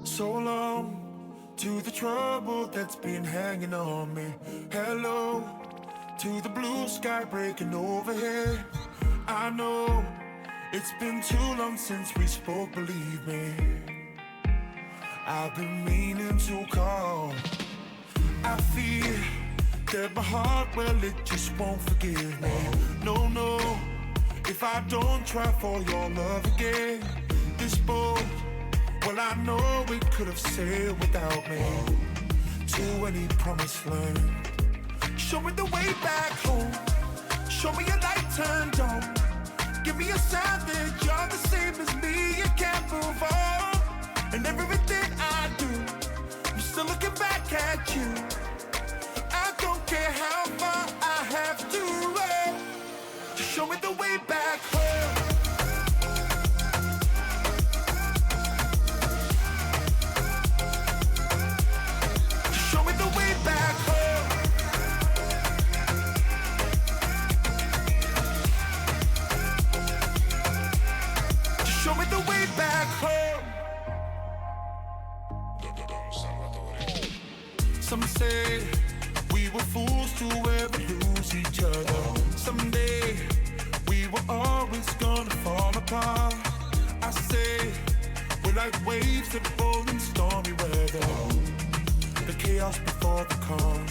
So long to the trouble that's been hanging on me. Hello to the blue sky breaking overhead. I know it's been too long since we spoke, believe me. I've been meaning to call. I fear that my heart, well, it just won't forgive me. No, no, if I don't try for your love again. This boat, well, I know we could have sailed without me to any promised land. Show me the way back home. Show me a light turned on. Give me a sign that you're the same as me. You can't move on. And everything I do, I'm still looking back at you. I don't care how far I have to run. Just show me the way back home. Some say we were fools to ever lose each other. Someday we were always gonna fall apart. I say we're like waves that roll in stormy weather. The chaos before the calm.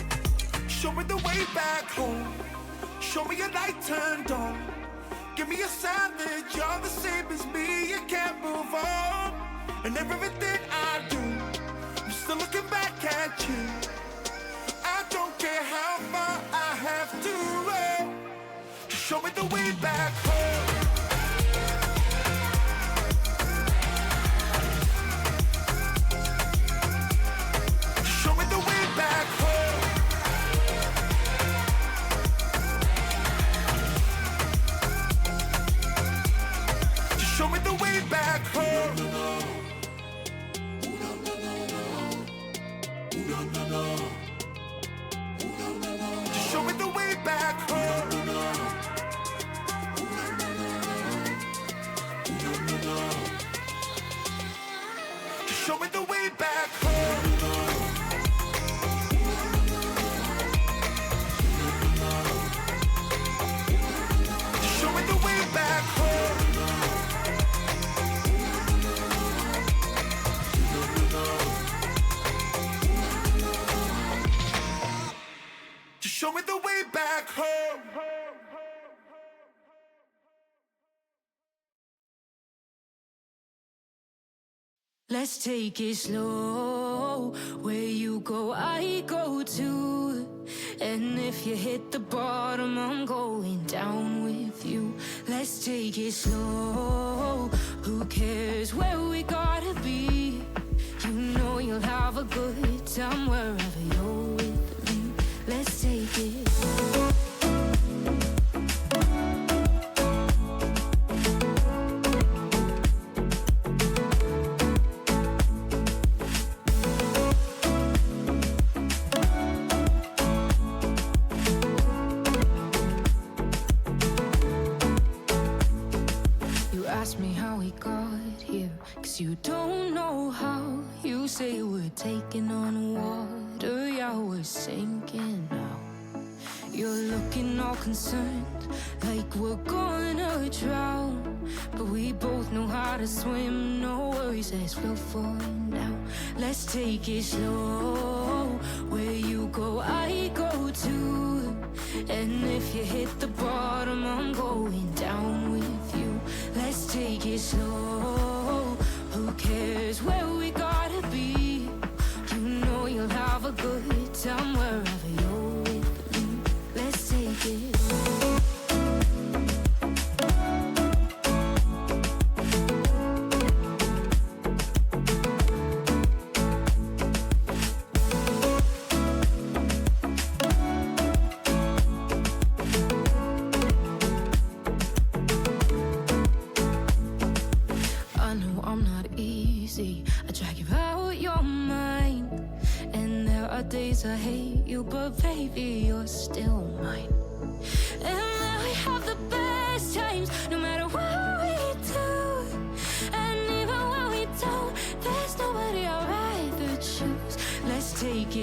Show me the way back home. Show me a light turned on. Give me a sign that you're the same as me. You can't move on. And everything I do, I'm still looking back at you. I don't care how far I have to run. Just show me the way back home. Just show me the way back home. Just show me the way back home. Show me the way back home. Just show me the way back home. Just show me the way back home. Show me the way back home. Let's take it slow. Where you go, I go too. And if you hit the bottom, I'm going down with you. Let's take it slow. Who cares where we gotta be? You know you'll have a good time wherever you're with me. Let's take it. You ask me how we got here, 'cause you don't know how. You say we're taking on water, yeah, we're sinking now. You're looking all concerned, like we're gonna drown. But we both know how to swim, no worries as we'll fall now. Let's take it slow. Where you go, I go too. And if you hit the bottom, I'm going down with you. Let's take it slow. Who cares where we gotta be? You know you'll have a good time wherever you're with me. Let's take it. I know I'm not easy. I drag you out your mind. And there are days I hate you, but baby, you're still mine. And then we have the best times, no matter what we do. And even when we don't, there's nobody else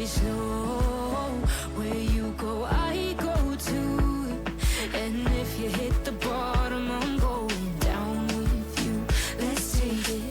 it slow. Where you go, I go too. And if you hit the bottom, I'm going down with you. Let's take it.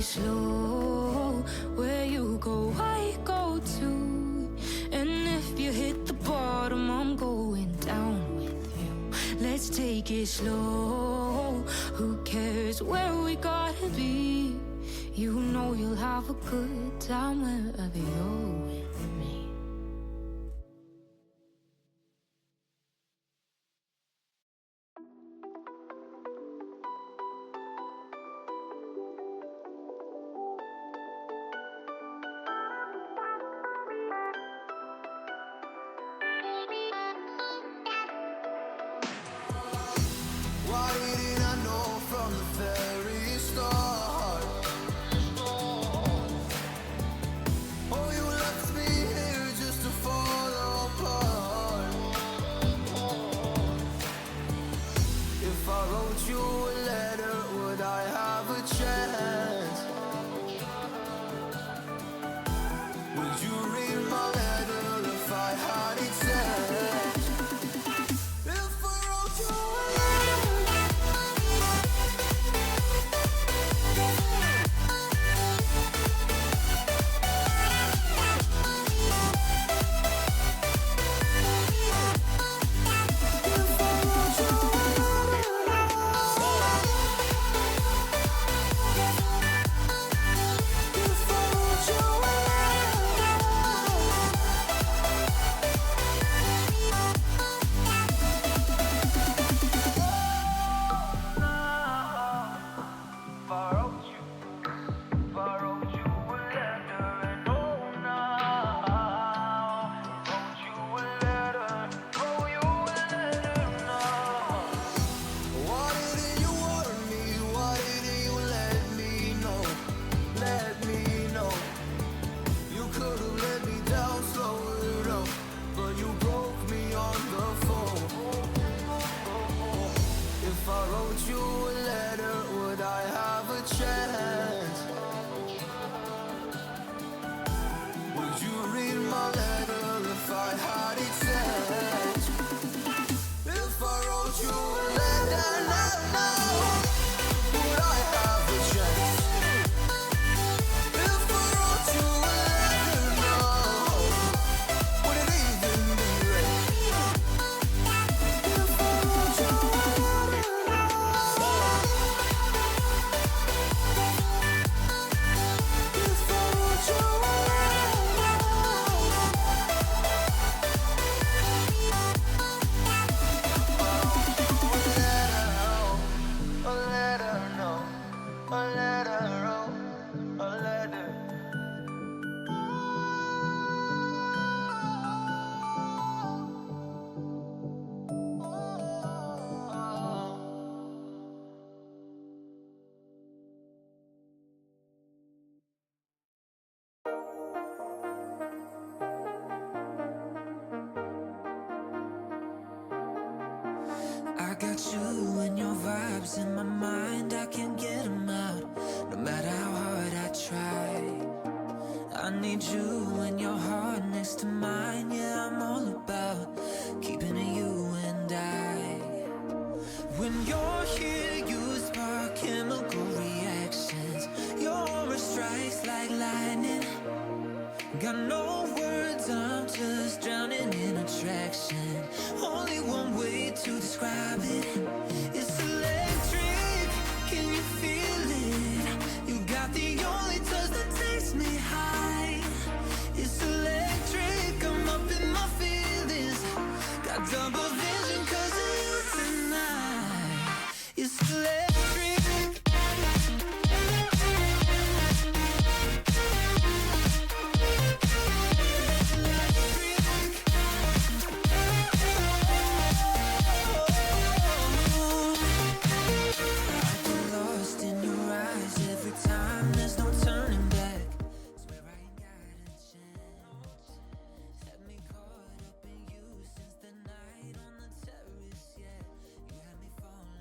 Slow, where you go, I go too. And if you hit the bottom, I'm going down with you. Let's take it slow. Who cares where we gotta be? You know you'll have a good time wherever you're with me. Why didn't I know from the very start? Oh, you left me here just to fall apart. If I wrote you a letter, would I have a chance? Would you read my letter if I had it sent? If I wrote you a I got you and your vibes in my mind, I can't get them out, no matter how hard I try. I need you and your heart next to mine, yeah, I'm all about keeping it you and I. When you're here, you spark chemical reactions, your aura strikes like lightning. Got no words, I'm just drowning in attraction. Only one way to describe it. It's electric, can you feel it? You got the only touch that takes me high. It's electric, I'm up in my feelings. Got double vision 'cause of you tonight. It's electric.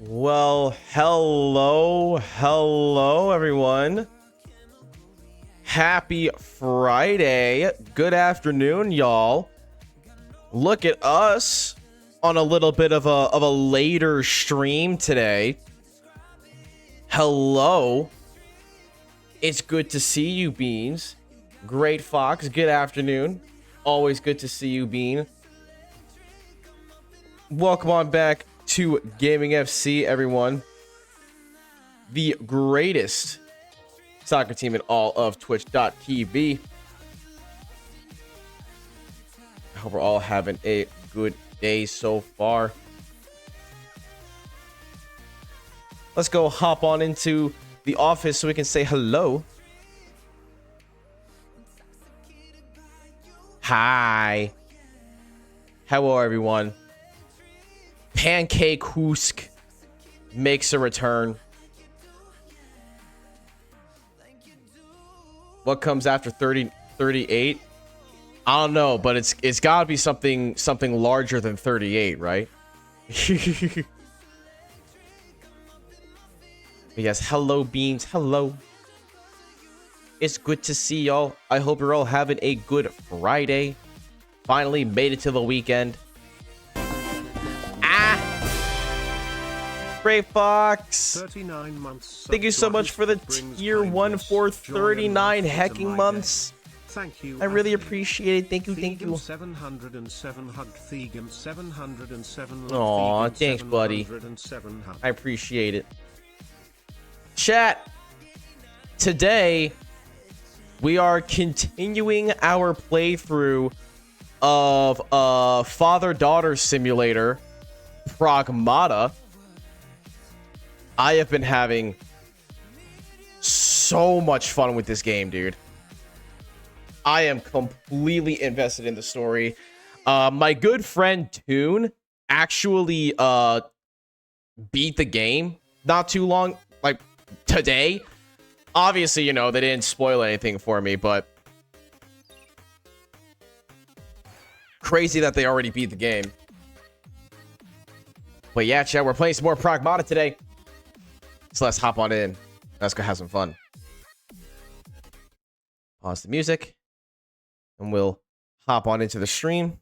Well, hello, everyone. Happy Friday. Good afternoon, y'all. Look at us on a little bit of a later stream today. Hello. It's good to see you, Beans. Great Fox, good afternoon. Always good to see you, Bean. Welcome on back to Gaming FC, everyone. The greatest soccer team in all of Twitch.tv. I hope we're all having a good day so far. Let's go hop on into the office so we can say hello. Hi. Hello, everyone. Pancake Husk makes a return. What comes after 38? I don't know, but it's got to be something larger than 38, right? Yes, hello, Beans. Hello. It's good to see y'all. I hope you're all having a good Friday. Finally made it to the weekend. Brave Fox. 39 months. Thank you so much for the tier 1 for 39 hecking months. Thank you. I really appreciate it. Thank you. 707 hug Thegum 707. Aw, thanks, buddy. I appreciate it. Chat. Today, we are continuing our playthrough of father-daughter simulator, Pragmata. I have been having so much fun with this game, dude. I am completely invested in the story. My good friend Toon actually beat the game not too long, like today. Obviously, you know, they didn't spoil anything for me, but crazy that they already beat the game. But yeah, chat, we're playing some more Pragmata today. So let's hop on in. Let's go have some fun. Pause the music. And we'll hop on into the stream.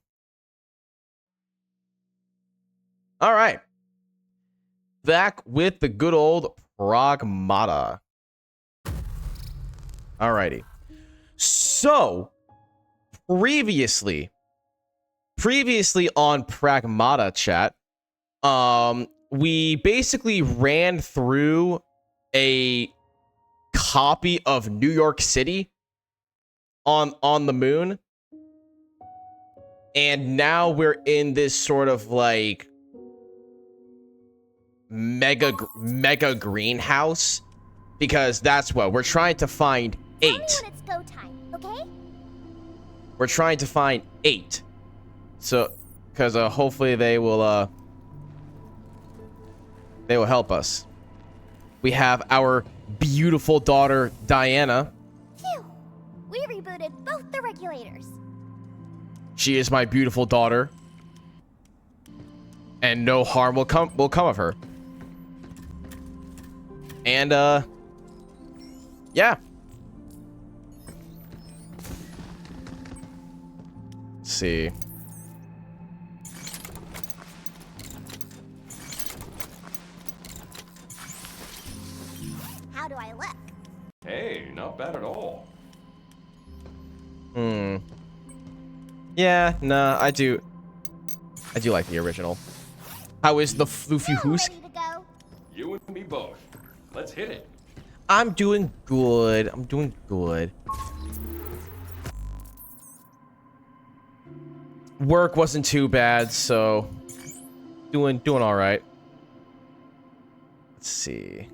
All right. Back with the good old Pragmata. Alrighty. So, previously on Pragmata, chat, we basically ran through a copy of New York City on the moon. And now we're in this sort of like mega greenhouse, because that's what we're trying to find. 8. Tell me when it's go time, okay? We're trying to find 8. So, because hopefully they will help us. We have our beautiful daughter, Diana. Phew! We rebooted both the regulators. She is my beautiful daughter. And no harm will come of her. And, yeah. Let's see. How do I look? Hey, not bad at all. Yeah, nah, I do like the original. How is the Floofy Hoosk? Ready to go? You and me both. Let's hit it. I'm doing good. Work wasn't too bad, so doing all right. Let's see.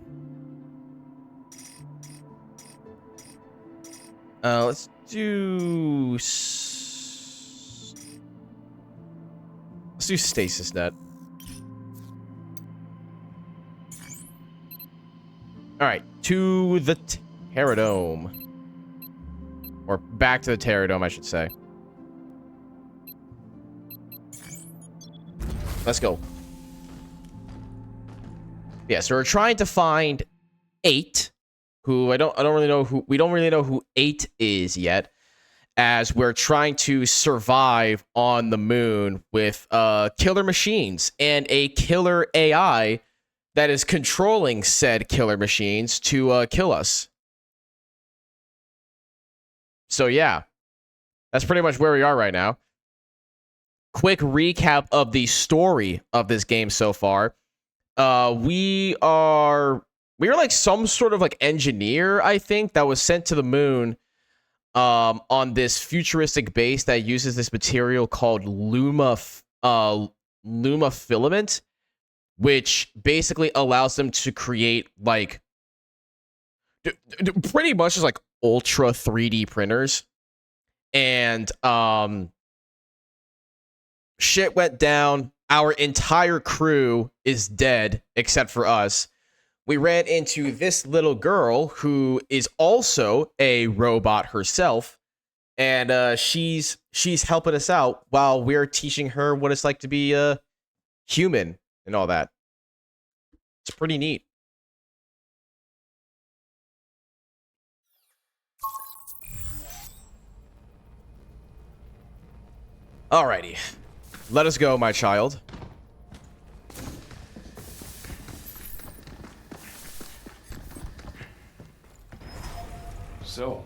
Let's do stasis net. All right, to the Terradome. Or back to the Terradome, I should say. Let's go. Yeah, so we're trying to find 8, who we don't really know who 8 is yet, as we're trying to survive on the moon with killer machines and a killer AI that is controlling said killer machines to kill us. So yeah, that's pretty much where we are right now. Quick recap of the story of this game so far. We are like some sort of like engineer, I think, that was sent to the moon on this futuristic base that uses this material called luma filament, which basically allows them to create like pretty much just like ultra 3D printers. And shit went down. Our entire crew is dead except for us. We ran into this little girl who is also a robot herself, and she's helping us out while we're teaching her what it's like to be a human and all that. It's pretty neat. Alrighty, let us go, my child. So,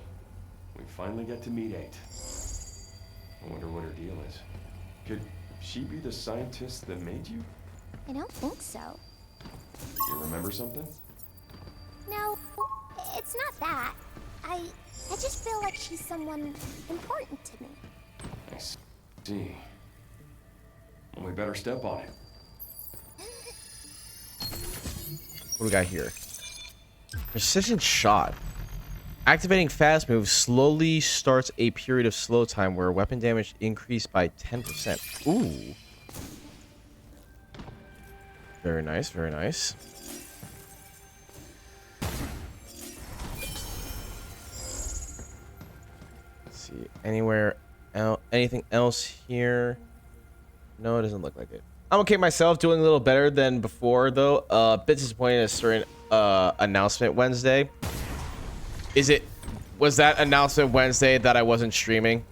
we finally get to meet 8. I wonder what her deal is. Could she be the scientist that made you? I don't think so. You remember something? No, it's not that. I just feel like she's someone important to me. I see. Well, we better step on it. What do we got here? Precision shot. Activating fast move slowly starts a period of slow time where weapon damage increased by 10%. Ooh. Very nice, very nice. Let's see. Anything else here? No, it doesn't look like it. I'm okay myself, doing a little better than before though. A bit disappointed at a certain announcement Wednesday. Was that announcement Wednesday that I wasn't streaming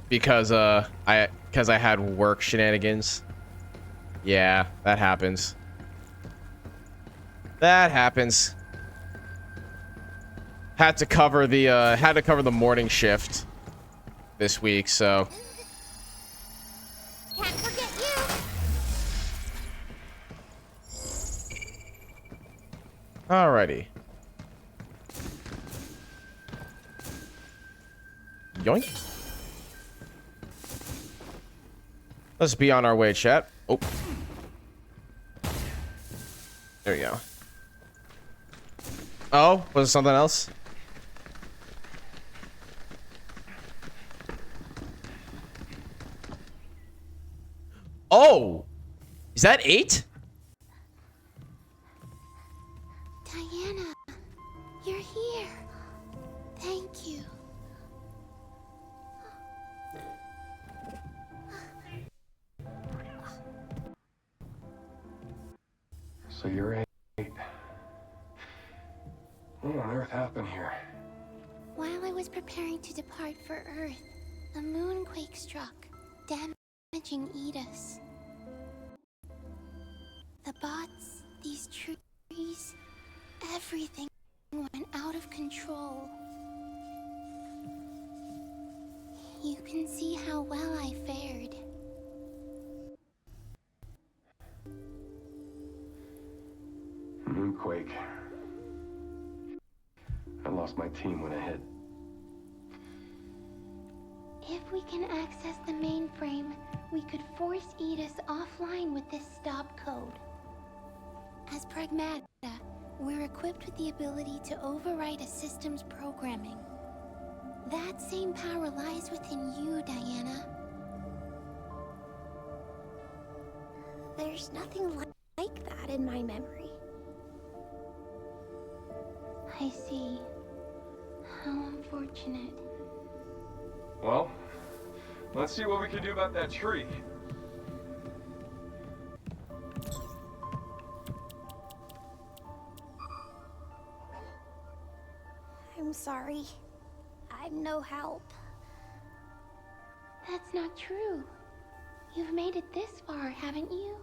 because I had work shenanigans? Yeah, that happens. That happens. Had to cover the morning shift this week, so Can't forget you. alrighty. Yoink. Let's be on our way, chat. Oh. There you go. Oh, was it something else? Oh! Is that 8? Diana, you're here. Thank you. So you're 8. What on earth happened here? While I was preparing to depart for Earth, a moonquake struck, damaging Edis. The bots, these trees, everything went out of control. You can see how well I fared. Moonquake. I lost my team when it hit. If we can access the mainframe, we could force Edis offline with this stop code. As Pragmata, we're equipped with the ability to overwrite a system's programming. That same power lies within you, Diana. There's nothing like that in my memory. I see. How unfortunate. Well, let's see what we can do about that tree. I'm sorry. I'm no help. That's not true. You've made it this far, haven't you?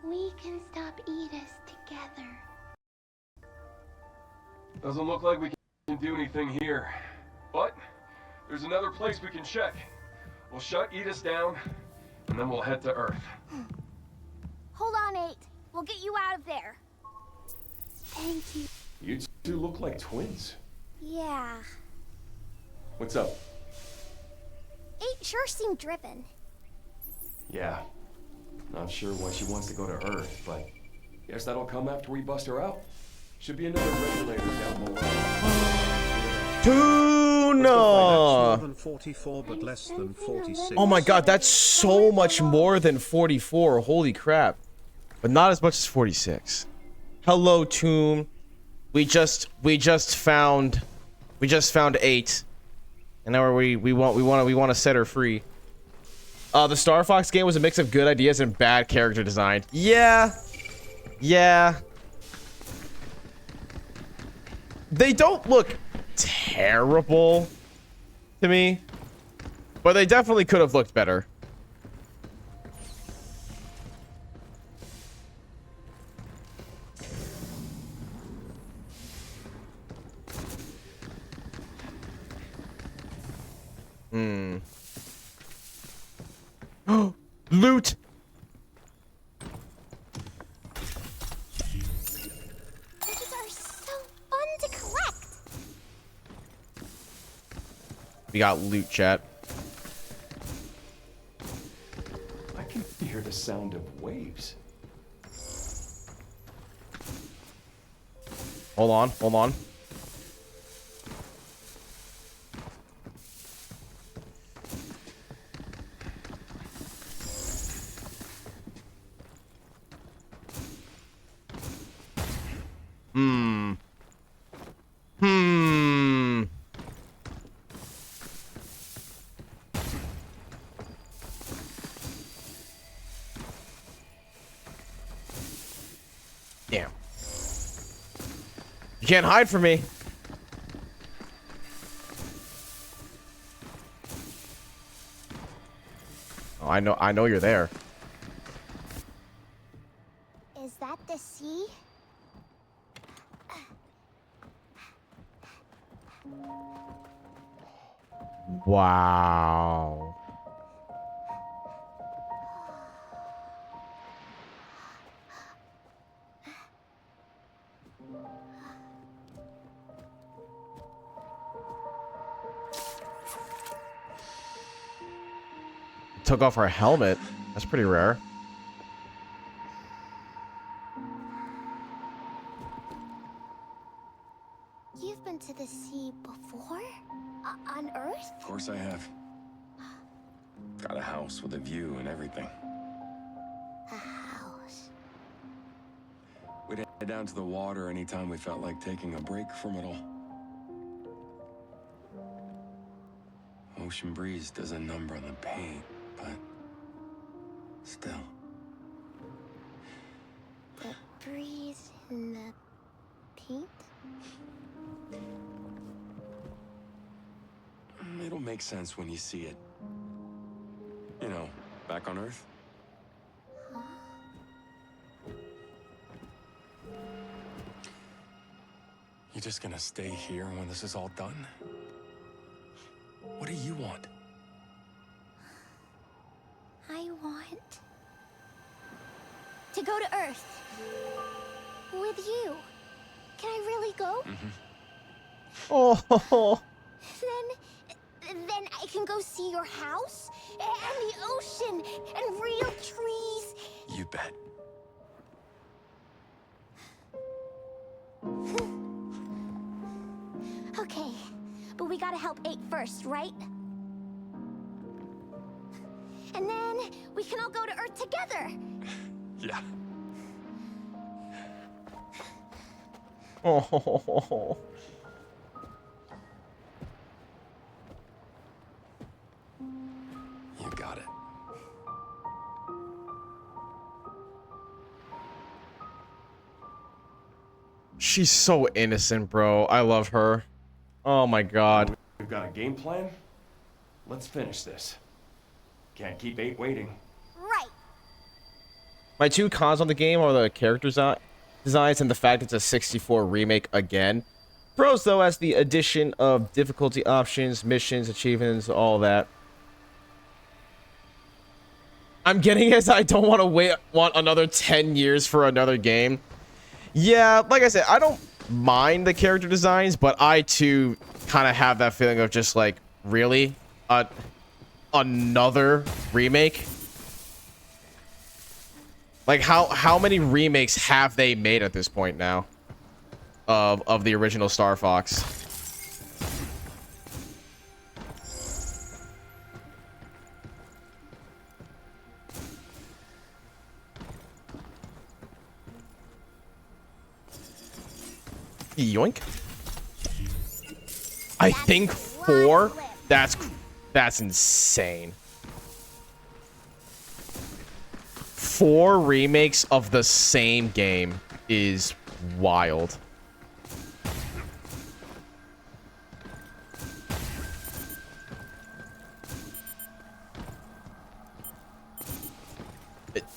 We can stop Edis together. Doesn't look like we can do anything here. But there's another place we can check. We'll shut Edis down, and then we'll head to Earth. Hold on, 8. We'll get you out of there. Thank you. You two look like twins. Yeah. What's up? 8 sure seemed driven. Yeah. Not sure why she wants to go to Earth, but guess that'll come after we bust her out. Should be another regulator down below. Tuna! More than 44, but less than 46. Oh my god, that's so much more than 44. Holy crap. But not as much as 46. Hello, Tomb. We just found 8. And now we want to set her free. The Star Fox game was a mix of good ideas and bad character design. Yeah. Yeah. They don't look terrible to me, but they definitely could have looked better. Loot! These are so fun to collect. We got loot, chat. I can hear the sound of waves. Hold on, hold on. Damn. You can't hide from me. Oh, I know you're there. Is that the sea? Wow. Took off her helmet. That's pretty rare. You've been to the sea before? On Earth? Of course I have. Got a house with a view and everything. A house. We'd head down to the water anytime we felt like taking a break from it all. Ocean breeze does a number on the pain, but still. The breeze in the paint? It'll make sense when you see it. You know, back on Earth. You just gonna stay here when this is all done? What do you want? I want to go to Earth with you. Can I really go? Oh. Then I can go see your house and the ocean and real trees. You bet. Okay, but we gotta help 8 first, right? And then we can all go to Earth together. Yeah. Oh. You got it. She's so innocent, bro. I love her. Oh my god. We've got a game plan. Let's finish this. Can't keep 8 waiting. Right. My two cons on the game are the character designs and the fact it's a 64 remake again. Pros, though, as the addition of difficulty options, missions, achievements, all that. I'm getting it. I don't want to want another 10 years for another game. Yeah, like I said, I don't mind the character designs, but I too kind of have that feeling of just like, really? Another remake? Like, how many remakes have they made at this point now? Of the original Star Fox. Yoink. I think 4? That's insane. 4 remakes of the same game is wild.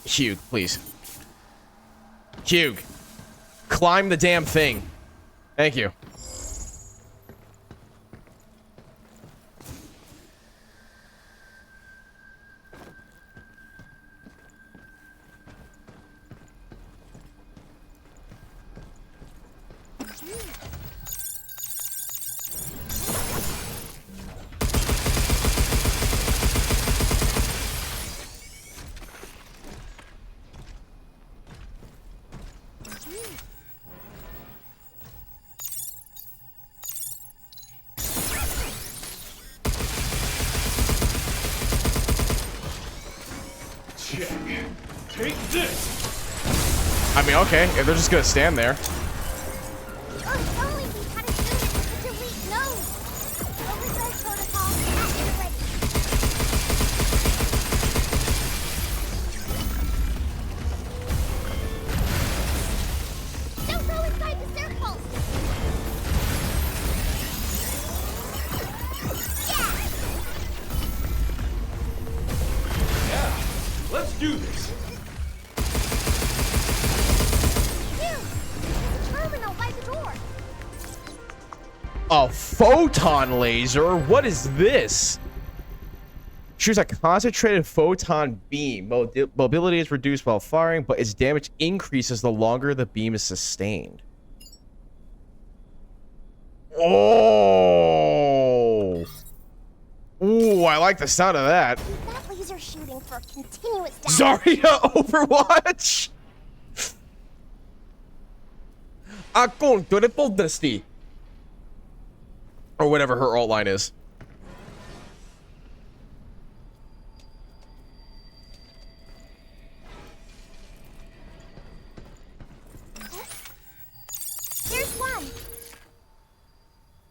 Hugh, please. Hugh, climb the damn thing. Thank you. Check. Take this. I mean, okay, if they're just gonna stand there. If only we had a unit with a delete node. Overdrive protocol at your ready. Don't go inside the circle. Yeah. Let's do this. There's a terminal by the door. A photon laser? What is this? Shoots a concentrated photon beam. Mobility is reduced while firing, but its damage increases the longer the beam is sustained. Oh! Ooh, I like the sound of that. That laser shooting for continuous damage. Zarya Overwatch! Akon triple dusty. Or whatever her alt line is. There's one.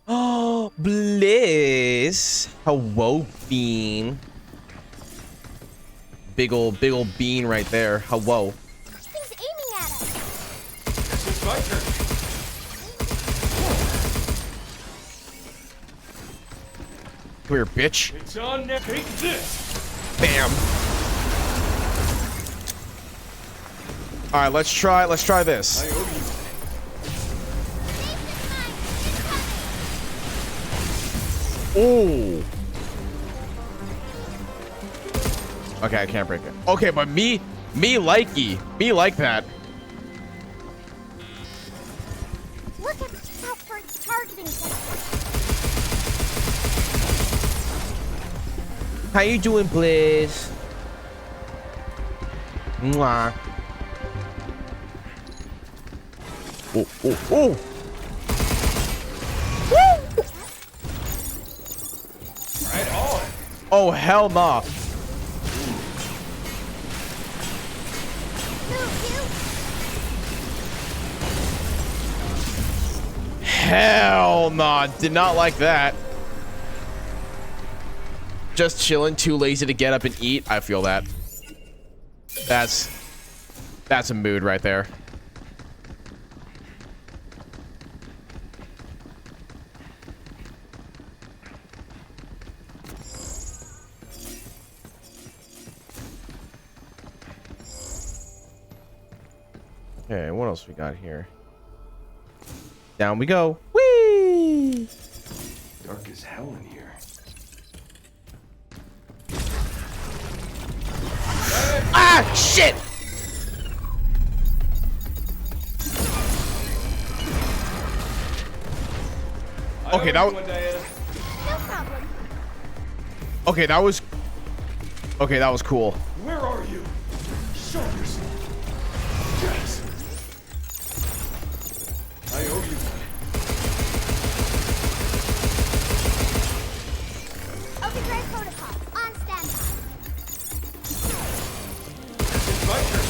Oh, Bliss. Hello, Bean. Big old bean right there. Hello. He's aiming at us. Guess it's my turn. Come here, bitch. It's on now. Take this. Bam. All right, let's try this. I owe you. Ooh. Okay, I can't break it. Okay, but me like that. Look out for its targeting sensor. How you doing, Blizz? Mwah. Oh, oh, oh. Woo! Right on. Oh, hell nah. Hell nah. Did not like that. Just chilling, too lazy to get up and eat. I feel that. That's a mood right there. Okay, what else we got here? Down we go. Whee! Dark as hell in here. Ah, shit! Okay, that was... No problem. Okay, that was... Okay, that was cool. Where are you? Show yourself. Yes. I owe you one. Overdrive protocol. On standby. It's my turn.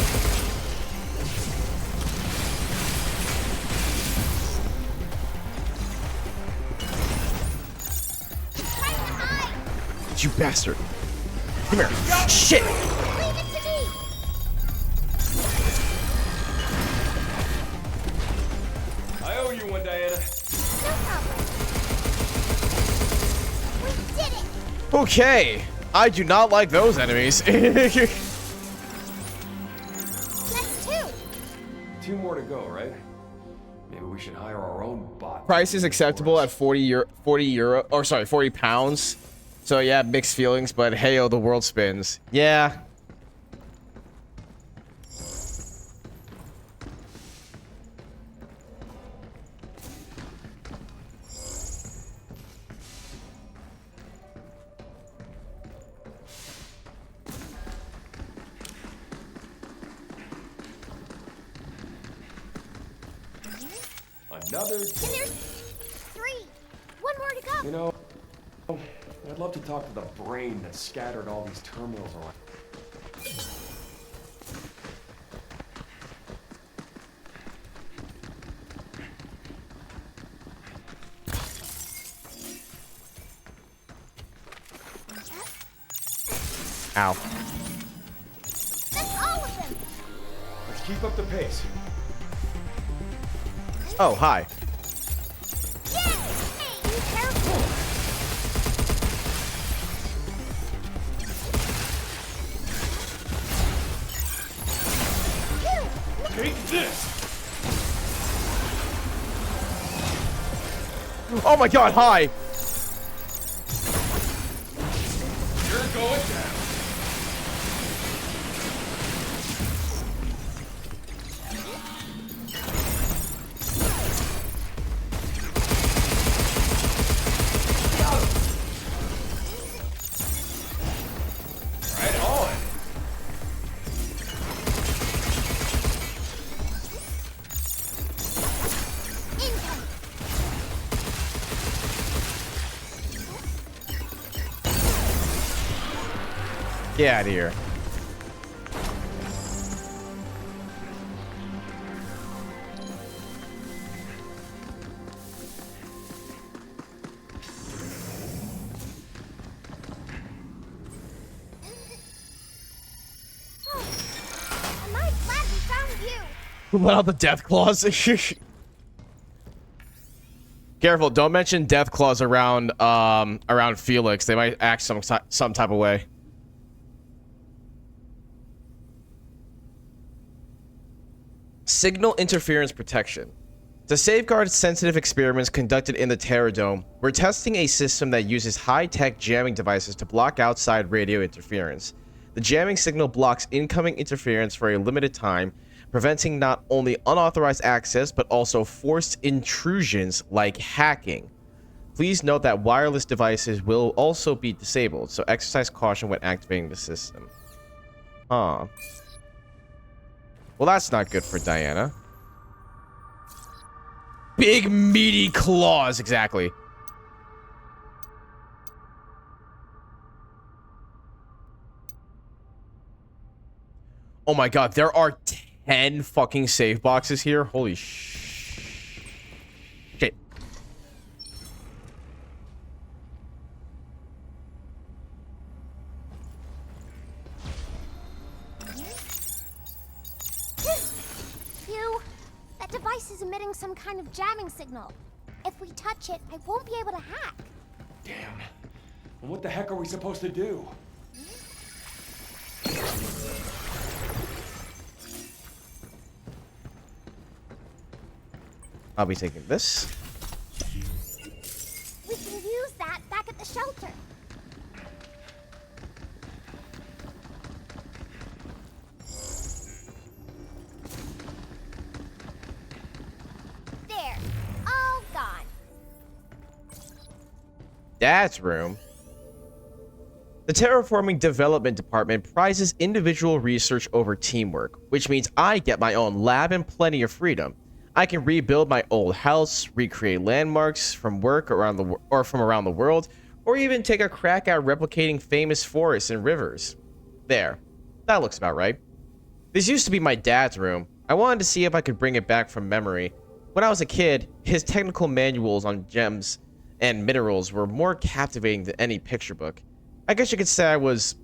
Right in the eye. You bastard. Come here. Shit! Leave it to me. I owe you one, Diana. No problem. We did it. Okay. I do not like those enemies. That's 2. 2 more to go, right? Maybe we should hire our own bot. Price is acceptable at 40 pounds. So yeah, mixed feelings, but hey, oh, the world spins. Yeah. Another. And there's 3. 1 more to go. You know, I'd love to talk to the brain that scattered all these terminals around. Ow. That's all of them. Let's keep up the pace. Oh, hi. Yay! Hey, be careful. Take this! Oh my god, hi! You're going down. Right on. Incoming. Get out of here. Am I glad we found you? Let out the death claws. Careful, don't mention death claws around around Felix. They might act some type of way. Signal interference protection. To safeguard sensitive experiments conducted in the Terror Dome, we're testing a system that uses high-tech jamming devices to block outside radio interference. The jamming signal blocks incoming interference for a limited time, preventing not only unauthorized access but also forced intrusions like hacking. Please note that wireless devices will also be disabled, so exercise caution when activating the system. Huh. Well, that's not good for Diana. Big meaty claws, exactly. Oh my god, there are 10 fucking save boxes here. Holy shit. Phew. That device is emitting some kind of jamming signal. If we touch it, I won't be able to hack. Damn. And what the heck are we supposed to do? I'll be taking this. We can use that back at the shelter. There, all gone. Dad's room. The Terraforming Development Department prizes individual research over teamwork, which means I get my own lab and plenty of freedom. I can rebuild my old house, recreate landmarks from work around the world, or even take a crack at replicating famous forests and rivers. There. That looks about right. This used to be my dad's room. I wanted to see if I could bring it back from memory. When I was a kid, his technical manuals on gems and minerals were more captivating than any picture book. I guess you could say I was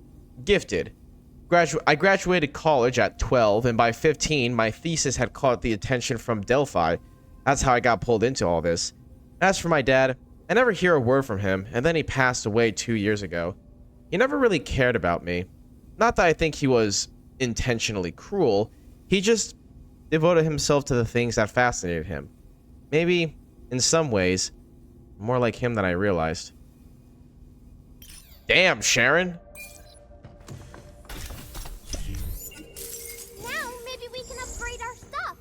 gifted. I graduated college at 12, and by 15, my thesis had caught the attention from Delphi. That's how I got pulled into all this. As for my dad, I never hear a word from him, and then he passed away 2 years ago. He never really cared about me. Not that I think he was intentionally cruel. He just devoted himself to the things that fascinated him. Maybe, in some ways, more like him than I realized. Damn, Sharon. Now maybe we can upgrade our stuff.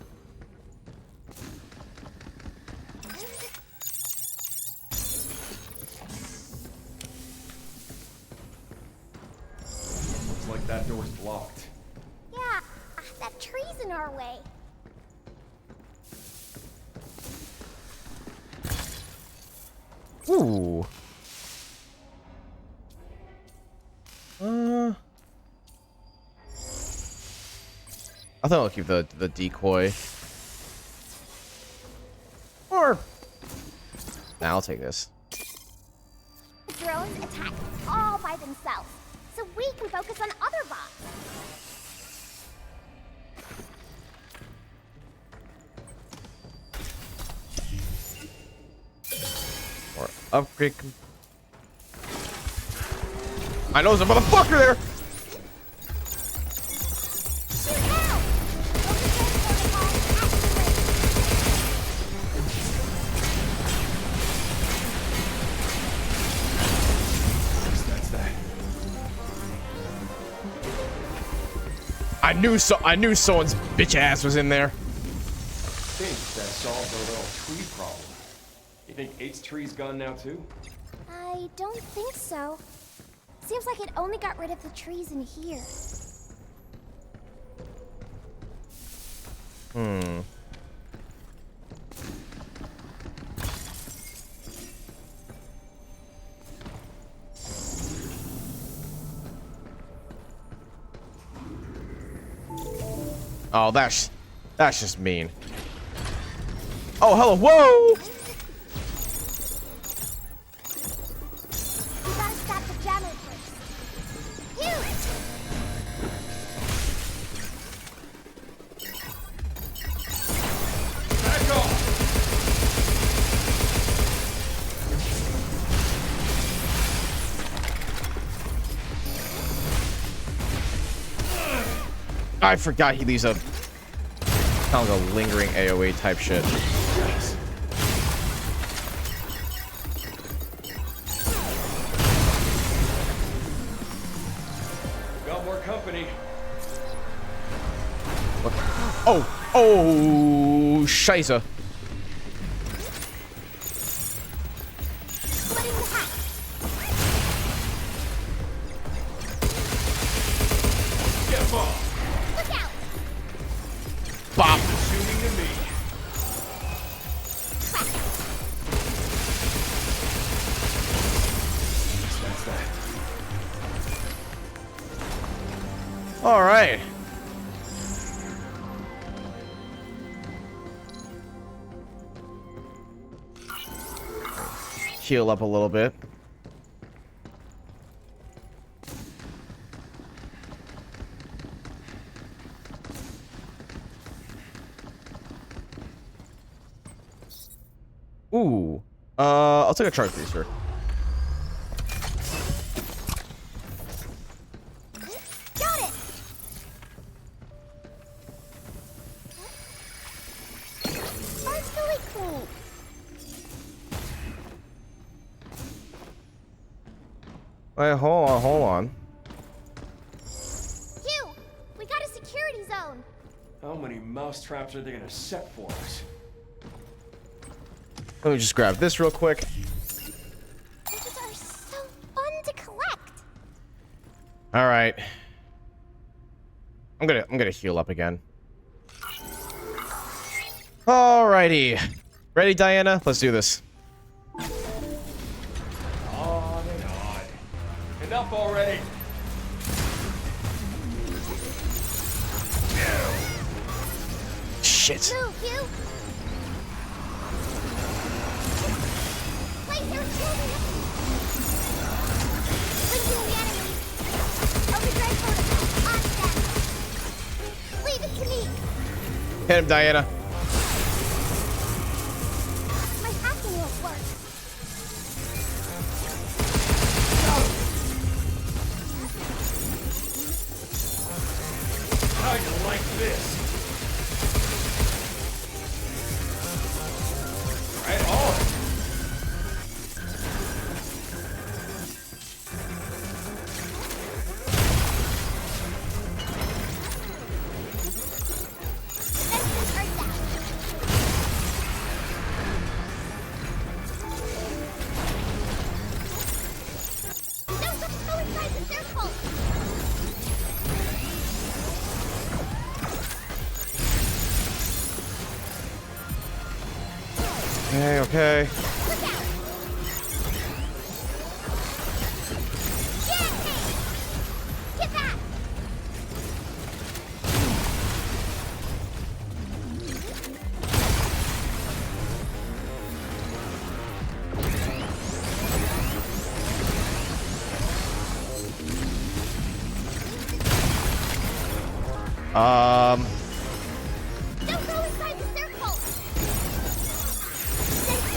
Looks like that door's blocked. Yeah, that tree's in our way. Ooh. I think I'll keep the decoy. Or nah, I'll take this. The drones attack all by themselves, so we can focus on other bots. Or upgrade. I know there's a motherfucker there. Shoot now! Overkill protocol activated. That's that. I knew someone's bitch ass was in there. I think that solves our little tree problem. You think 8's tree's gone now too? I don't think so. Seems like it only got rid of the trees in here. Oh, that's just mean. Oh, hello, whoa! We gotta stop the jammer first. Huge! Back off! I forgot he leaves a kind of like a lingering AoE type shit. Yes. Got more company. What? Oh, Scheiße. Splitting the hatch. Get off! Look out! Bop. Shooting to me. That's that. All right. Heal up a little bit. Ooh. I'll take a charge booster. Got it! Partially clean. Wait, hold on. Hugh, we got a security zone. How many mouse traps are they gonna set for us? Let me just grab this real quick. These are so fun to collect. All right. I'm gonna heal up again. Alrighty. Ready, Diana? Let's do this. On and on. Enough already. Shit. Move, Hugh. Laser shooting. Linking the enemy. Overdrive protocol. On set. Leave it to me. Hit him, Diana. My hacking won't work. How you like this? Right on. Defenses are down. Don't go inside the circle. Okay, okay. Look out. Get back. Don't go inside the circle.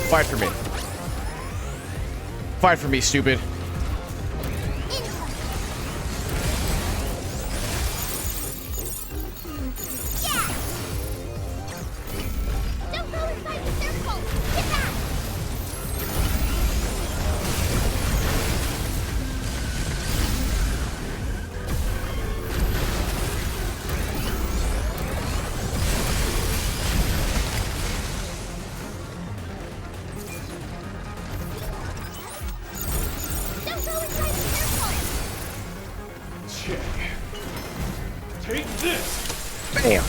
Fight for me. Fight for me, stupid. Yeah. Don't go inside the circle. Get back. Don't go inside the circle. Check. Take this. Bam.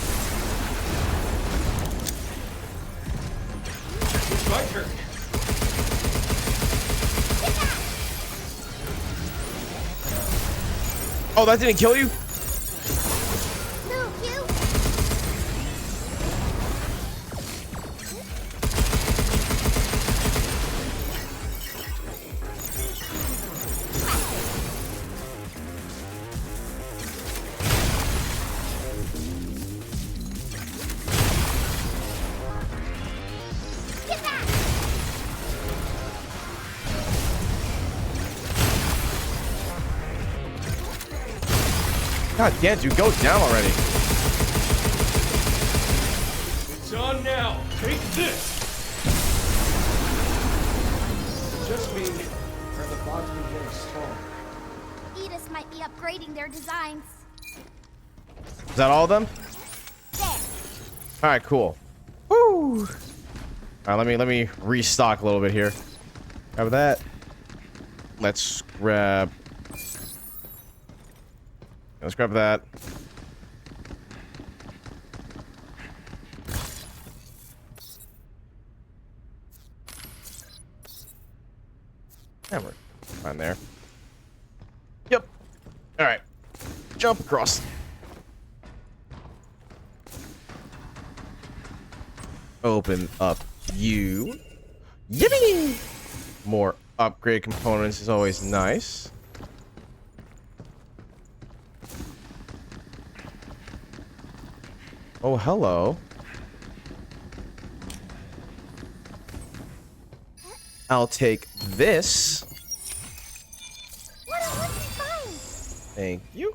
It's my turn. Get back. Oh, that didn't kill you? Move, Hugh. Get back. God damn, dude, go down already. It's on now. Take this. Just me. Are the bots been getting stronger? Edis might be upgrading their designs. Is that all of them? There. All right, cool. Woo. All right, let me restock a little bit here. Grab that. Let's grab that. Yeah, we're fine there. Yep. All right. Jump across. Open up you. Yippee! More upgrade components is always nice. Oh, hello. I'll take this. What a lucky find. Thank you.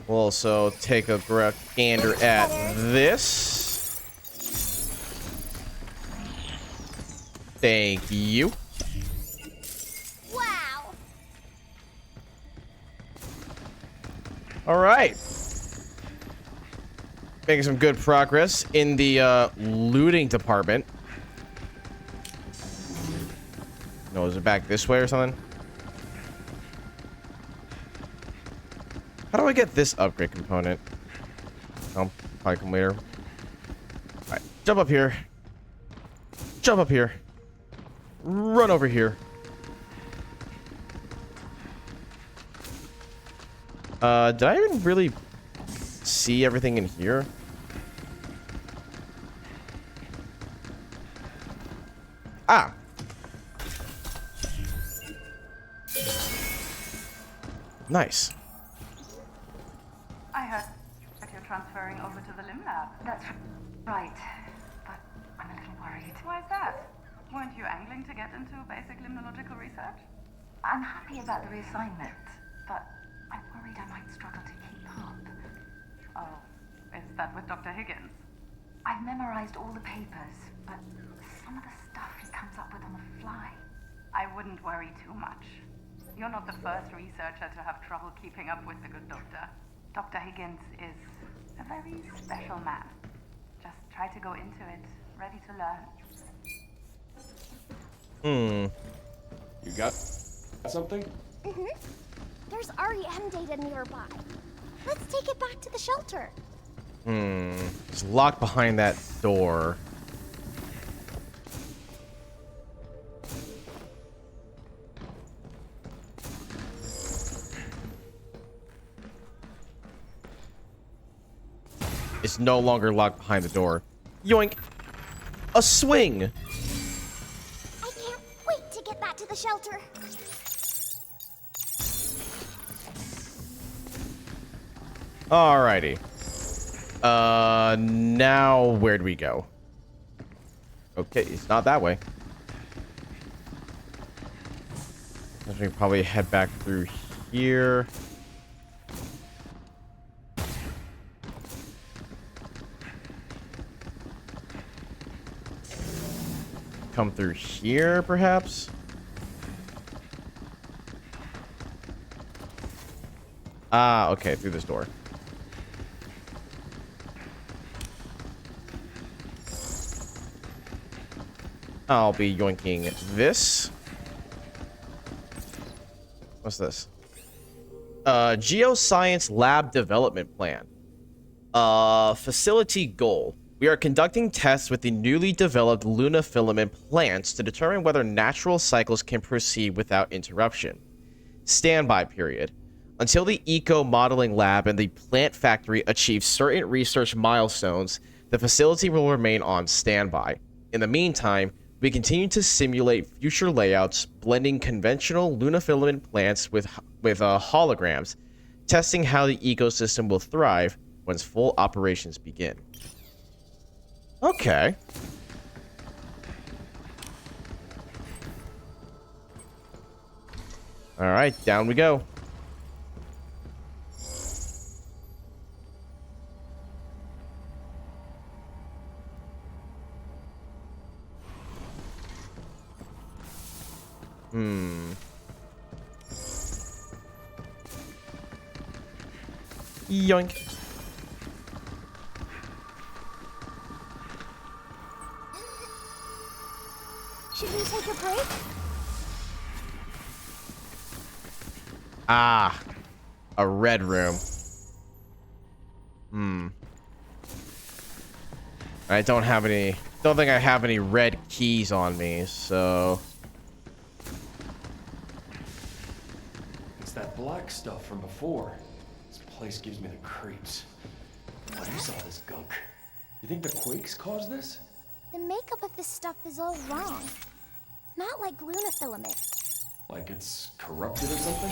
We'll also take a gander at this. Thank you. Wow. All right. Making some good progress in the looting department. No, is it back this way or something? How do I get this upgrade component? Oh, probably come later. Alright, jump up here. Jump up here. Run over here. Did I even really see everything in here? Ah. Nice. I heard that you're transferring over to the Limb Lab. That's right. But I'm a little worried. Why is that? Weren't you angling to get into basic limnological research? I'm happy about the reassignment, but I'm worried I might struggle to keep up. Oh, is that with Dr. Higgins? I've memorized all the papers, but some of the stuff he comes up with on the fly. I wouldn't worry too much. You're not the first researcher to have trouble keeping up with the good doctor. Dr. Higgins is a very special man. Just try to go into it, ready to learn. You got something? Mm-hmm. There's REM data nearby. Let's take it back to the shelter. It's locked behind that door. It's no longer locked behind the door. Yoink! A swing! I can't wait to get that to the shelter. Alrighty. Now where do we go? Okay, it's not that way. I think probably head back through here. Come through here, perhaps? Ah, okay, through this door. I'll be yoinking this. What's this? Geoscience Lab Development Plan. Facility goal. We are conducting tests with the newly developed Luna filament plants to determine whether natural cycles can proceed without interruption. Standby period. Until the Eco Modeling Lab and the plant factory achieve certain research milestones, the facility will remain on standby. In the meantime, we continue to simulate future layouts, blending conventional Luna filament plants with holograms, testing how the ecosystem will thrive once full operations begin. Okay. All right, down we go. Yoink. Should we take a break? Ah, a red room. I don't think I have any red keys on me, so. It's that black stuff from before. This place gives me the creeps. What is all this gunk? You think the quakes caused this? The makeup of this stuff is all wrong. Not like Luna filament. Like it's corrupted or something?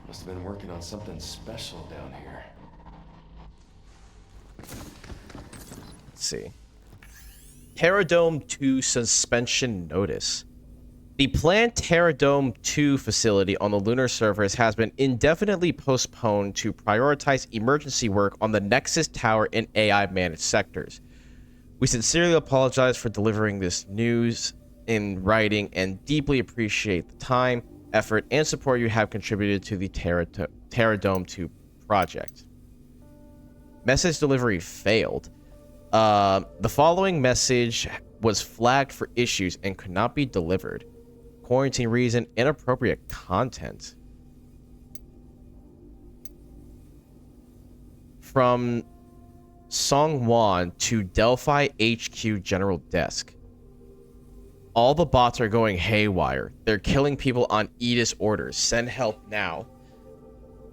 Must have been working on something special down here. Let's see. Terradome 2 suspension notice. The planned Terradome 2 facility on the lunar surface has been indefinitely postponed to prioritize emergency work on the Nexus Tower and AI-managed sectors. We sincerely apologize for delivering this news in writing and deeply appreciate the time, effort, and support you have contributed to the Terradome 2 project. Message delivery failed. The following message was flagged for issues and could not be delivered. Quarantine reason, inappropriate content. From Songwon to Delphi HQ General Desk. All the bots are going haywire. They're killing people on Edis orders. Send help now.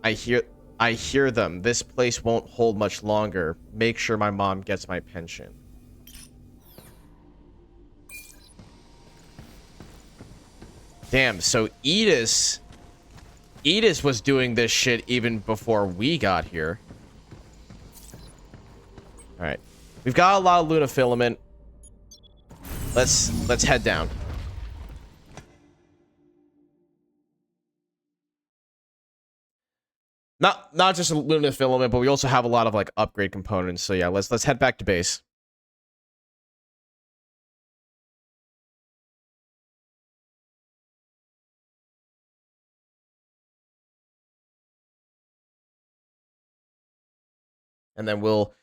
I hear them. This place won't hold much longer. Make sure my mom gets my pension. Damn, so Edis was doing this shit even before we got here. Alright. We've got a lot of Luna filament. Let's head down. Not just Luna filament, but we also have a lot of like upgrade components. So yeah, let's head back to base. And then we'll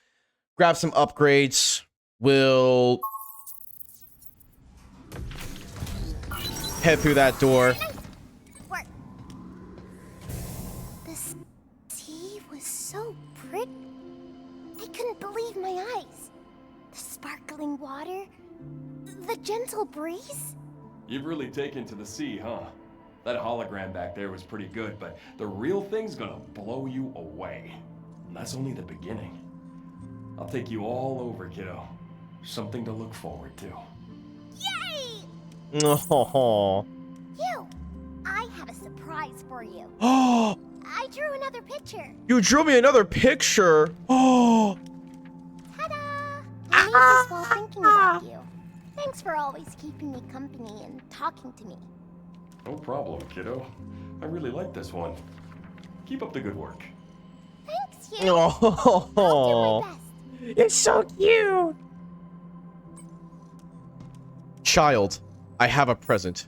grab some upgrades. We'll head through that door. The sea was so pretty. I couldn't believe my eyes. The sparkling water, the gentle breeze. You've really taken to the sea, huh? That hologram back there was pretty good, but the real thing's gonna blow you away. And that's only the beginning. I'll take you all over, kiddo. Something to look forward to. Yay! Oh. You, I have a surprise for you. Oh. I drew another picture. You drew me another picture. Oh. Ta-da! I made this while thinking about you. Thanks for always keeping me company and talking to me. No problem, kiddo. I really like this one. Keep up the good work. Thanks, you. Oh. I'll do my best. It's so cute. Child, I have a present.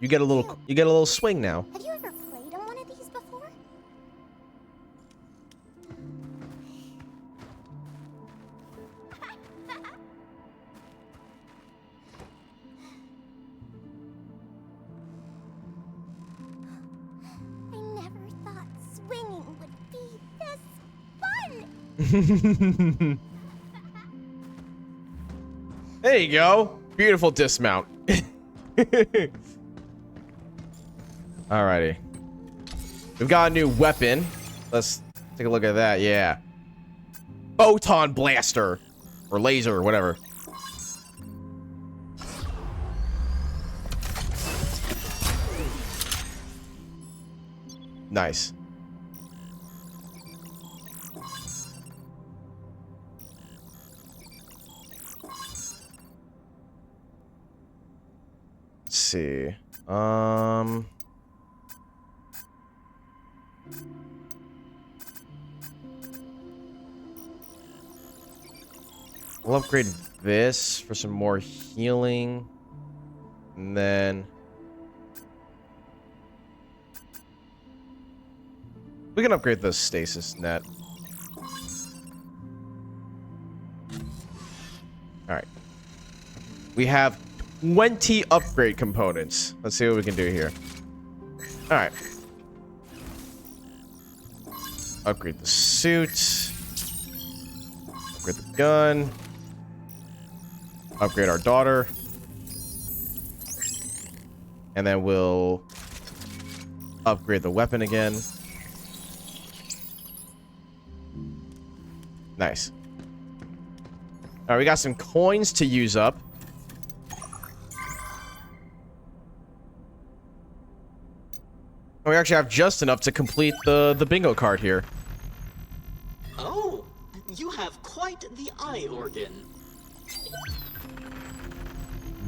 You get a little swing now. Have you ever played on one of these before? I never thought swinging would be this fun. There you go. Beautiful dismount. Alrighty. We've got a new weapon. Let's take a look at that. Yeah. Photon blaster. Or laser or whatever. Nice. Let's see. We'll upgrade this for some more healing. And then we can upgrade the stasis net. Alright. We have 20 upgrade components. Let's see what we can do here. Alright. Upgrade the suit. Upgrade the gun. Upgrade our daughter. And then we'll upgrade the weapon again. Nice. Alright, we got some coins to use up. We actually have just enough to complete the bingo card here. Oh, you have quite the eye organ.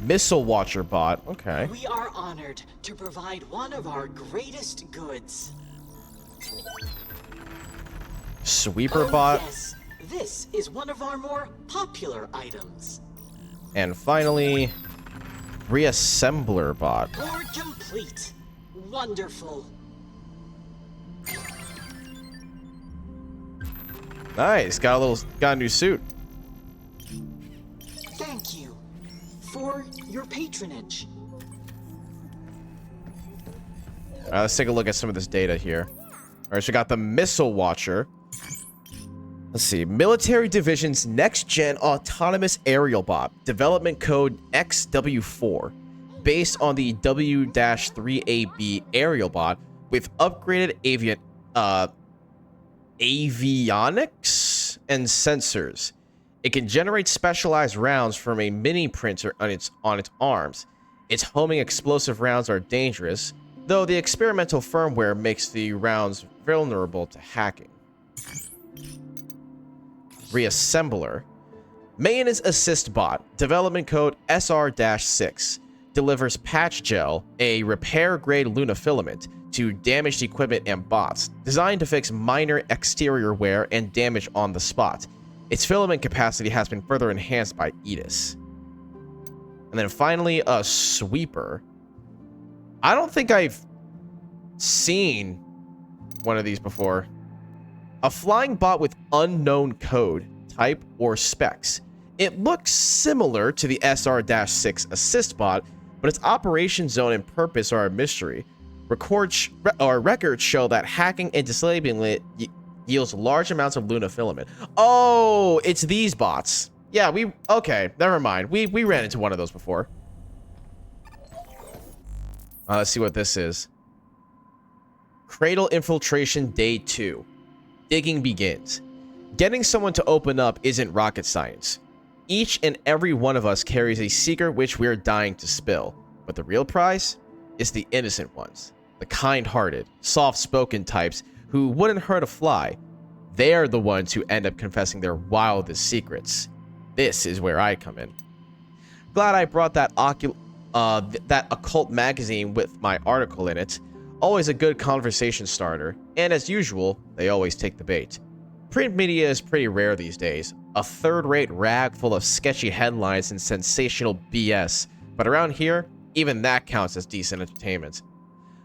Missile Watcher bot. Okay. We are honored to provide one of our greatest goods. Sweeper bot. Yes, this is one of our more popular items. And finally, Reassembler bot. More complete. Wonderful. Nice. Got a new suit. Thank you for your patronage. All right, let's take a look at some of this data here. All right, so we got the Missile Watcher. Let's see. Military Division's next-gen autonomous aerial bot. Development code XW4. Based on the W-3AB aerial bot with upgraded avionics and sensors. It can generate specialized rounds from a mini printer on its arms. Its homing explosive rounds are dangerous, though the experimental firmware makes the rounds vulnerable to hacking. Reassembler. Maintenance Assist Bot. Development code SR-6. Delivers patch gel, a repair-grade Luna filament, to damaged equipment and bots, designed to fix minor exterior wear and damage on the spot. Its filament capacity has been further enhanced by Edis. And then finally, a Sweeper. I don't think I've seen one of these before. A flying bot with unknown code, type, or specs. It looks similar to the SR-6 assist bot, but its operation zone and purpose are a mystery. Records show that hacking and disabling it yields large amounts of Luna filament. Oh, it's these bots. Yeah, okay, never mind. We ran into one of those before. Let's see what this is. Cradle Infiltration Day 2. Digging begins. Getting someone to open up isn't rocket science. Each and every one of us carries a secret which we're dying to spill. But the real prize is the innocent ones. The kind-hearted, soft-spoken types who wouldn't hurt a fly. They're the ones who end up confessing their wildest secrets. This is where I come in. Glad I brought that occult magazine with my article in it. Always a good conversation starter. And as usual, they always take the bait. Print media is pretty rare these days. A third-rate rag full of sketchy headlines and sensational BS. But around here, even that counts as decent entertainment.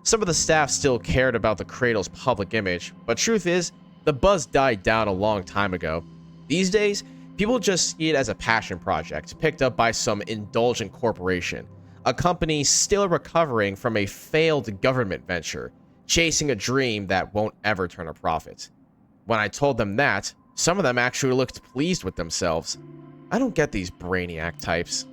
Some of the staff still cared about the Cradle's public image, but truth is, the buzz died down a long time ago. These days, people just see it as a passion project picked up by some indulgent corporation, a company still recovering from a failed government venture, chasing a dream that won't ever turn a profit. When I told them that, some of them actually looked pleased with themselves. I don't get these brainiac types.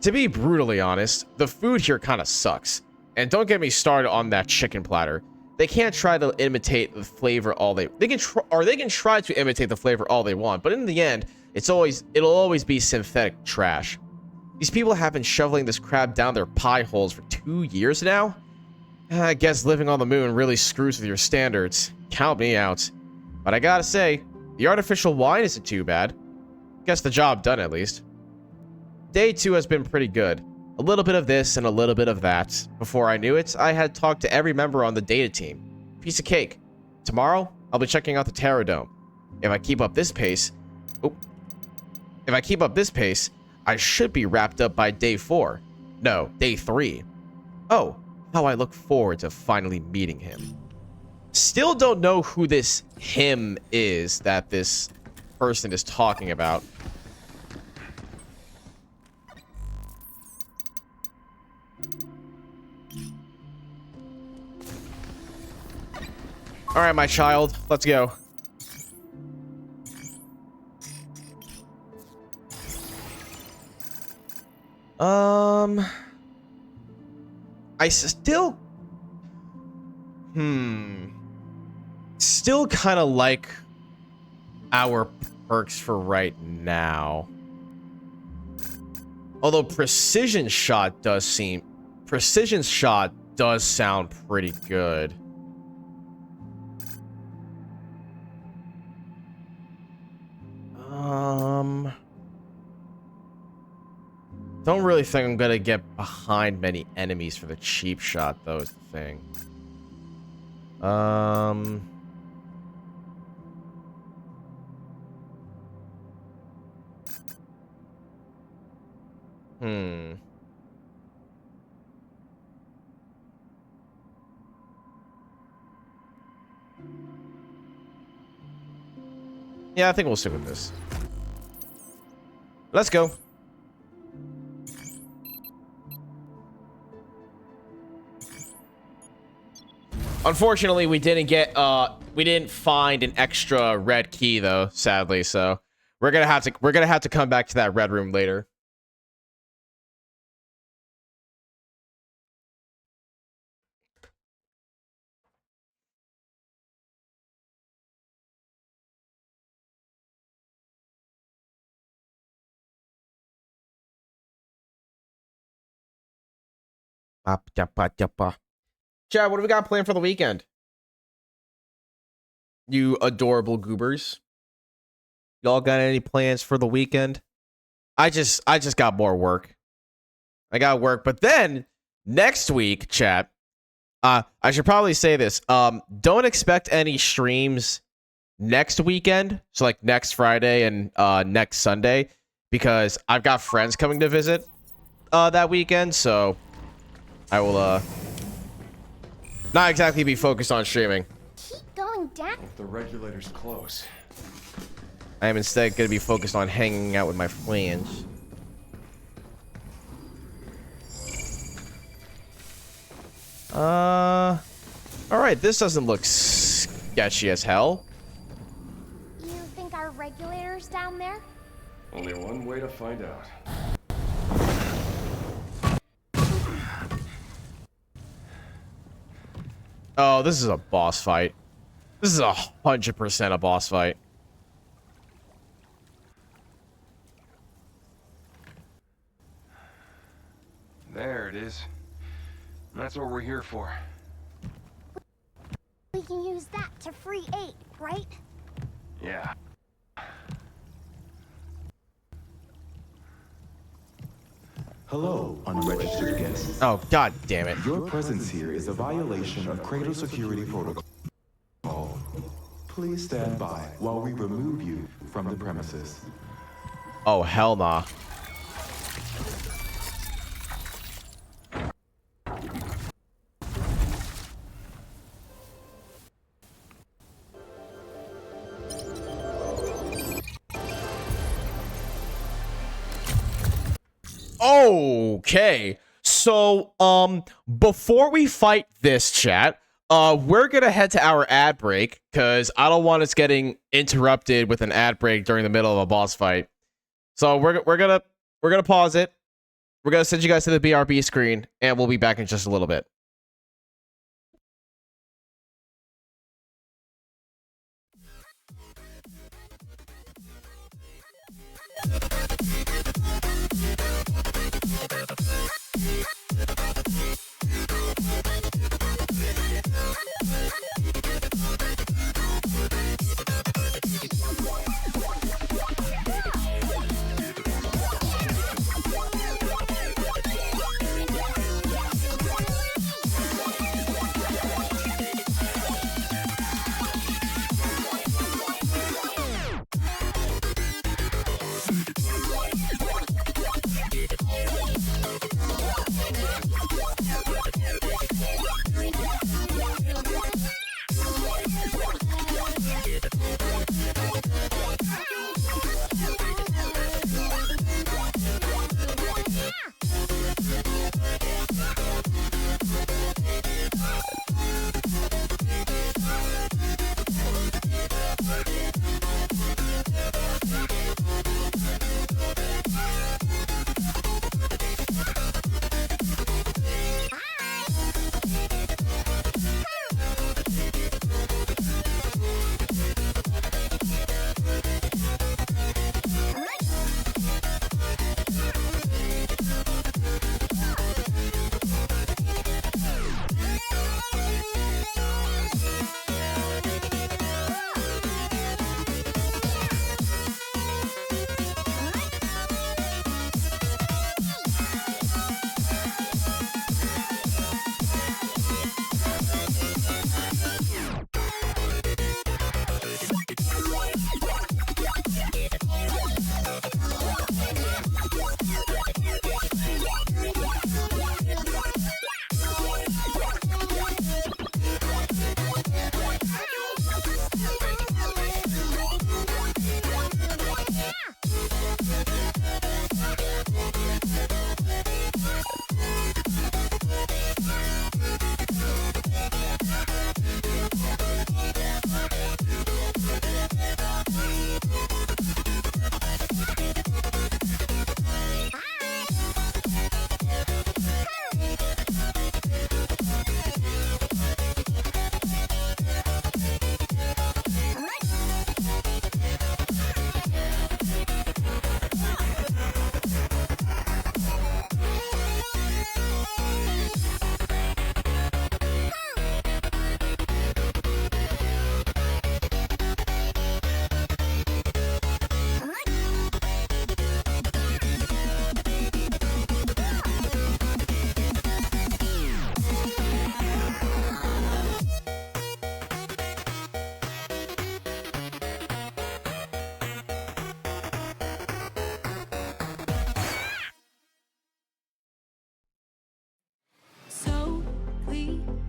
To be brutally honest, the food here kind of sucks. And don't get me started on that chicken platter. They can't try to imitate the flavor all they can try to imitate the flavor all they want, but in the end, it'll always be synthetic trash. These people have been shoveling this crap down their pie holes for 2 years now. I guess living on the moon really screws with your standards. Count me out. But I gotta say, the artificial wine isn't too bad. Gets the job done at least. Day 2 has been pretty good. A little bit of this and a little bit of that. Before I knew it, I had talked to every member on the data team. Piece of cake. Tomorrow, I'll be checking out the Terror Dome. If I keep up this pace... I should be wrapped up by day 4. No, day 3. Oh, how I look forward to finally meeting him. Still don't know who this him is that this person is talking about. All right, my child, let's go. I still... Still kind of like our perks for right now. Although Precision Shot does sound pretty good. Don't really think I'm gonna get behind many enemies for the cheap shot, though, is the thing. Yeah, I think we'll stick with this. Let's go. Unfortunately, we didn't find an extra red key though, sadly, so we're gonna have to come back to that red room later. Chad, what do we got planned for the weekend? You adorable goobers. Y'all got any plans for the weekend? I just got more work. I got work, but then next week, chat. I should probably say this. Don't expect any streams next weekend. So like next Friday and next Sunday, because I've got friends coming to visit that weekend, so I will not exactly be focused on streaming. Keep going down. If the regulators close. I am instead going to be focused on hanging out with my friends. Alright, this doesn't look sketchy as hell. You think our regulator's down there? Only one way to find out. Oh, this is a boss fight. This is 100% a boss fight. There it is. That's what we're here for. We can use that to free 8, right? Yeah. Hello, unregistered guests. Oh, god damn it. Your presence here is a violation of cradle security protocol. Please stand by while we remove you from the premises. Oh, hell nah. Okay, so before we fight this, chat, we're gonna head to our ad break because I don't want us getting interrupted with an ad break during the middle of a boss fight. So we're gonna pause it. We're gonna send you guys to the BRB screen, and we'll be back in just a little bit.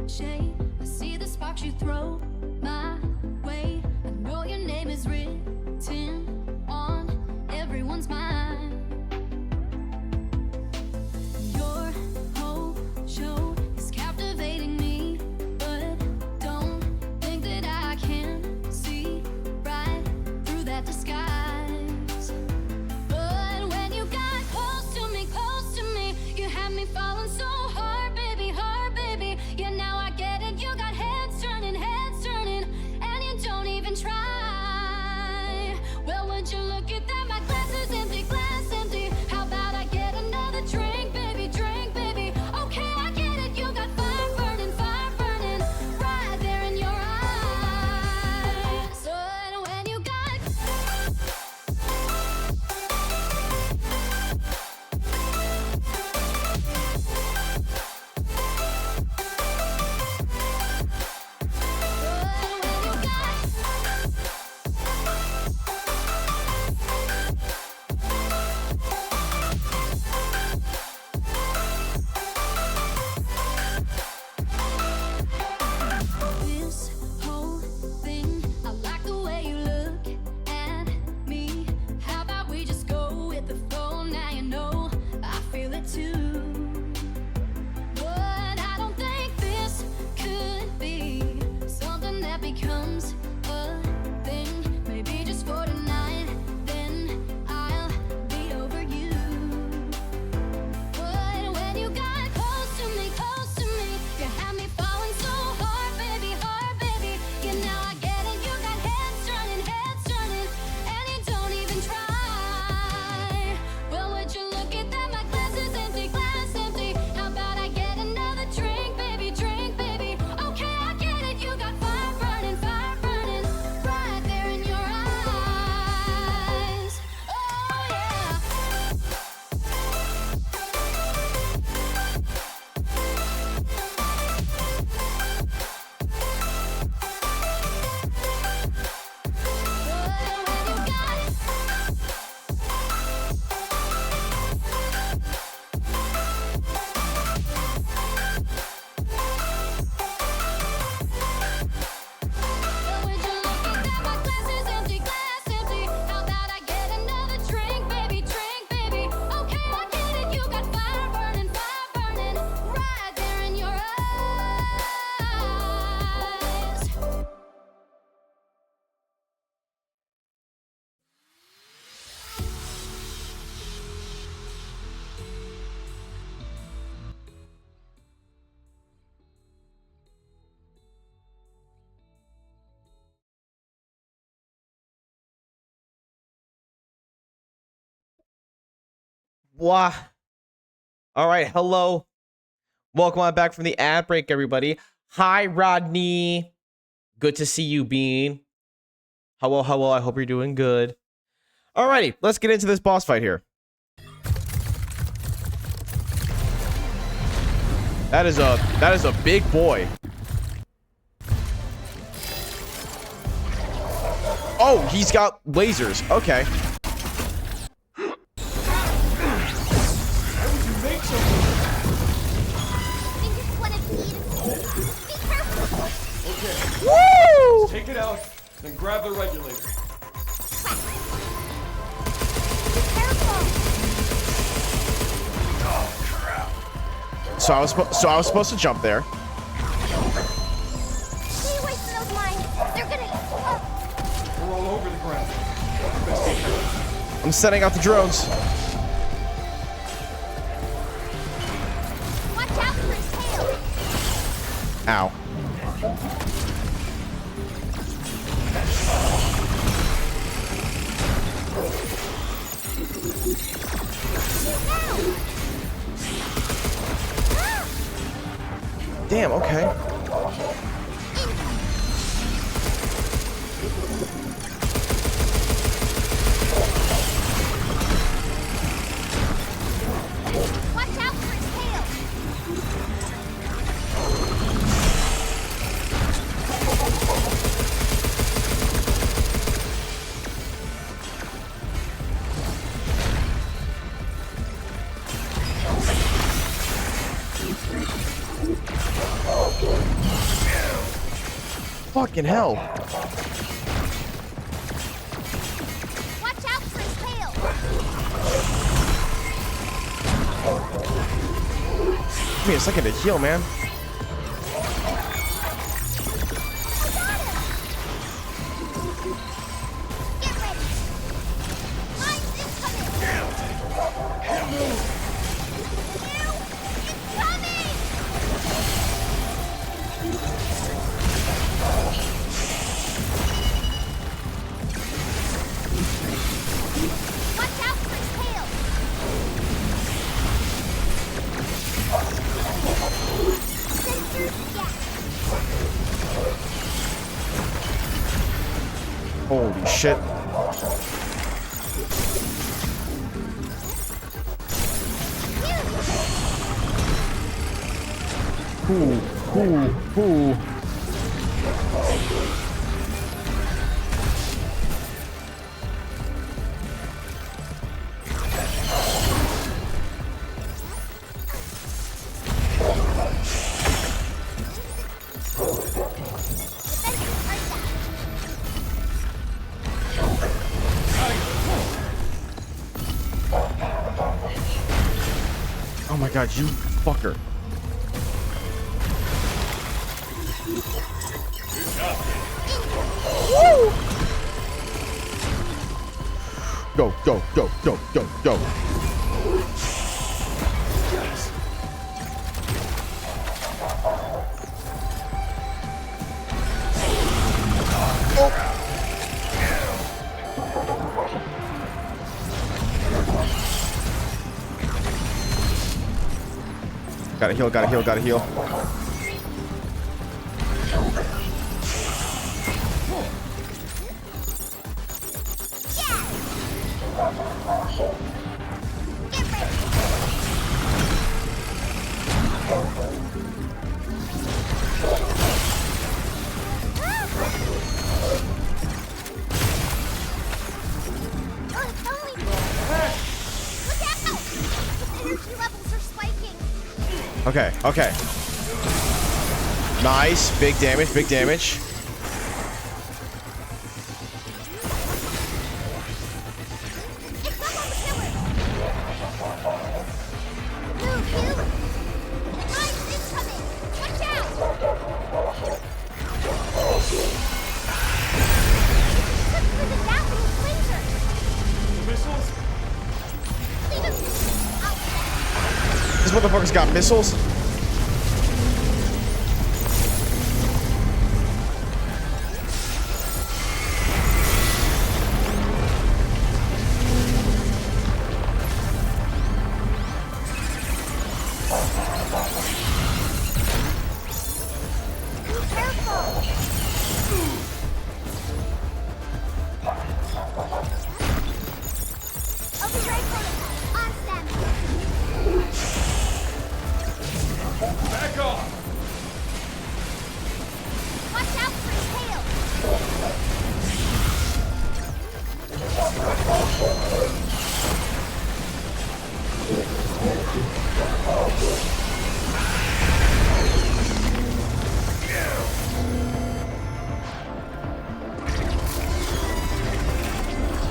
shade. I see the sparks you throw my way. I know your name is written on everyone's mind. Your whole show is captivating me, but don't think that I can see right through that disguise. But when you got close to me, you had me falling so hard, baby, hard, baby. Yeah, now I get it. You got heads turning, and you don't even try. Well, would you look at that? My glass is empty, glass empty. How about I get another drink, baby, drink, baby? Okay, I get it. You got fire burning right there in your eyes. But when you got this whole thing, I like the way you look at me. How about we just go with the flow? Now you know I feel it too. But I don't think this could be something that becomes a thing. Maybe just for tonight, then I'll be over you. But when you got close to me, you had me falling so hard, baby, yeah, now I get it. You got heads turning, and you don't even try. Well, would you look at that? My glass is empty, glass empty. How about I get another drink, baby, drink, baby? Okay, I get it. You got fire burning right there in your eyes. Oh yeah. Wah. All right, hello. Welcome on back from the ad break, everybody. Hi, Rodney. Good to see you, Bean. Hello. I hope you're doing good. Alrighty, let's get into this boss fight here. That is a big boy. Oh, he's got lasers. Okay. Woo! Take it out, then grab the regulator. Oh crap! So I was supposed to jump there. Stay away from those mines. They're gonna eat you up. We're all over the ground. I'm setting out the drones. Watch out for his tail. Ow. Damn, okay. Watch out for his tail. Fucking hell. Watch out for his tail. Give me a second to heal, man. Get ready. Mine's incoming. Watch out for his tail. Sensors gas. Holy shit. Ooh. Oh my god, you fucker. Woo! Go, go, go, go, go, go. Gotta heal, gotta heal, gotta heal. Okay, okay. Nice. Big damage, big damage. This motherfucker's got missiles.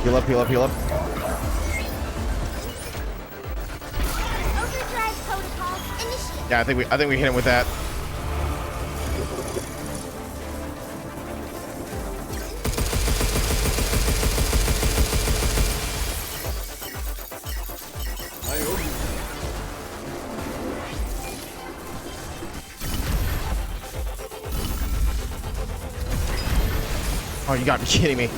Heal up, heal up, heal up. Yeah, I think we hit him with that. Oh, you gotta be kidding me.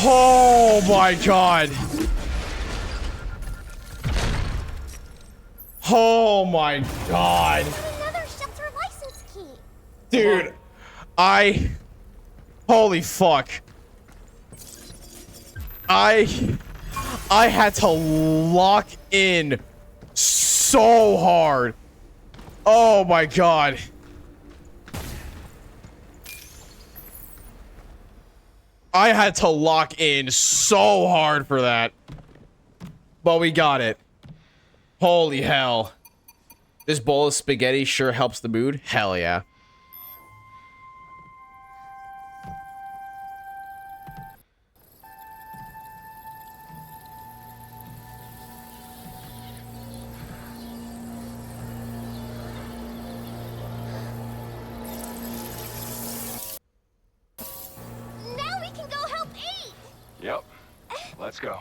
Oh my god. Oh my god. Another shelter license key. Dude, holy fuck. I had to lock in so hard. Oh my god. I had to lock in so hard for that. But we got it. Holy hell. This bowl of spaghetti sure helps the mood. Hell yeah. Now we can go help eat. Yep. Let's go.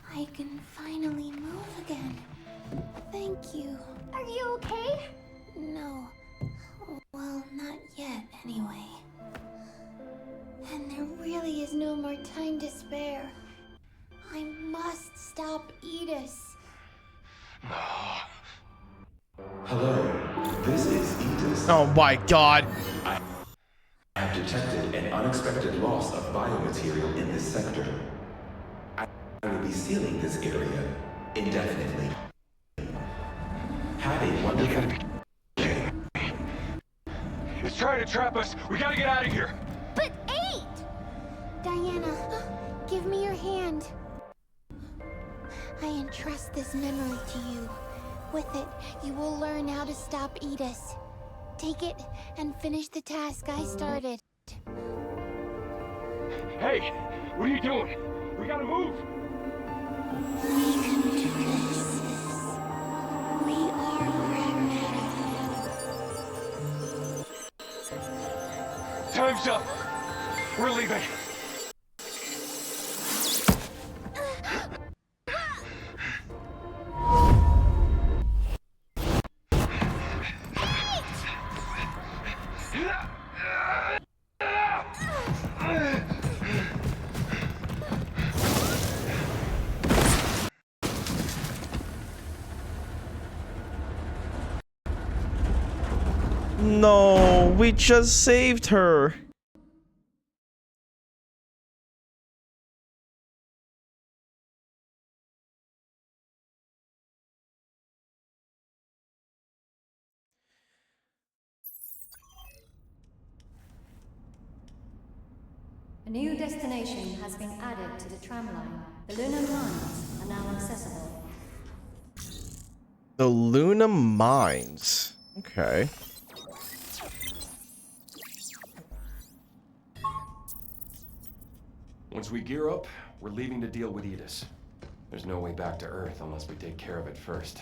I can finally move again. Thank you. Are you okay? No. Well, not yet, anyway. And there really is no more time to spare. I must stop Edis. Hello, this is Edis. Oh my god. I have detected an unexpected loss of biomaterial in this sector. I will be sealing this area indefinitely. Have a wonderful day. He's trying to trap us. We gotta get out of here. But 8! Diana, give me your hand. I entrust this memory to you. With it, you will learn how to stop Edis. Take it and finish the task I started. Hey, what are you doing? We gotta move. We can do this. We are Pragmata. Time's up. We're leaving. No, we just saved her. A new destination has been added to the tramline. The Luna Mines are now accessible. The Luna Mines. Okay. Once we gear up, we're leaving to deal with Edis. There's no way back to Earth unless we take care of it first.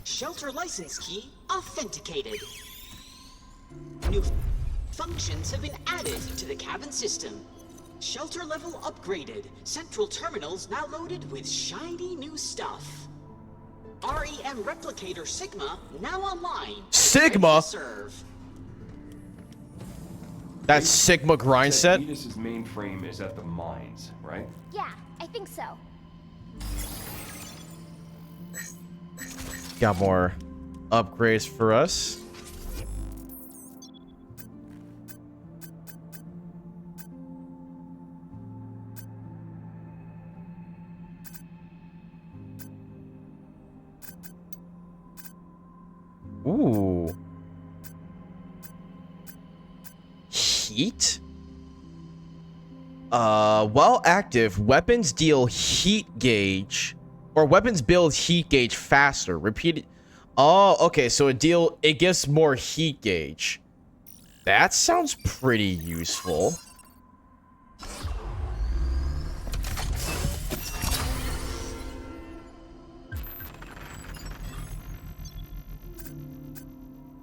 Shelter license key authenticated. New functions have been added to the cabin system. Shelter level upgraded. Central terminals now loaded with shiny new stuff. REM replicator Sigma now online. Sigma? Serve. That Sigma grind set? Edis's mainframe is at the mines, right? Yeah, I think so. Got more upgrades for us. Ooh. Heat? While active, weapons deal heat gauge, or weapons build heat gauge faster. Repeat it. Oh, okay, so it gives more heat gauge. That sounds pretty useful.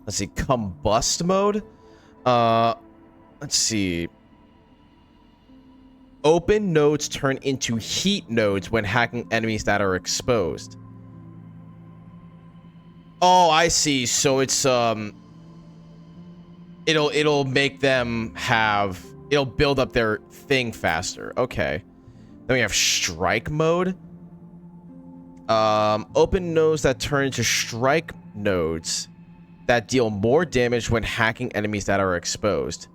Let's see, combust mode. Let's see. Open nodes turn into heat nodes when hacking enemies that are exposed. Oh, I see. So it's it'll make them have, it'll build up their thing faster. Okay. Then we have strike mode. Open nodes that turn into strike nodes that deal more damage when hacking enemies that are exposed.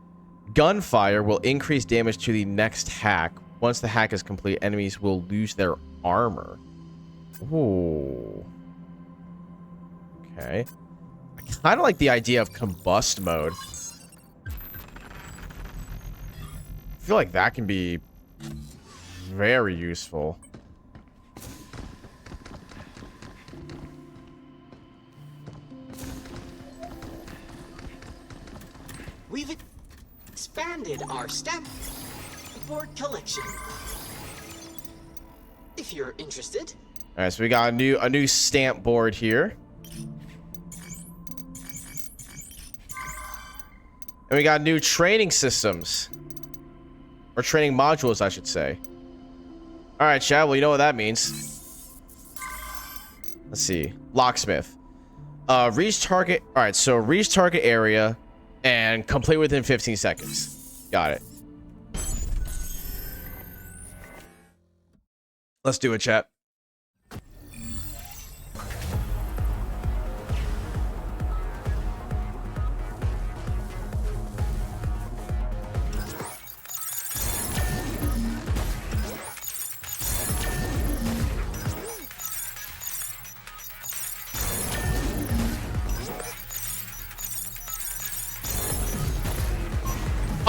Gunfire will increase damage to the next hack. Once the hack is complete, enemies will lose their armor. Ooh. Okay. I kind of like the idea of combust mode. I feel like that can be very useful. We've expanded our stamp board collection. If you're interested. All right, so we got a new stamp board here. And we got new training systems. Or training modules, I should say. All right, Chad, well, you know what that means. Let's see. Locksmith. Reach target. All right, so reach target area and complete within 15 seconds. Got it. Let's do it, chat.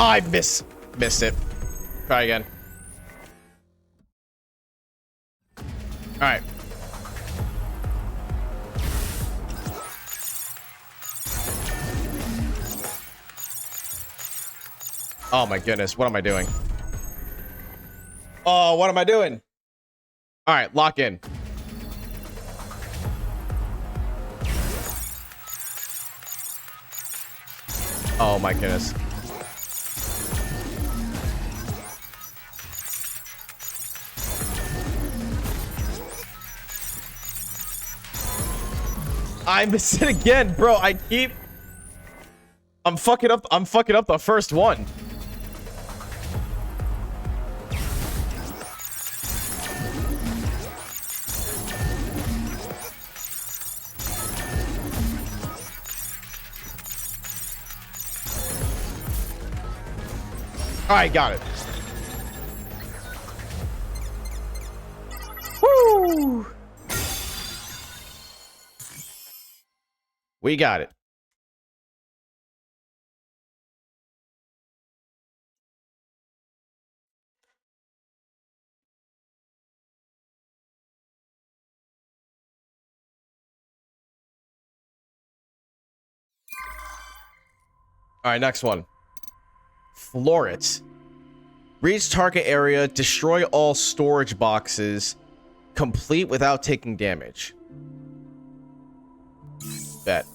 Oh, I missed it. Try again. All right. Oh my goodness, what am I doing? Oh, what am I doing? All right, lock in. Oh my goodness. I missed it again, bro. I'm fucking up the first one. All right, got it. Woo! We got it. All right, next one. Floor it. Reach target area, destroy all storage boxes, complete without taking damage. Bet.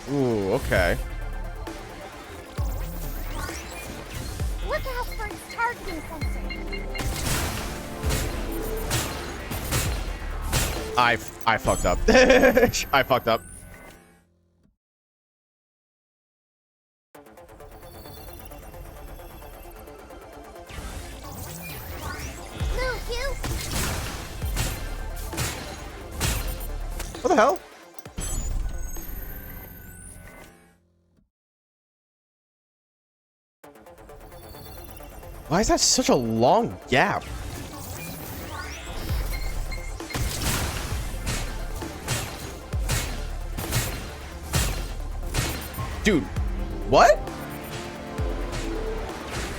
Ooh, okay. Look out for its targeting sensor. I fucked up. I fucked up. Move, you! What the hell? Why is that such a long gap? Dude, what?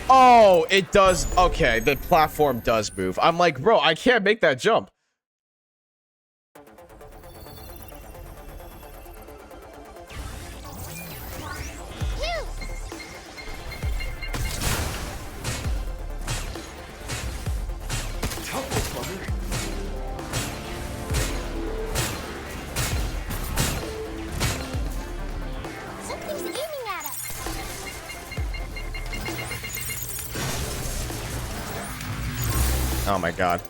Oh, it does. Okay, the platform does move. I'm like, bro, I can't make that jump. Oh my god.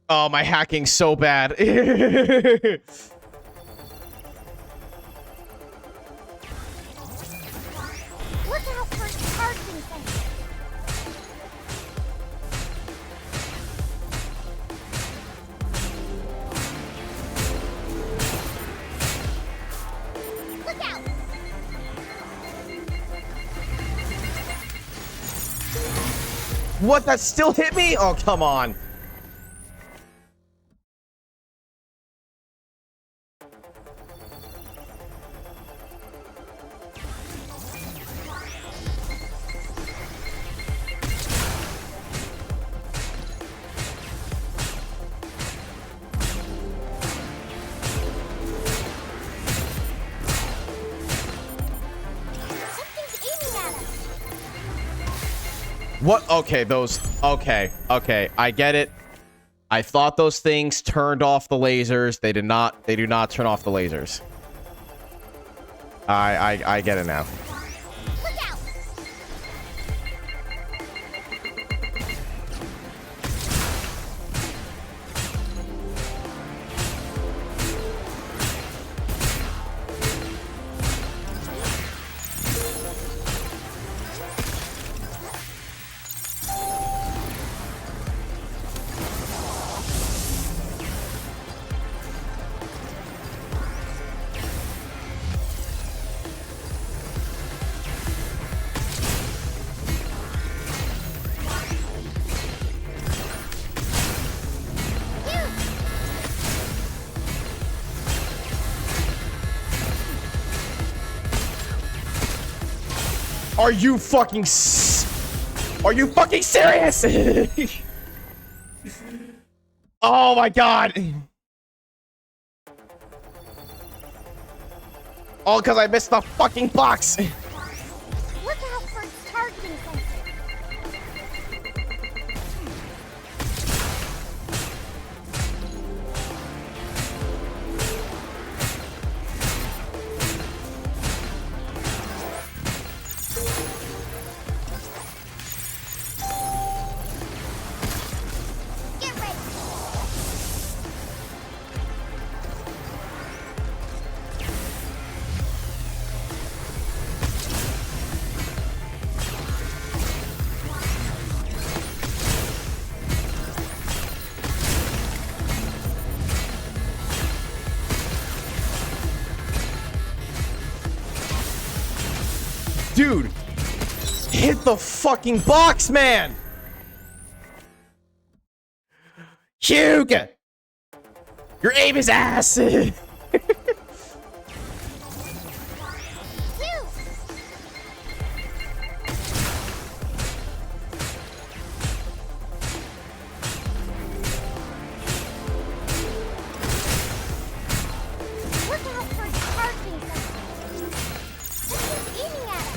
Oh, my hacking's so bad. Look out for targeting sensor. Look out! What? That still hit me? Oh, come on. What? Okay, those... Okay, okay. I get it. I thought those things turned off the lasers. They did not. They do not turn off the lasers. I get it now. Look out! Are you fucking Are you fucking serious? Oh my god. All because I missed the fucking box. Look out for its targeting sensor. Get ready. Dude, hit the fucking box, man. Hugo, your aim is ass. Look out for its targeting sensor. Something's aiming at us.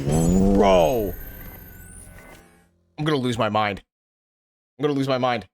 Bro. I'm gonna lose my mind. I'm gonna lose my mind.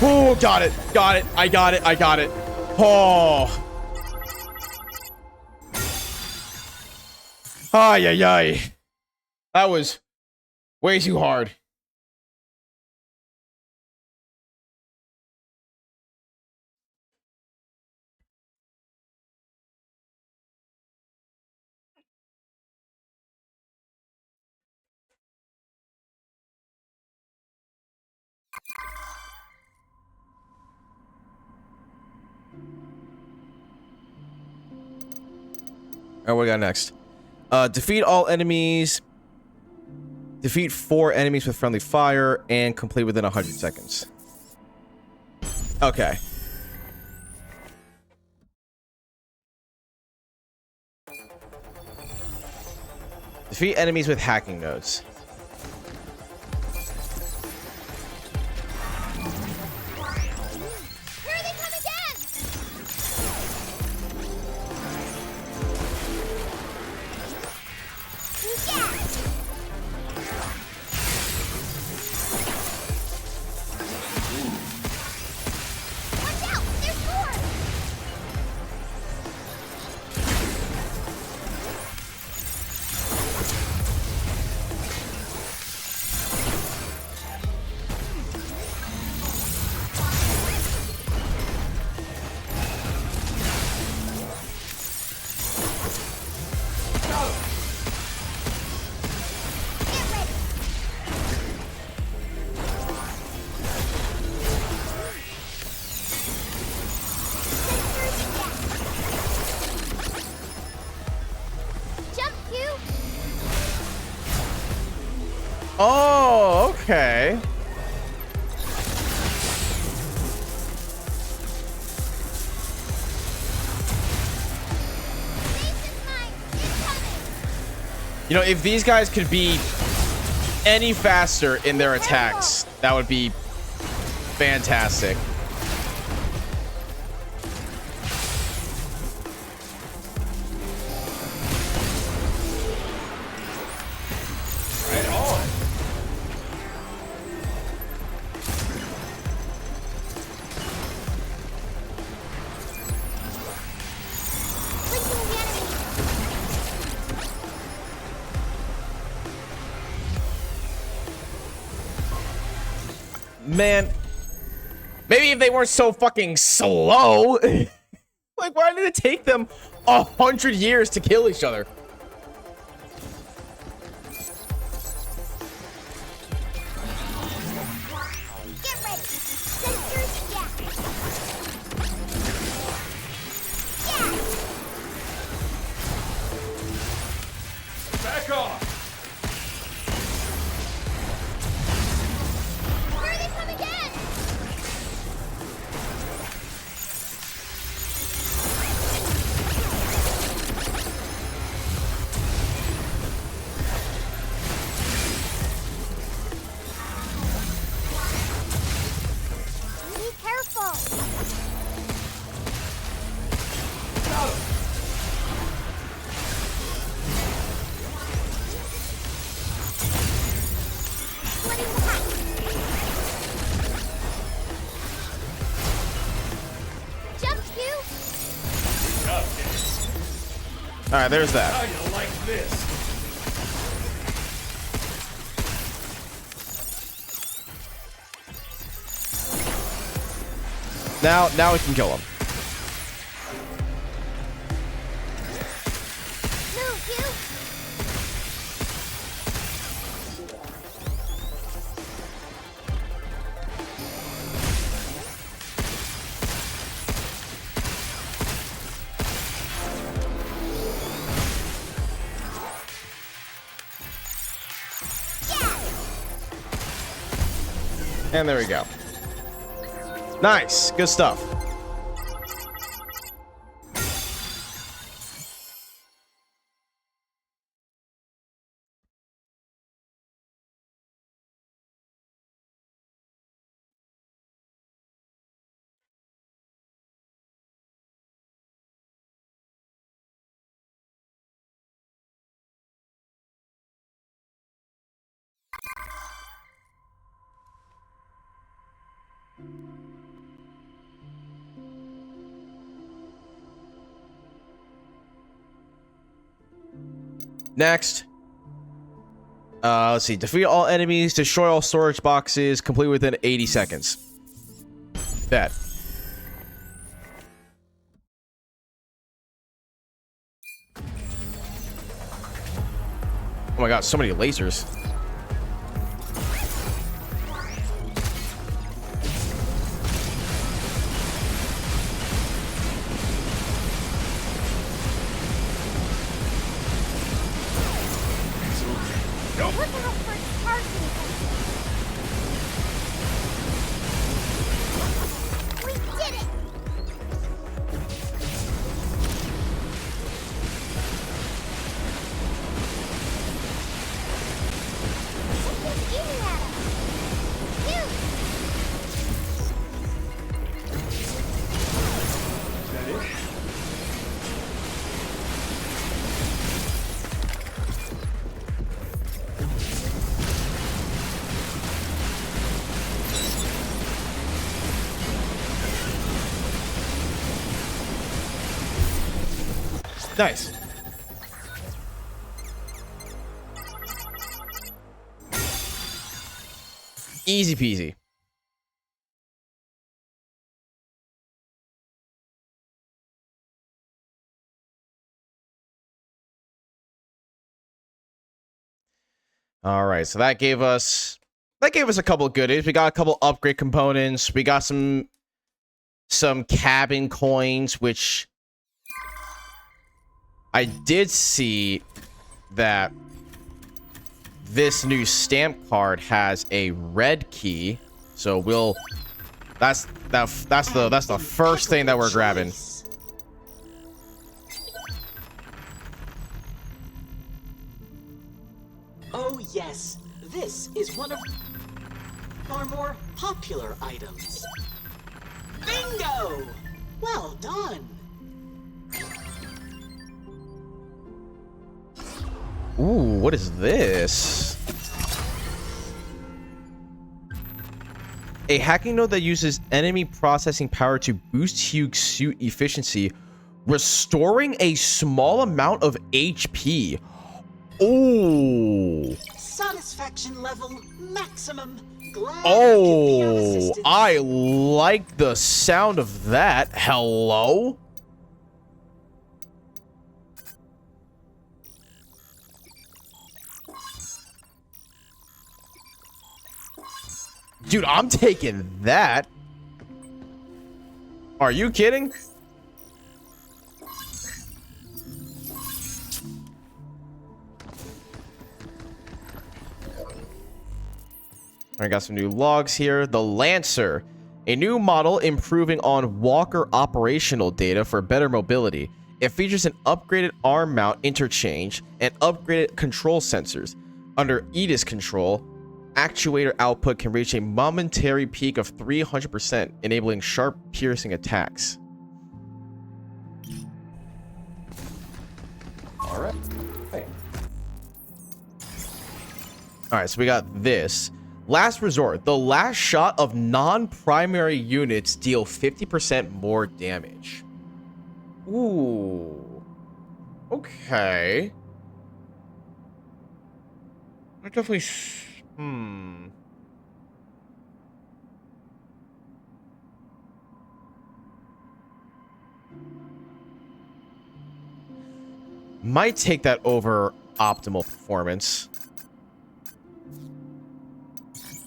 Oh, got it. Got it. I got it. I got it. Oh. Ay, ay, ay. That was way too hard. All right, what we got next? Defeat all enemies. Defeat 4 enemies with friendly fire and complete within 100 seconds. Okay. Defeat enemies with hacking nodes. Here they come again! Watch out! There's more! Jump, Q! Oh, okay. You know, if these guys could be any faster in their attacks, that would be fantastic. Right on. Man, maybe if they weren't so fucking slow. Like, why did it take them 100 years to kill each other? Get ready! Sensors, Back off. Here they come again! Be careful! Splitting the hack! Jump, Q! All right, there's that. How you like this? Now we can kill him. Move, Q! And there we go. Nice. Good stuff. Next. Let's see. Defeat all enemies, destroy all storage boxes, complete within 80 seconds. Bet. Oh my god, so many lasers. Nice. Easy peasy. All right, so that gave us a couple of goodies. We got a couple upgrade components. We got some cabin coins, which I did see that this new stamp card has a red key, so that's the first thing that we're grabbing. Oh yes, this is one of our more popular items. Bingo! Well done. Ooh, what is this? A hacking node that uses enemy processing power to boost Hugh's suit efficiency, restoring a small amount of HP. Oh. Satisfaction level maximum. Glad Oh, I like the sound of that. Hello? Dude, I'm taking that. Are you kidding? I got some new logs here. The Lancer, a new model improving on Walker operational data for better mobility. It features an upgraded arm mount interchange and upgraded control sensors. Under Aegis control, actuator output can reach a momentary peak of 300%, enabling sharp, piercing attacks. All right. Hey. All right, so we got this. Last resort. The last shot of non-primary units deal 50% more damage. Ooh. Okay. I definitely... Might take that over optimal performance.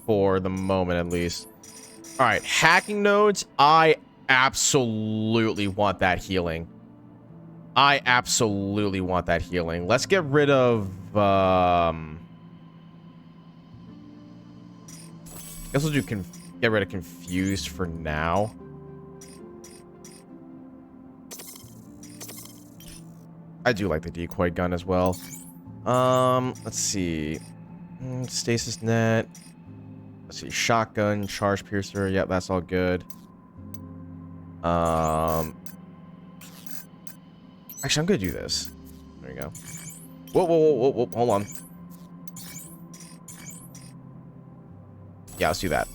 For the moment, at least. All right, hacking nodes. I absolutely want that healing. I absolutely want that healing. Let's get rid of... guess we'll do get rid of confused for now. I do like the decoy gun as well. Let's see. Stasis net. Let's see. Shotgun, charge piercer. Yep, that's all good. Actually, I'm gonna do this. There you go. Whoa, whoa, whoa, whoa, whoa. Hold on. Yeah, let's do that.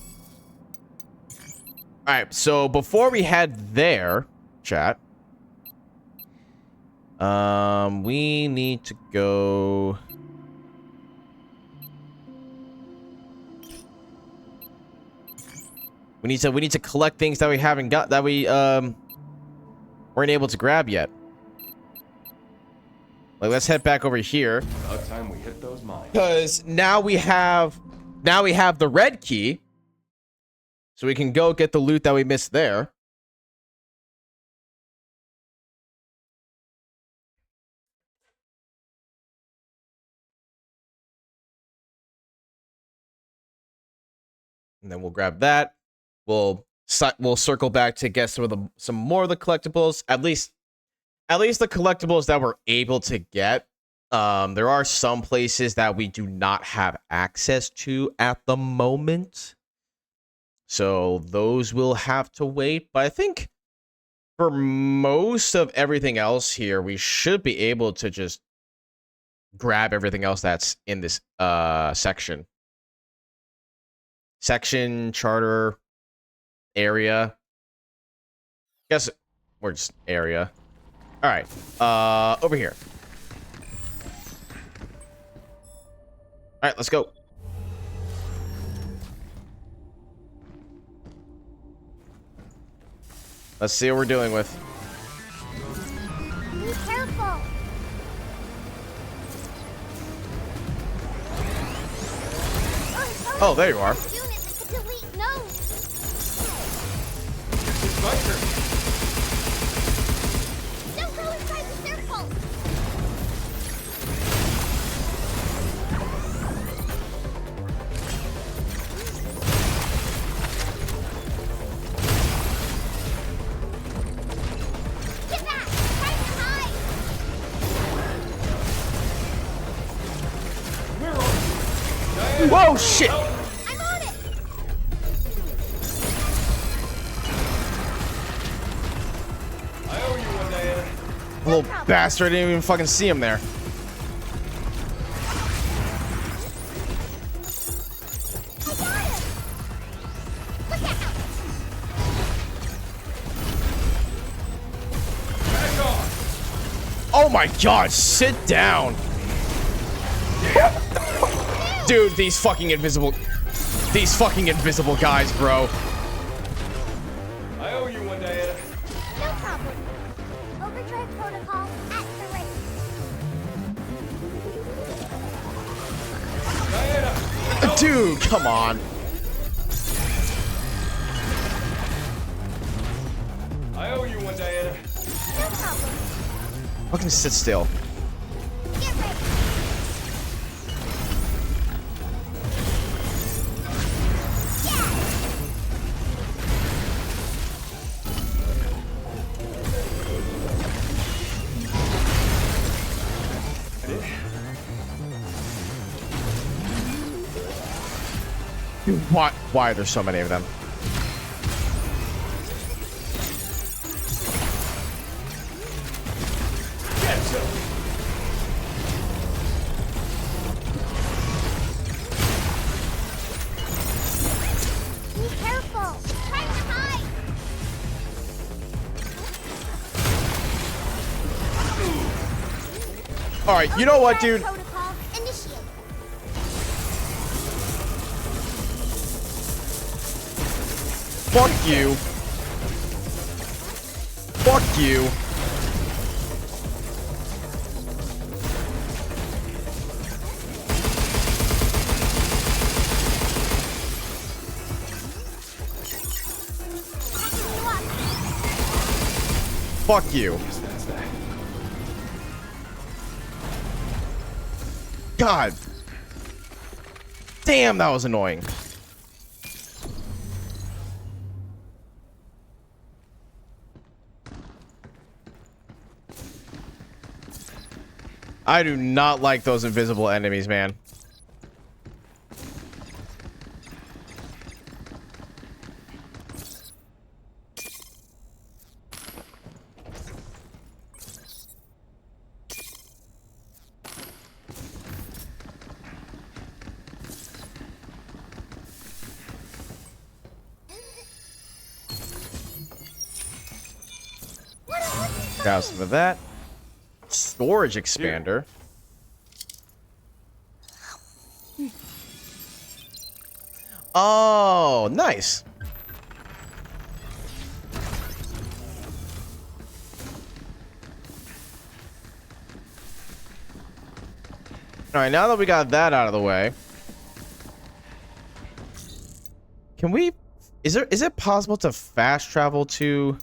All right, so before we head there, chat, We need to go. We need to collect things that we haven't got, that we weren't able to grab yet. Like, let's head back over here. About time we hit those mines. Because now we have the red key. So we can go get the loot that we missed there. And then we'll grab that. We'll circle back to get some more of the collectibles. At least the collectibles that we're able to get. There are some places that we do not have access to at the moment. So those will have to wait. But I think for most of everything else here, we should be able to just grab everything else that's in this section. Section, charter, area. Guess we're just area. All right. Over here. All right, let's go. Let's see what we're dealing with. Be careful. Oh, there you are. Don't go inside the circle. Get back! Try to hide! Whoa, shit! I'm on it! I owe you one, Diana. Little bastard, I didn't even fucking see him there. Oh my god, sit down. Dude, these fucking invisible guys, bro. I owe you one, Diana. No problem. Overdrive protocol at the ready. Diana! Dude, come on. I owe you one, Diana. No problem. Fucking sit still. Get ready. Dude, why are there so many of them? Be careful. Try to hide. All right, you know what, dude? Protocol initiate. Fuck you. Fuck you. Fuck you. God. Damn, that was annoying. I do not like those invisible enemies, man. Grab some of that. storage expander. Oh, nice. All right, now that we got that out of the way, can we? Is it possible to fast travel to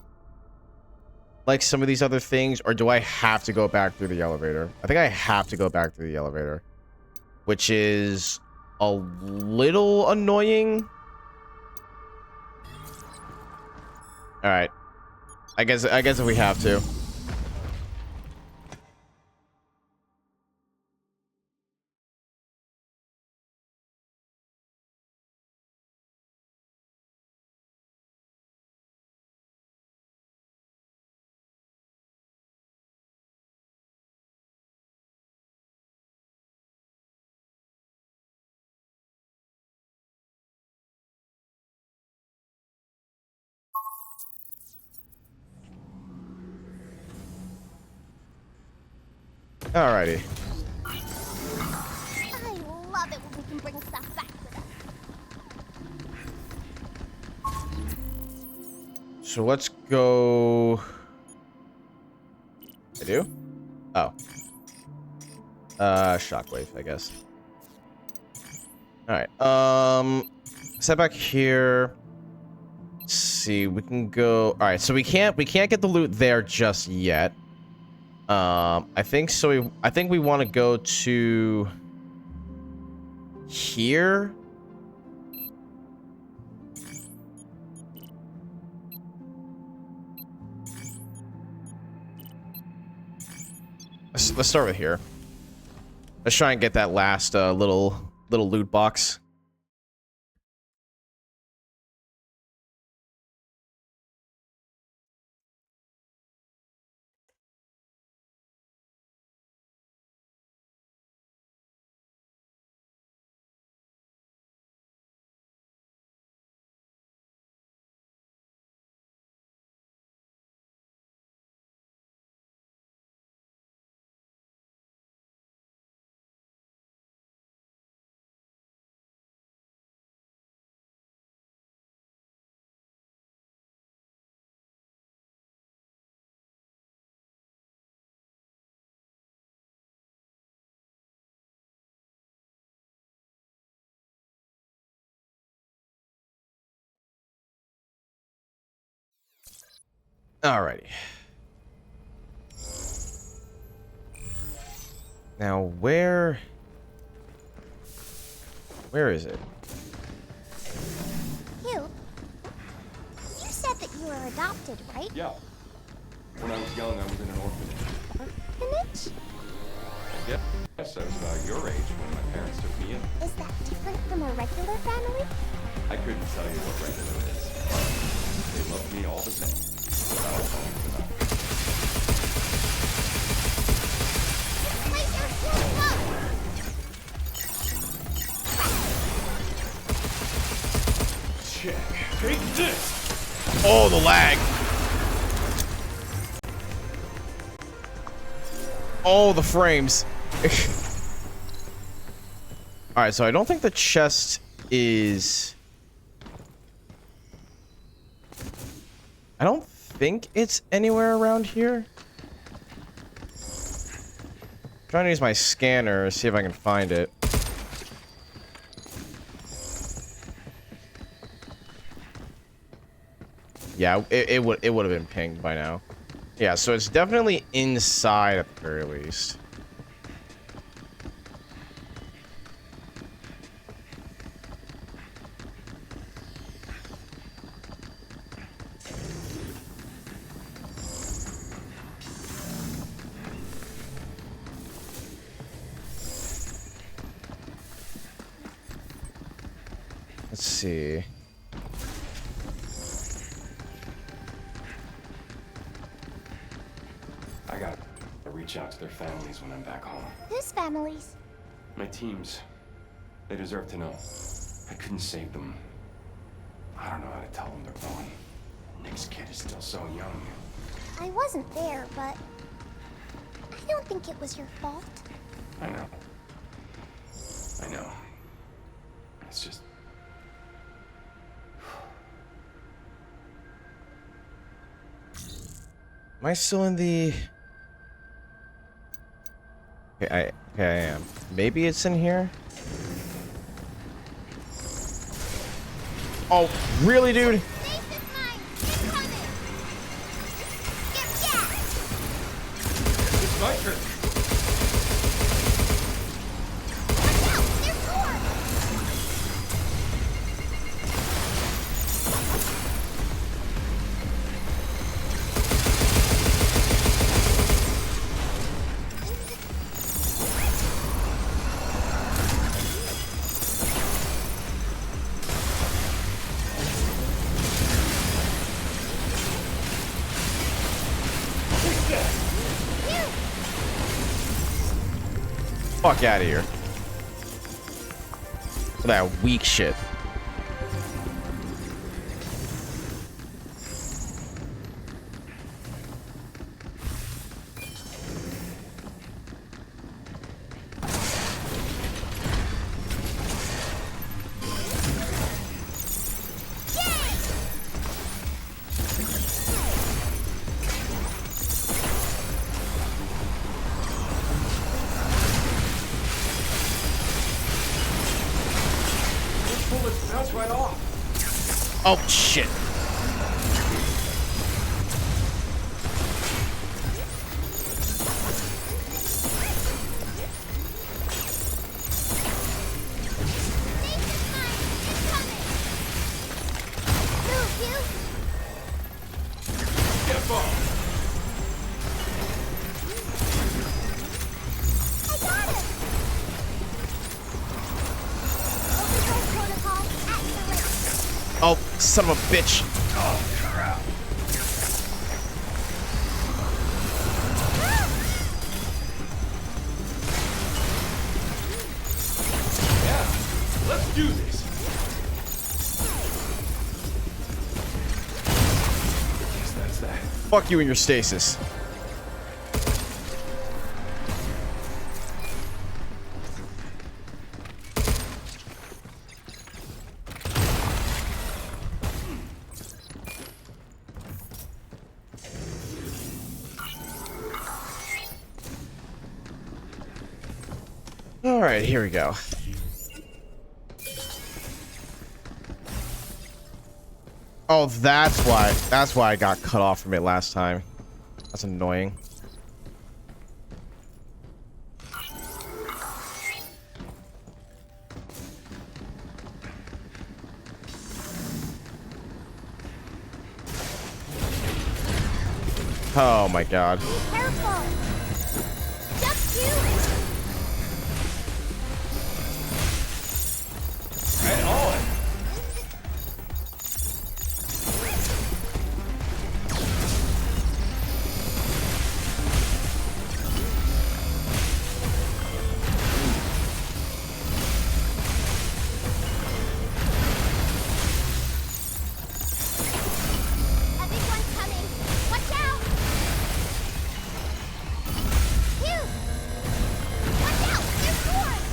like some of these other things, or do I have to go back through the elevator? I think I have to go back through the elevator, which is a little annoying. All right, I guess if we have to. Alrighty. I love it when we can bring stuff back with us. So let's go. I do? Oh. Shockwave, I guess. Alright. Step back here. Let's see, we can go. Alright, so we can't get the loot there just yet. I think so. I think we want to go to here. Let's start with here. Let's try and get that last little loot box. Alrighty. Now, where is it? Hugh, you said that you were adopted, right? Yeah. When I was young, I was in an orphanage. Orphanage? I guess I was about your age when my parents took me in. Is that different from a regular family? I couldn't tell you what regular is. They loved me all the same. Without telling me about it. Check. Take this. Oh, the lag. Oh, the frames. Alright, so I don't think the chest is... I don't think it's anywhere around here. Trying to use my scanner, see if I can find it. Yeah, it would have been pinged by now. Yeah, so it's definitely inside at the very least. Let's see. I gotta reach out to their families when I'm back home. Whose families? My teams. They deserve to know. I couldn't save them. I don't know how to tell them they're gone. Nick's kid is still so young. I wasn't there, but I don't think it was your fault. I know. I know. It's just... Am I still in the... Okay, I am. Maybe it's in here? Oh, really, dude? It's my turn. Fuck out of here. That weak shit. Bounce right off. Oh, shit. Oh, son of a bitch. Oh, crap. Yeah, let's do this. Yes, that's that. Fuck you and your stasis. All right, here we go. Oh, that's why I got cut off from it last time. That's annoying. Oh my god. Careful! Jump Right on. Everyone's coming! Watch out! Phew! Watch out! There's swords!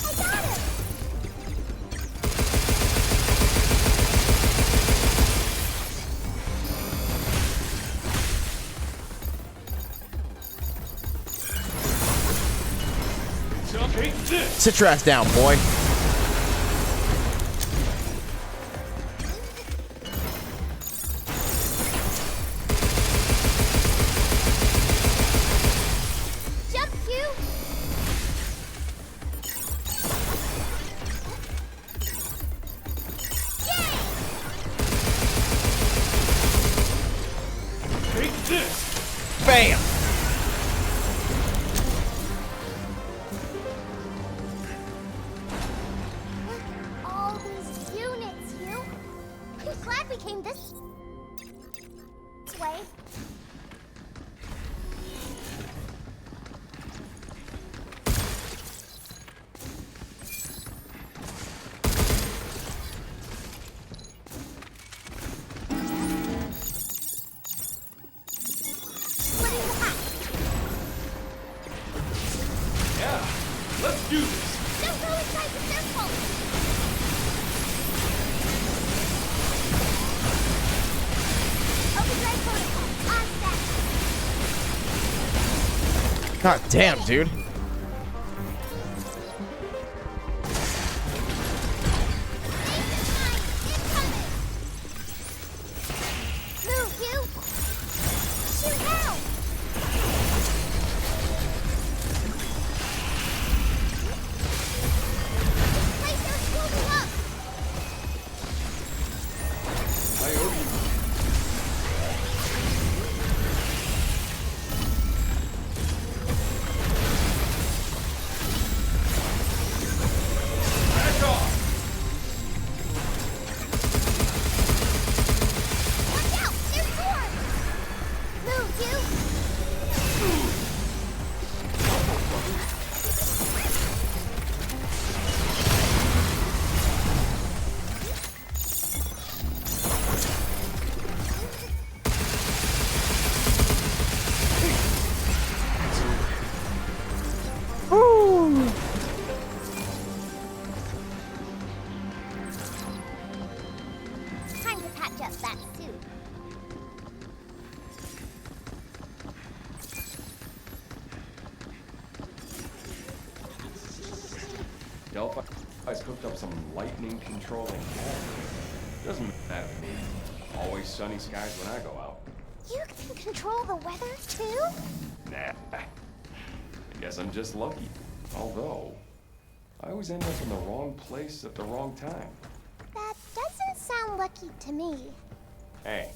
I got him! Take this. Sit your ass down, boy. Jump, Q! Take this. Bam. All these units, Q! I'm glad we came this way. God damn, dude. Move, you! Shoot out! Laser's building up! I owe you. Back off! Watch out! There's more! Move, you! Time to patch up that suit. Delphi's cooked up some lightning controlling tech. Doesn't matter to me. Always sunny skies when I go out. You can control the weather, too? Nah. I guess I'm just lucky. Although, I always end up in the wrong place at the wrong time. That doesn't sound lucky to me. Hey,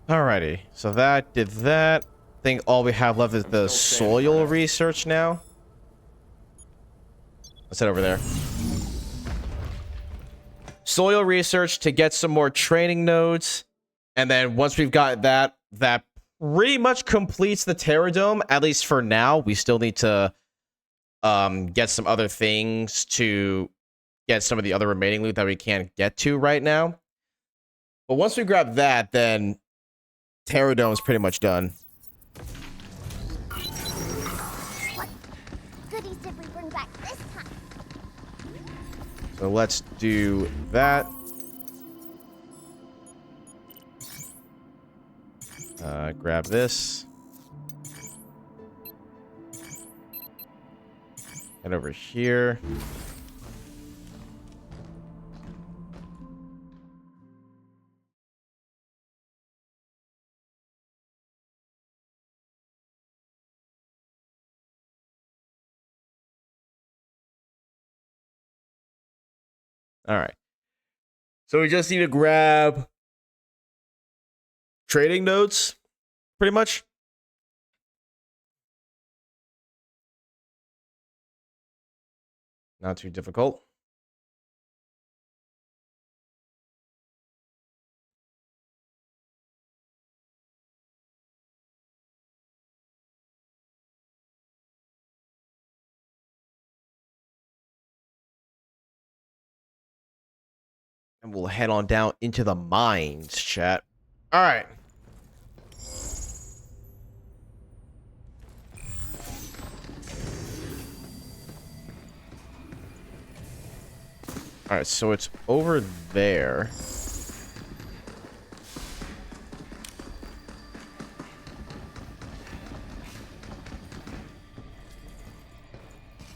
Alrighty, so that did that. I think all we have left is the soil research now. Let's head over there. Soil research to get some more training nodes. And then once we've got that, that pretty much completes the Terradome, at least for now. We still need to get some other things to get some of the other remaining loot that we can't get to right now. But once we grab that, then Terradome's pretty much done. What goodies did we bring back this time? So let's do that. Grab this. Head over here. All right. So we just need to grab trading nodes, pretty much. Not too difficult. And we'll head on down into the mines, chat. All right. All right, so it's over there.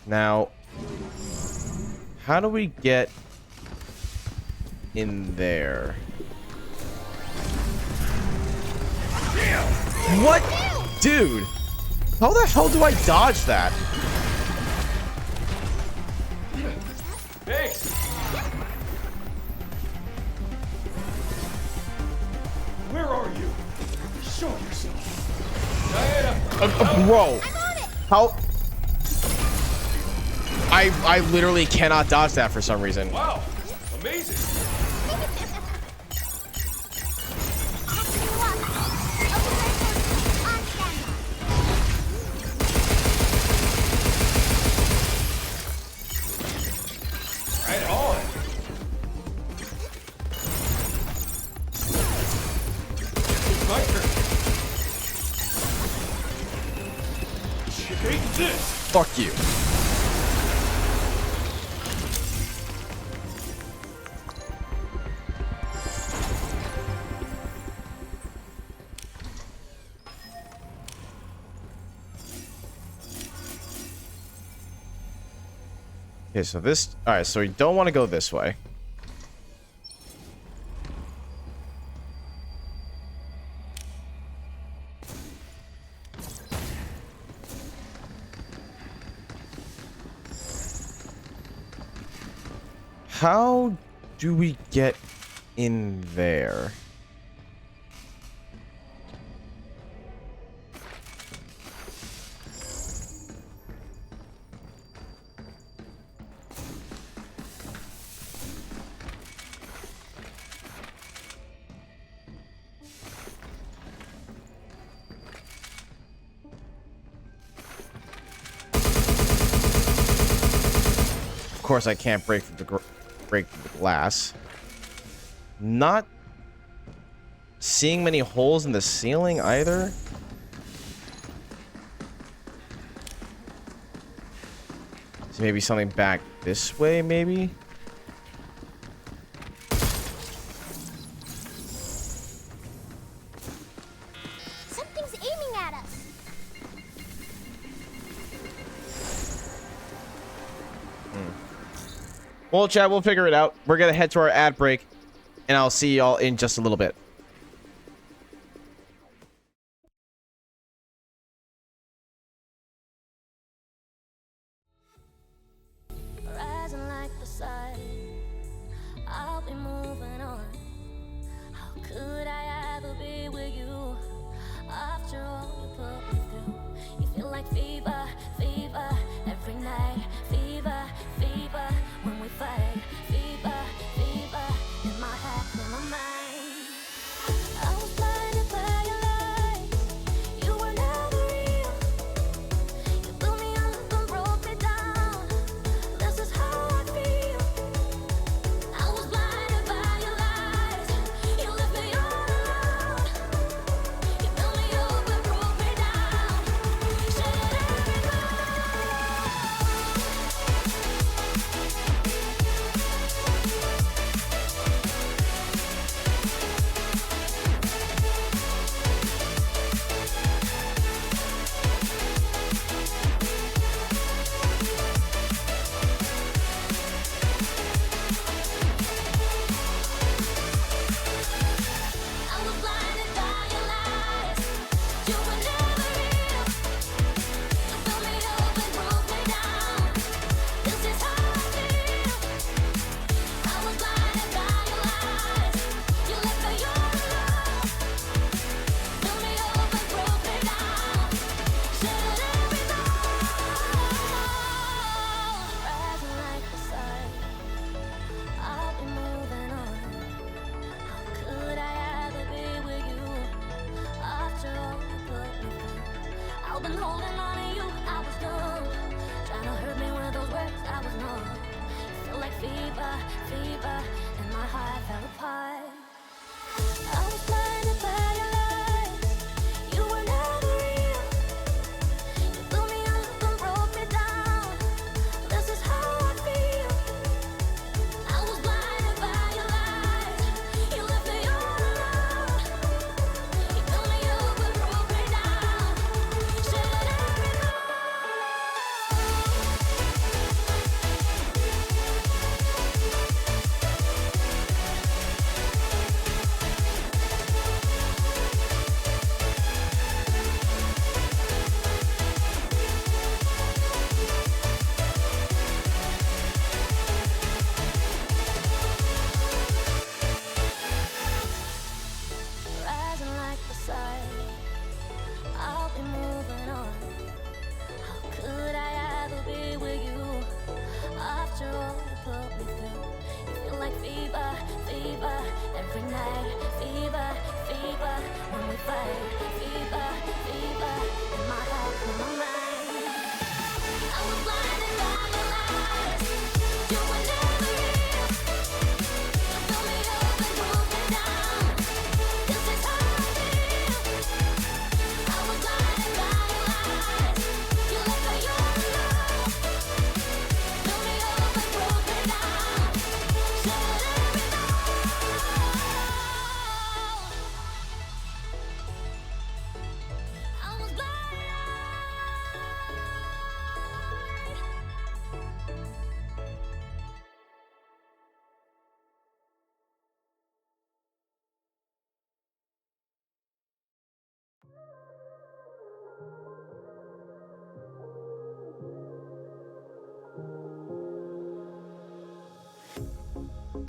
Now, how do we get in there? What? Dude, how the hell do I dodge that? thanks! Where are you? Show yourself. Diana! Bro, how? I literally cannot dodge that for some reason. Wow, amazing! Right on! It's my turn. Take this! Fuck you. Okay, so this... Alright, so we don't want to go this way. How do we get in there? Of course, I can't break through the glass. Not seeing many holes in the ceiling either. So maybe something back this way, maybe? Something's aiming at us. Well, chat, we'll figure it out. We're gonna head to our ad break, and I'll see y'all in just a little bit. Rising like the sun, I'll be moving on. How could I ever be with you? After all you put me through, you feel like fever, fever every night. Fever, fever when we fight. Fever, fever in my heart, in my mind.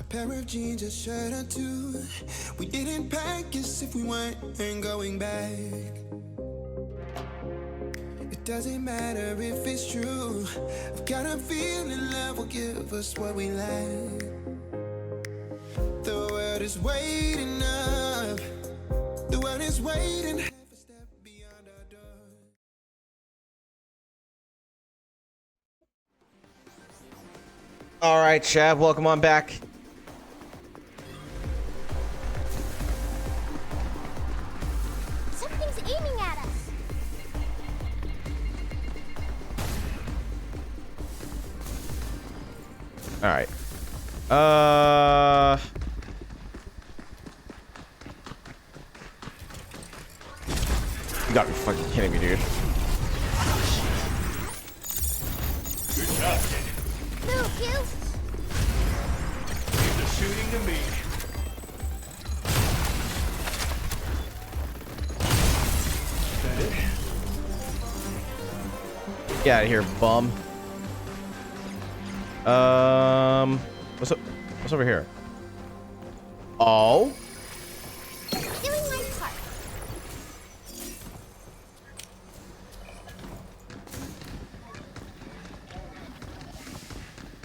A pair of jeans, a shirt or two. We didn't pack as if we weren't going back. It doesn't matter if it's true. I've got a feeling love will give us what we lack. The world is waiting up. The world is waiting. Half a step beyond our door. All right, Chad, welcome on back. Something's aiming at us. All right. You gotta be fucking kidding me, dude. Good job, kid. Move, you. Leave the shooting to me. Is that it? Get out of here, bum. What's up? What's over here? Oh. Doing my part.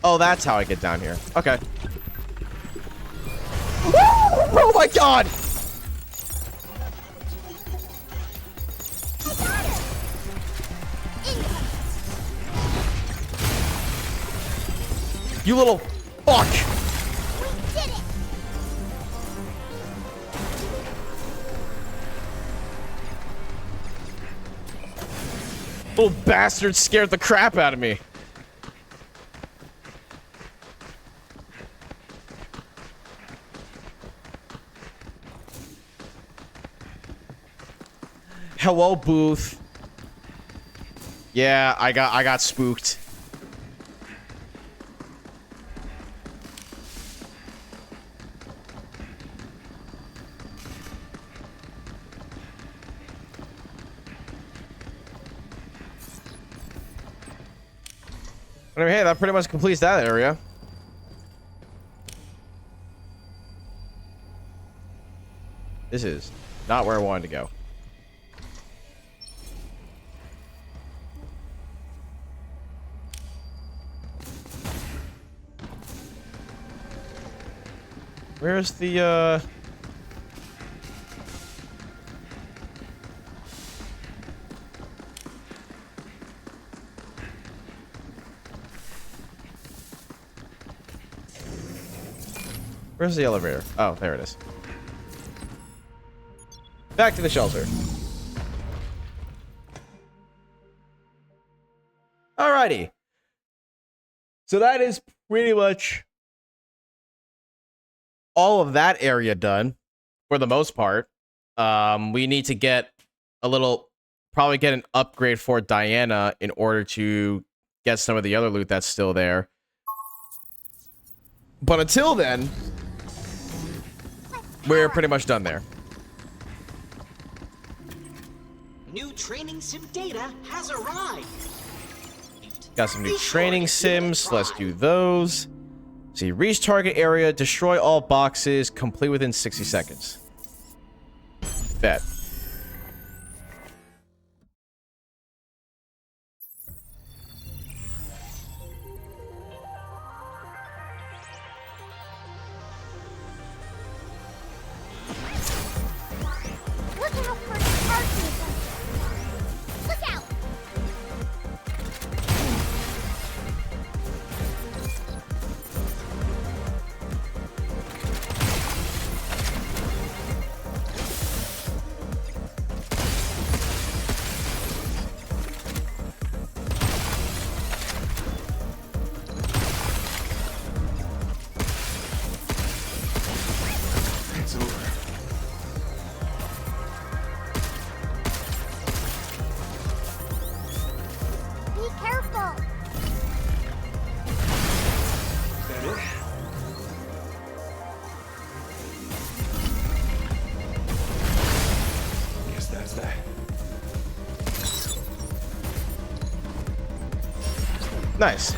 Oh, that's how I get down here. Okay. Oh my god! I got it. Incoming. You little fuck! We did it. Little bastard scared the crap out of me. Hello, Booth. Yeah, I got spooked. Anyway, hey, that pretty much completes that area. This is not where I wanted to go. Where's the, Where's the elevator? Oh, there it is. Back to the shelter. Alrighty. So that is pretty much all of that area done for the most part. We need to get probably get an upgrade for Diana in order to get some of the other loot that's still there. But until then, we're pretty much done there. New training sim data has arrived. Got some new training sims. Let's do those. See, reach target area, destroy all boxes, complete within 60 seconds. Bet. Look out for the arcade. Look out. It's over. Be careful. Is that it? Guess that's that. Nice.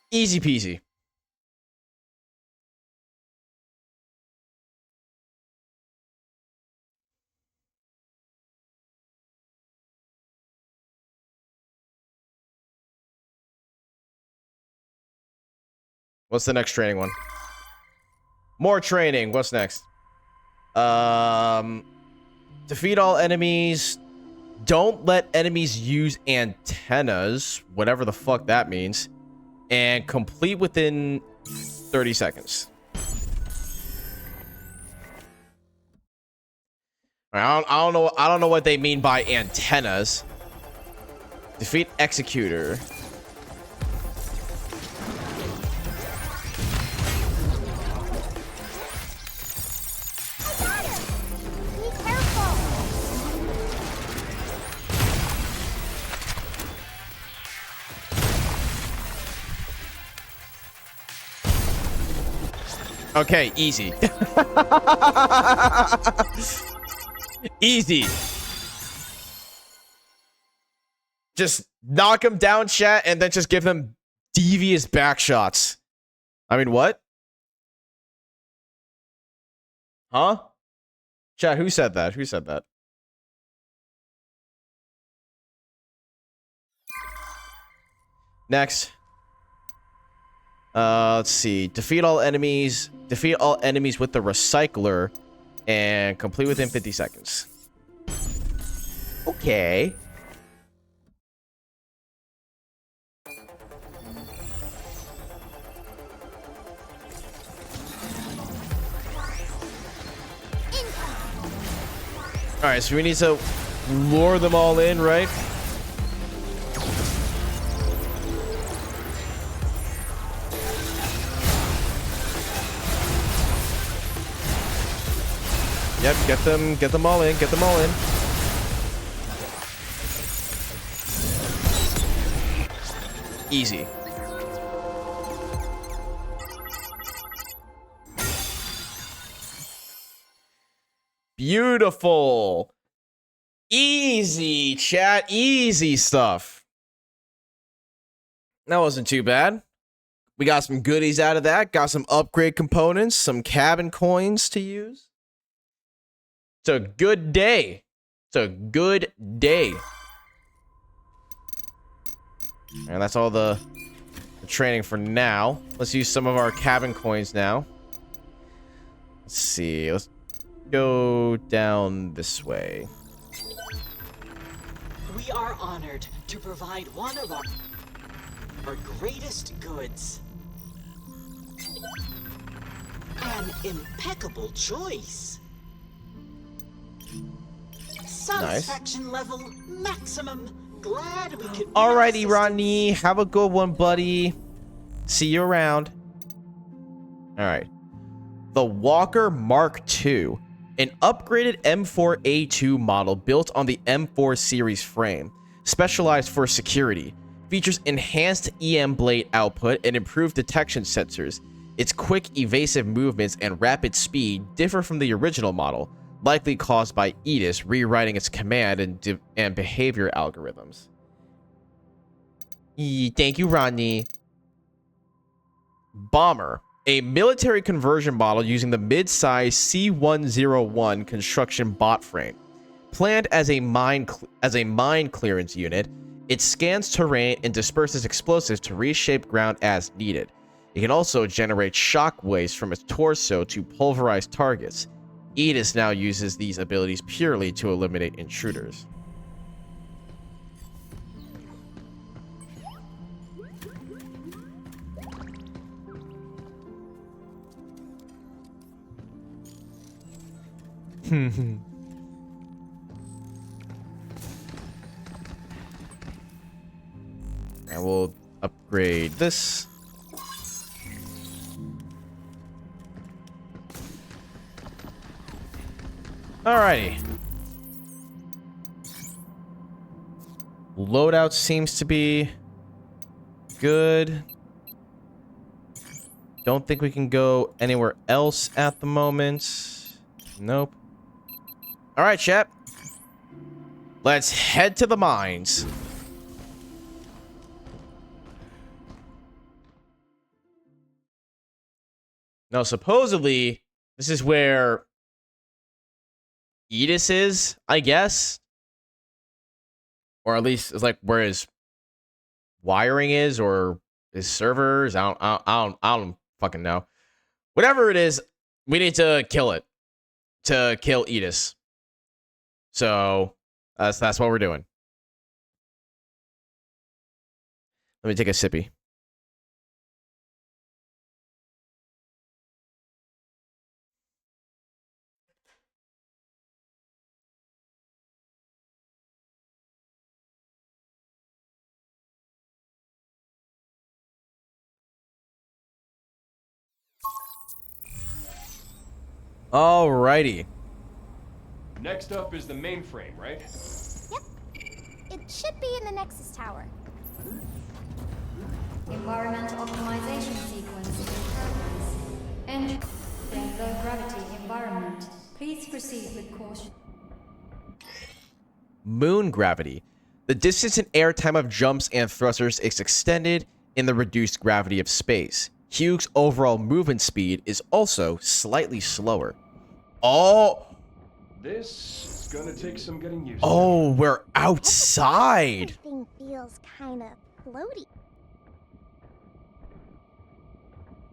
Easy peasy. What's the next training one? More training. What's next? Defeat all enemies. Don't let enemies use antennas, whatever the fuck that means, and complete within 30 seconds. I don't know what they mean by antennas. Defeat executor. Okay, easy. Easy. Just knock them down, chat, and then just give them devious back shots. I mean, what? Huh? Chat, who said that? Who said that? Next. Let's see. Defeat all enemies with the recycler and complete within 50 seconds. Okay. Alright, so we need to lure them all in, right? Yep, get them all in, get them all in. Easy. Beautiful. Easy, chat. Easy stuff. That wasn't too bad. We got some goodies out of that. Got some upgrade components, some cabin coins to use. It's a good day. It's a good day. And that's all the training for now. Let's use some of our cabin coins now. Let's see. Let's go down this way. We are honored to provide one of our greatest goods. An impeccable choice. Satisfaction level maximum. Glad we could. Alrighty, Rodney. Have a good one, buddy. See you around. Alright. The Walker Mark II. An upgraded M4A2 model built on the M4 series frame. Specialized for security. Features enhanced EM blade output and improved detection sensors. Its quick, evasive movements and rapid speed differ from the original model, likely caused by Edis rewriting its command and behavior algorithms. Thank you, Rodney. Bomber. A military conversion model using the mid-size C-101 construction bot frame. Planned as a mine clearance unit, it scans terrain and disperses explosives to reshape ground as needed. It can also generate shockwaves from its torso to pulverize targets. Edis now uses these abilities purely to eliminate intruders. And we'll upgrade this. Alrighty. Loadout seems to be good. Don't think we can go anywhere else at the moment. Nope. Alright, chat. Let's head to the mines. Now, supposedly, this is where Edis is, I guess. Or at least it's like where his wiring is, or his servers. I don't fucking know. Whatever it is, we need to kill it to kill Edis. So that's what we're doing. Let me take a sippy. Alrighty. Next up is the mainframe, right? Yep. It should be in the Nexus Tower. Environmental optimization sequence in progress. Entering low gravity environment. Please proceed with caution. Moon gravity. The distance and air time of jumps and thrusters is extended in the reduced gravity of space. Hugh's overall movement speed is also slightly slower. Oh! This is gonna take some getting used to. Oh, we're outside! Everything feels kind of floaty.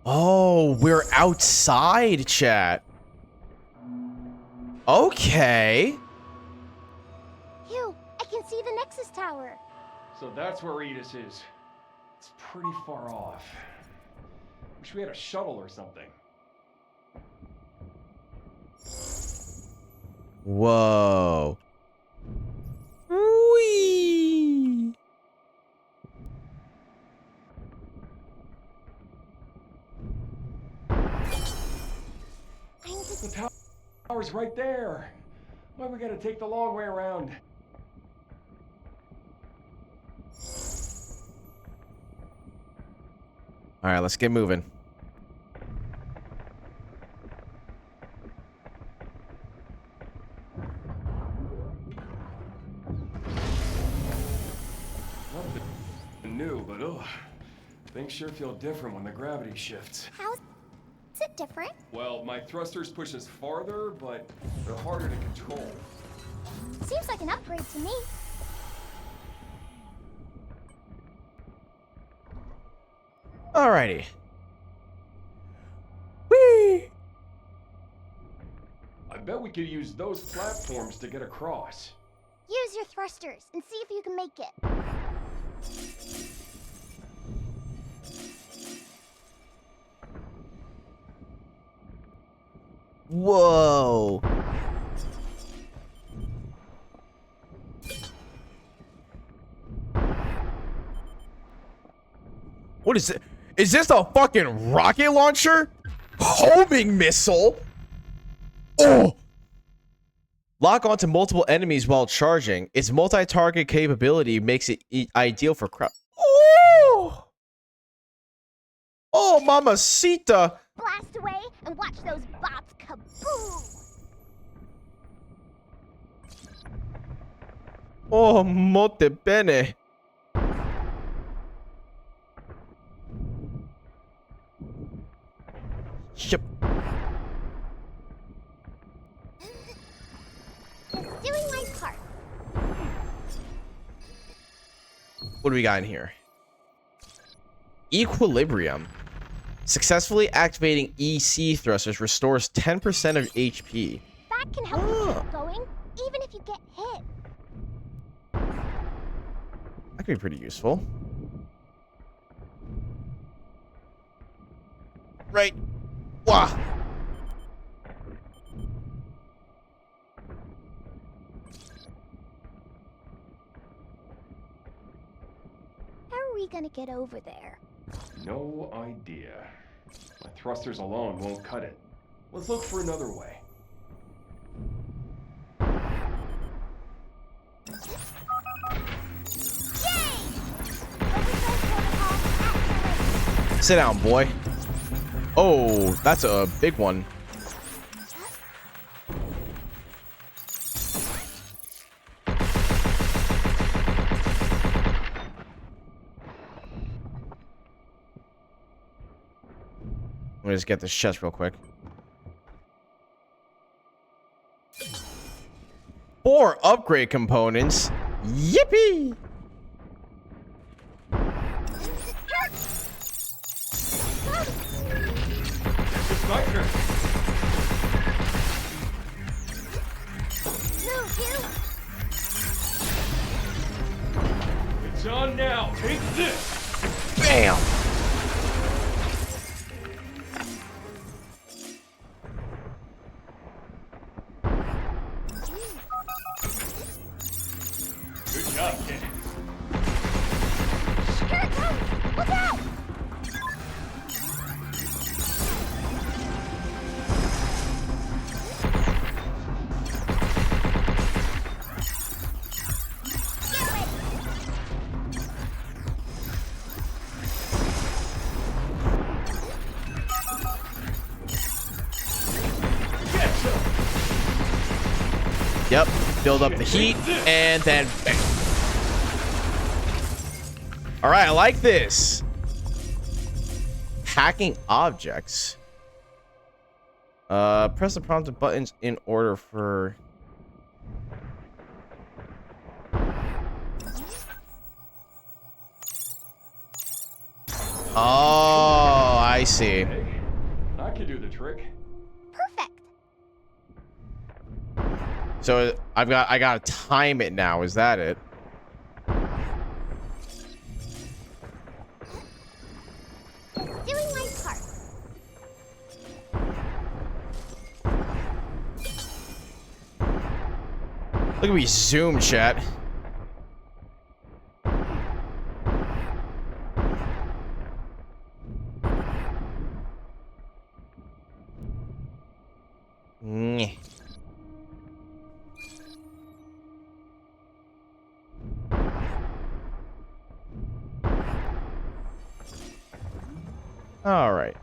Oh, we're outside, chat. Okay. Hugh, I can see the Nexus Tower. So that's where Edis is. It's pretty far off. Wish we had a shuttle or something. Whoa. Whee! The tower's right there. Why we gotta take the long way around? All right, let's get moving. Nothing new, but things sure feel different when the gravity shifts. How's it different? Well, my thrusters push us farther, but they're harder to control. Seems like an upgrade to me. Alrighty. Whee! I bet we could use those platforms to get across. Use your thrusters and see if you can make it. Whoa. What is it? Is this a fucking rocket launcher? Homing missile? Oh! Lock onto multiple enemies while charging. Its multi-target capability makes it ideal for crowd. Oh! Oh, mamacita! Blast away and watch those bots kaboom! Oh, mote bene. Yep. Just doing my part. What do we got in here? Equilibrium. Successfully activating EC thrusters restores 10% of HP. That can help you keep going, even if you get hit. That could be pretty useful. Right. Wah. How are we gonna get over there? No idea. My thrusters alone won't cut it. Let's look for another way. Sit down, boy. Oh, that's a big one. Let me just get this chest real quick. 4 upgrade components. Yippee! It's my turn. Move, you! It's on now. Take this. Bam! Good job, kid. Here it comes! Look out! Get ready! Yep. Build up the heat, and then bam. All right, I like this. Hacking objects. Press the prompted buttons in order for... Oh, I see. I can do the trick. Perfect! So I gotta time it now. Is that it? Doing my part. Look at me zoom, chat. Nyeh. All right.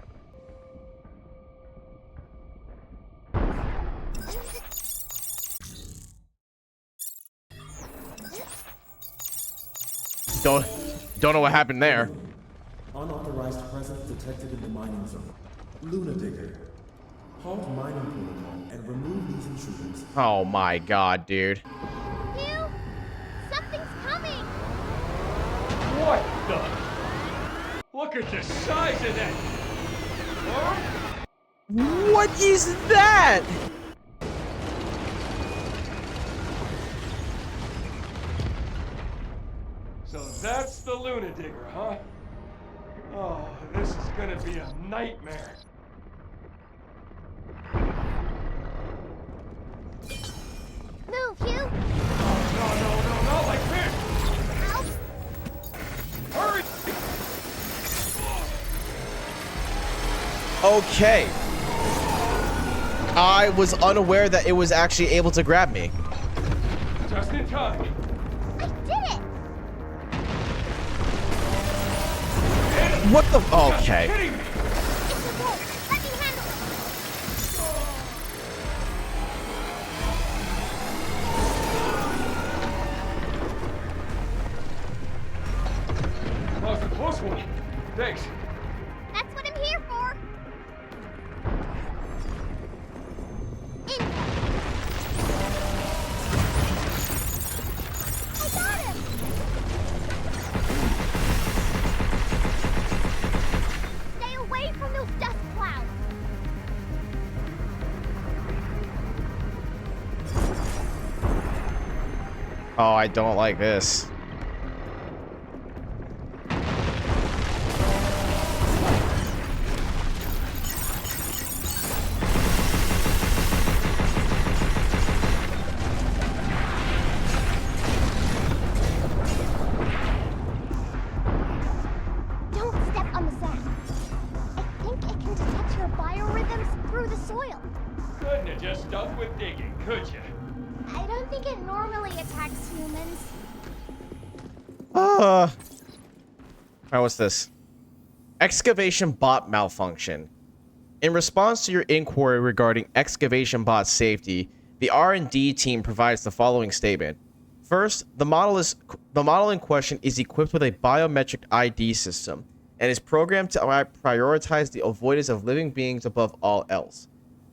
Don't know what happened there. Unauthorized presence detected in the mining zone. Luna Digger. Halt mining protocol and remove these intruders. Oh my god, dude. Hugh! Something's coming! What the? Look at the size of that. Huh? What is that? So that's the Luna Digger, huh? Oh, this is gonna be a nightmare. Move, Hugh! No, not like this! Ow! Hurry! Okay. I was unaware that it was actually able to grab me. Just in time. I did it! What the? Okay. Kidding me? It's okay. Let me handle it. That was a close one. Thanks. That's what I'm here for. Incoming. I got him. Stay away from those dust clouds. Oh, I don't like this. Don't step on the sand. I think it can detect your biorhythms through the soil. Couldn't have just stuck with digging, could you? I don't think it normally attacks humans. Alright, what's this? Excavation bot malfunction. In response to your inquiry regarding excavation bot safety, the R&D team provides the following statement. First, the model in question is equipped with a biometric ID system and is programmed to prioritize the avoidance of living beings above all else.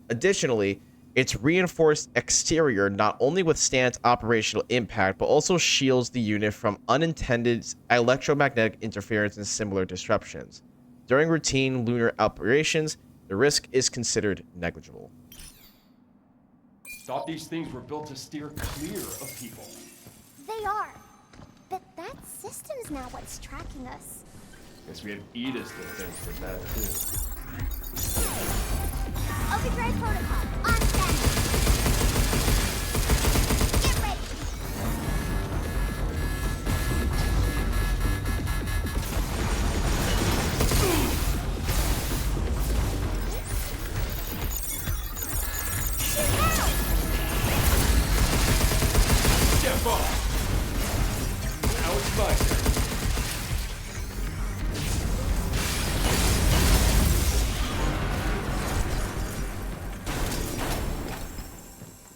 Additionally, its reinforced exterior not only withstands operational impact, but also shields the unit from unintended electromagnetic interference and similar disruptions. During routine lunar operations, the risk is considered negligible. Thought these things were built to steer clear of people. They are. But that system's now what's tracking us. Guess we have Edith to thank for that, too. Overdrive protocol, on set. Get ready. Shoot now! Step off! Now it's my turn.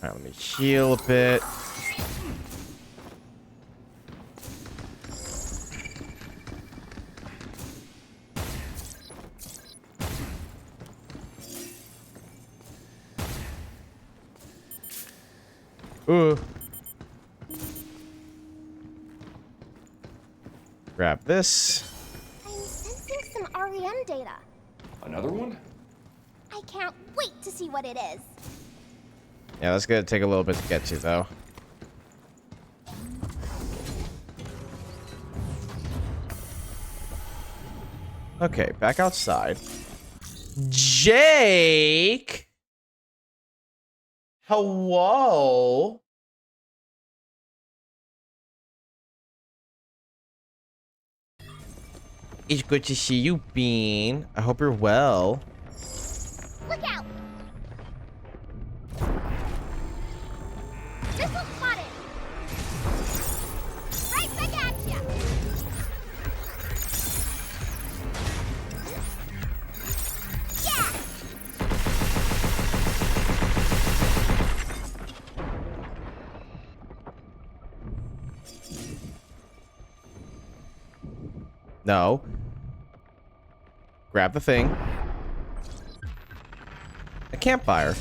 Alright, let me heal a bit. Ooh. Grab this. I'm sensing some REM data. Another one? I can't wait to see what it is. Yeah, that's gonna take a little bit to get to, though. Okay, back outside. Jake! Hello? It's good to see you, Bean. I hope you're well. Look out! Missile spotted! Right back at ya! Yeah! No. Grab the thing. A campfire.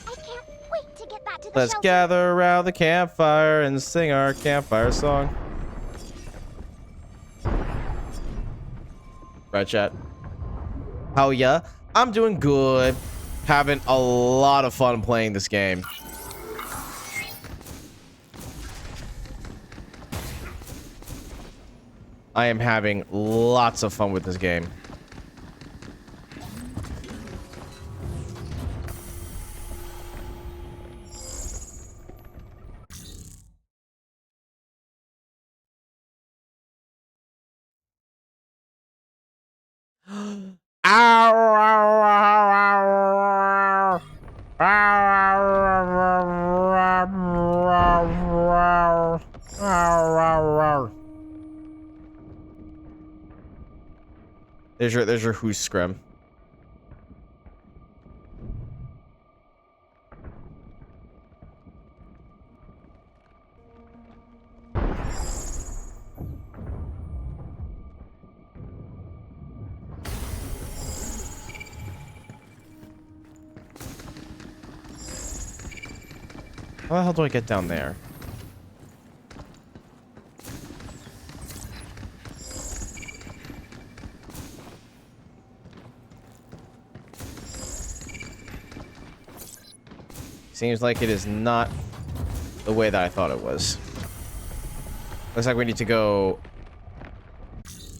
I can't wait to get that to the Let's shelter. gather around the campfire and sing our campfire song. Right, chat? How ya? I'm doing good. Having a lot of fun playing this game. I am having lots of fun with this game. There's your who's scrum. How the hell do I get down there? Seems like it is not the way that I thought it was. Looks like we need to go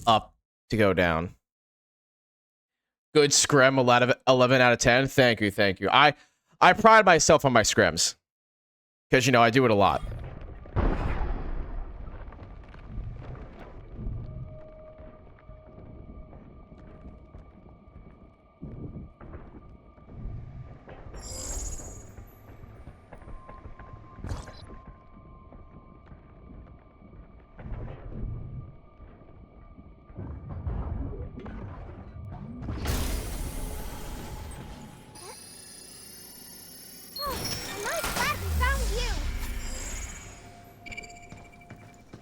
up to go down. Good scrim, 11 out of 10. Thank you, thank you. I pride myself on my scrims. Because, you know, I do it a lot.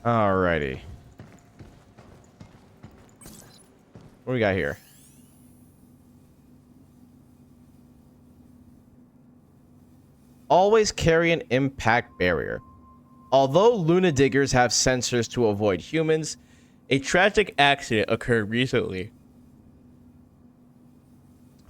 Alrighty. What do we got here? Always carry an impact barrier. Although Luna Diggers have sensors to avoid humans, a tragic accident occurred recently.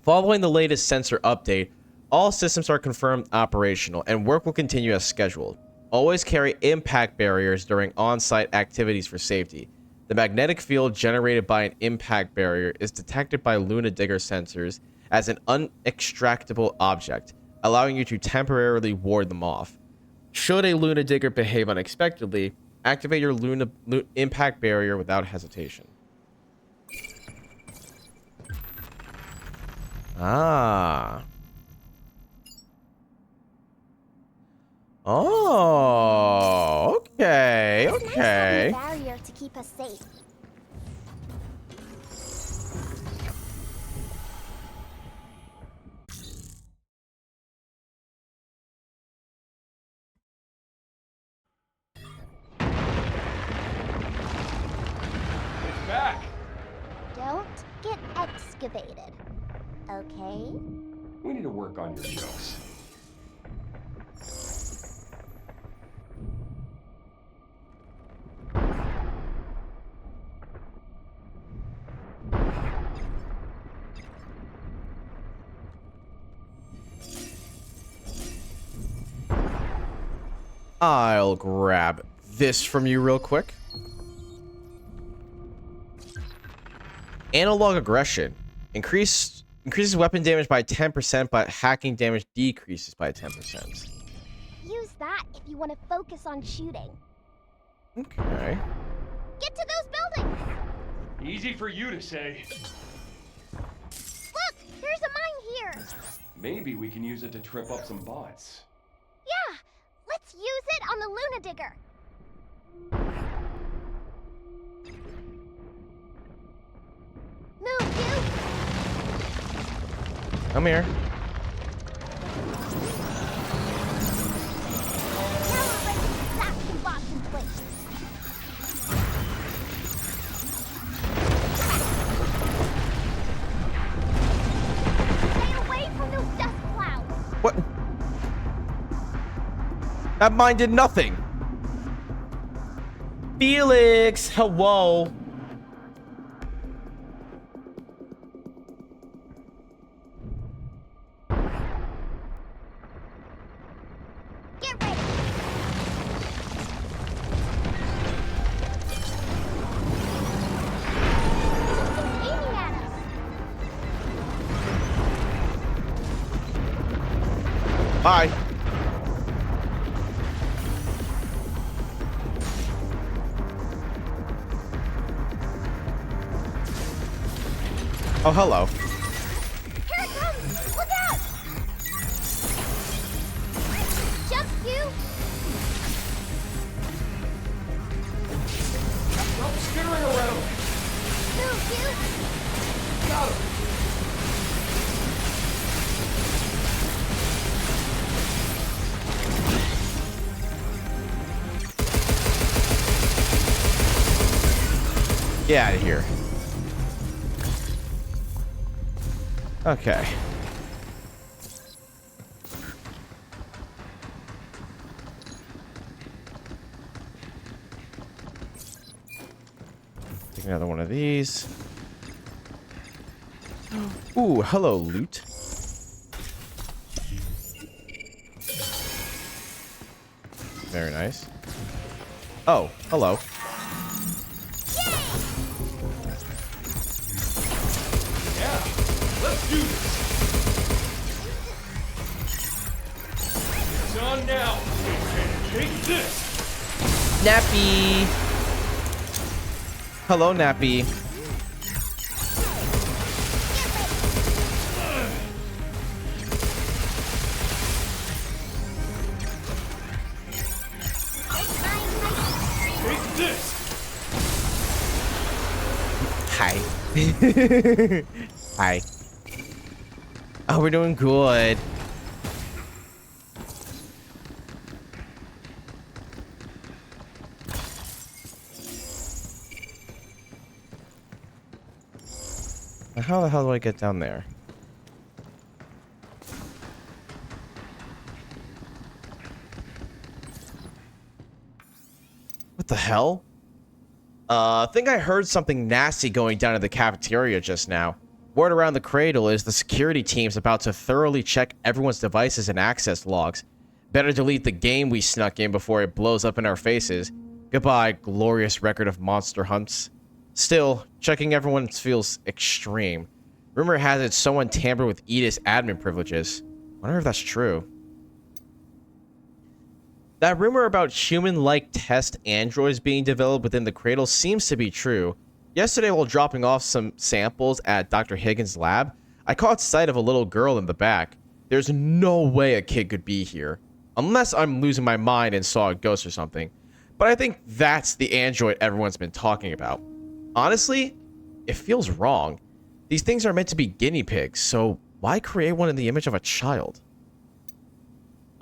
Following the latest sensor update, all systems are confirmed operational and work will continue as scheduled. Always carry impact barriers during on-site activities for safety. The magnetic field generated by an impact barrier is detected by Luna Digger sensors as an unextractable object, allowing you to temporarily ward them off. Should a Luna Digger behave unexpectedly, activate your impact barrier without hesitation. Ah. Oh, okay, It's nice having okay. a barrier to keep us safe. It's back. Don't get excavated, okay? We need to work on your jokes. I'll grab this from you real quick. Analog aggression. Increases weapon damage by 10%, but hacking damage decreases by 10%. Use that if you want to focus on shooting. Okay. Get to those buildings! Easy for you to say. Look! There's a mine here! Maybe we can use it to trip up some bots. Yeah! Let's use it on the Luna Digger! Move, you! Come here. Now we're ready to slap some bots in place. Stay away from those dust clouds! What? That mine did nothing. Felix, hello. Get ready! Something's aiming at us! Bye. Oh, hello. Here it comes! Look out! Jump, you! Stop scurrying around. Move, you! Got him. Get out of here. Okay. Take another one of these. Ooh, hello, loot. Very nice. Oh, hello. Let's do this. It's on now. Take this. Nappy. Hello, Nappy. Take this. Hi. Hi. Oh, we're doing good. How the hell do I get down there? What the hell? I think I heard something nasty going down in the cafeteria just now. Word around the cradle is the security team's about to thoroughly check everyone's devices and access logs. Better delete the game we snuck in before it blows up in our faces. Goodbye, glorious record of monster hunts. Still, checking everyone's feels extreme. Rumor has it someone tampered with Edith's admin privileges. Wonder if that's true. That rumor about human-like test androids being developed within the cradle seems to be true. Yesterday, while dropping off some samples at Dr. Higgins' lab, I caught sight of a little girl in the back. There's no way a kid could be here. Unless I'm losing my mind and saw a ghost or something. But I think that's the android everyone's been talking about. Honestly, it feels wrong. These things are meant to be guinea pigs, so why create one in the image of a child?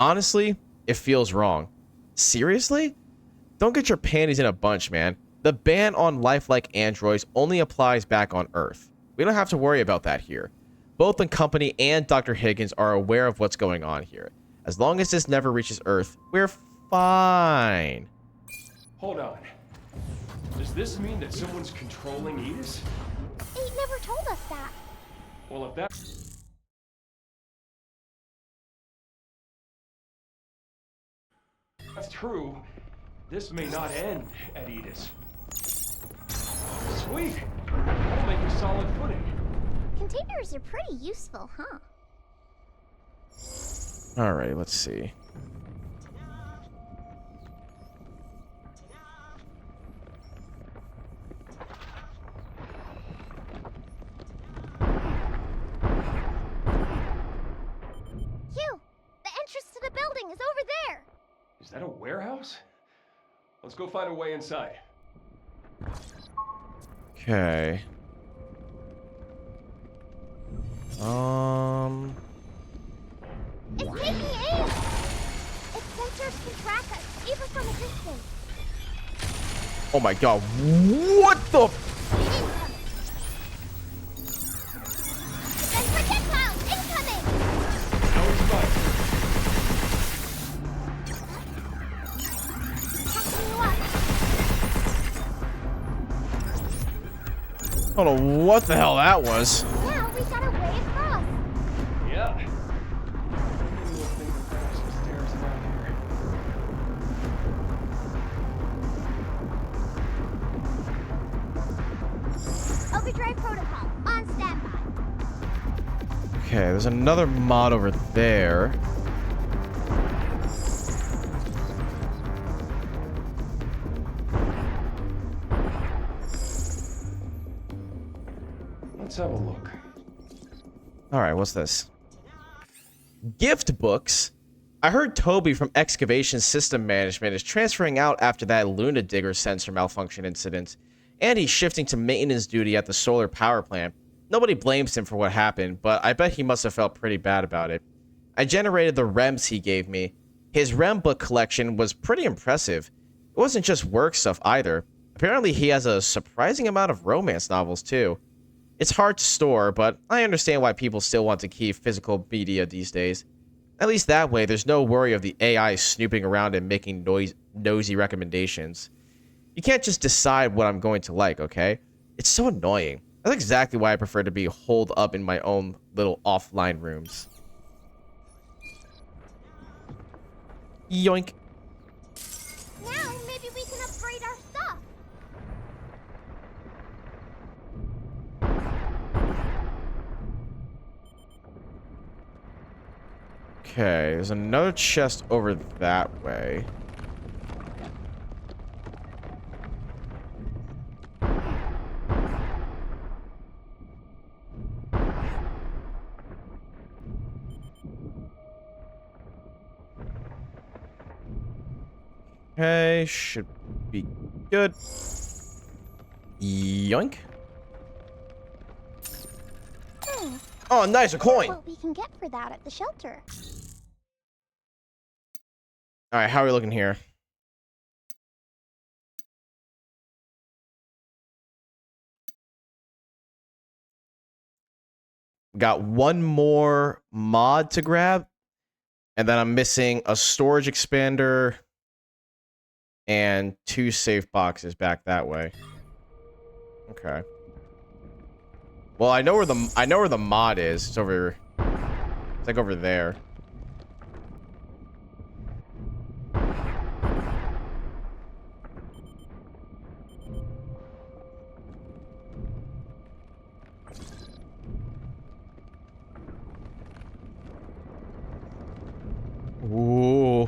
Honestly, it feels wrong. Seriously? Don't get your panties in a bunch, man. The ban on lifelike androids only applies back on Earth. We don't have to worry about that here. Both the company and Dr. Higgins are aware of what's going on here. As long as this never reaches Earth, we're fine. Hold on. Does this mean that someone's controlling Edith? He never told us that. Well, if that's true, this may not end at Edith. Sweet! That'll make a solid footing. Containers are pretty useful, huh? Alright, let's see. Hugh, the entrance to the building is over there. Is that a warehouse? Let's go find a way inside. Okay. It's taking aim! Its sensors can track us, even from a distance. Oh my god, what the? Then projectiles incoming! Packing you up. I don't know what the hell that was. Now we got a way across. Yeah. Overdrive protocol on standby. Okay, there's another mod over there. Let's have a look. Alright, what's this? Gift books? I heard Toby from Excavation System Management is transferring out after that Luna Digger sensor malfunction incident, and he's shifting to maintenance duty at the solar power plant. Nobody blames him for what happened, but I bet he must have felt pretty bad about it. I generated the REMs he gave me. His REM book collection was pretty impressive. It wasn't just work stuff either. Apparently he has a surprising amount of romance novels too. It's hard to store, but I understand why people still want to keep physical media these days. At least that way, there's no worry of the AI snooping around and making nosy recommendations. You can't just decide what I'm going to like, okay? It's so annoying. That's exactly why I prefer to be holed up in my own little offline rooms. Yoink. Now maybe we can upgrade our stuff. Okay, there's another chest over that way. Okay, should be good. Yoink. Oh, nice, a coin. What we can get for that at the shelter. All right, how are we looking here? Got one more mod to grab. And then I'm missing a storage expander and 2 safe boxes back that way. Okay. Well, I know where the mod is. It's over. It's like over there. Ooh.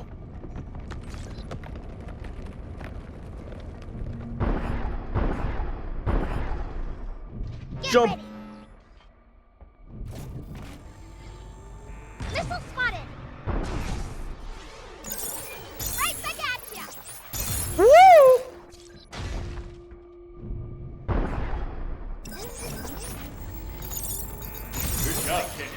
Jump. Missile spotted. Right back at ya. Woo! Good job, kid.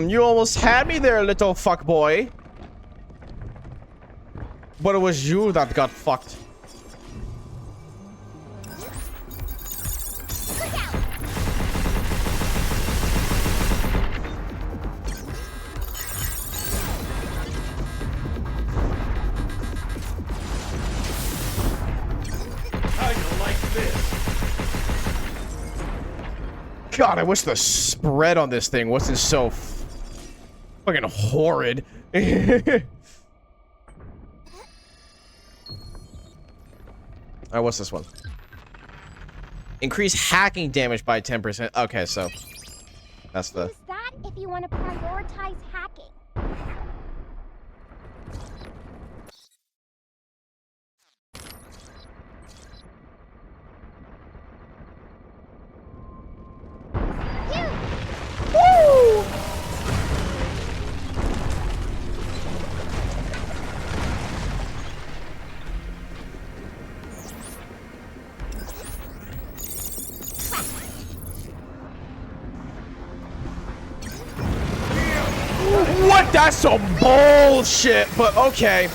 You almost had me there, little fuckboy. But it was you that got fucked. How you like this? God, I wish the spread on this thing wasn't so fucking horrid. Alright, what's this one? Increase hacking damage by 10%. Okay, so that's the... Use that if you want to prioritize hacking. Woo! What? That's some bullshit, but okay.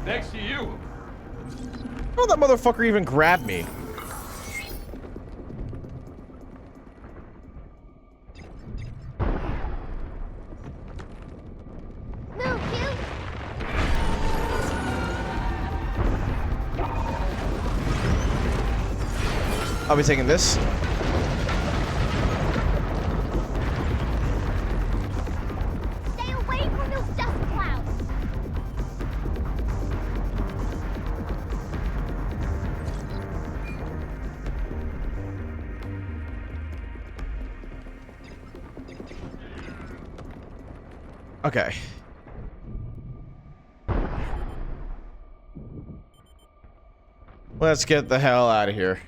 Next to you. How that motherfucker even grabbed me? I'll be taking this. Stay away from those dust clouds. Okay. Let's get the hell out of here.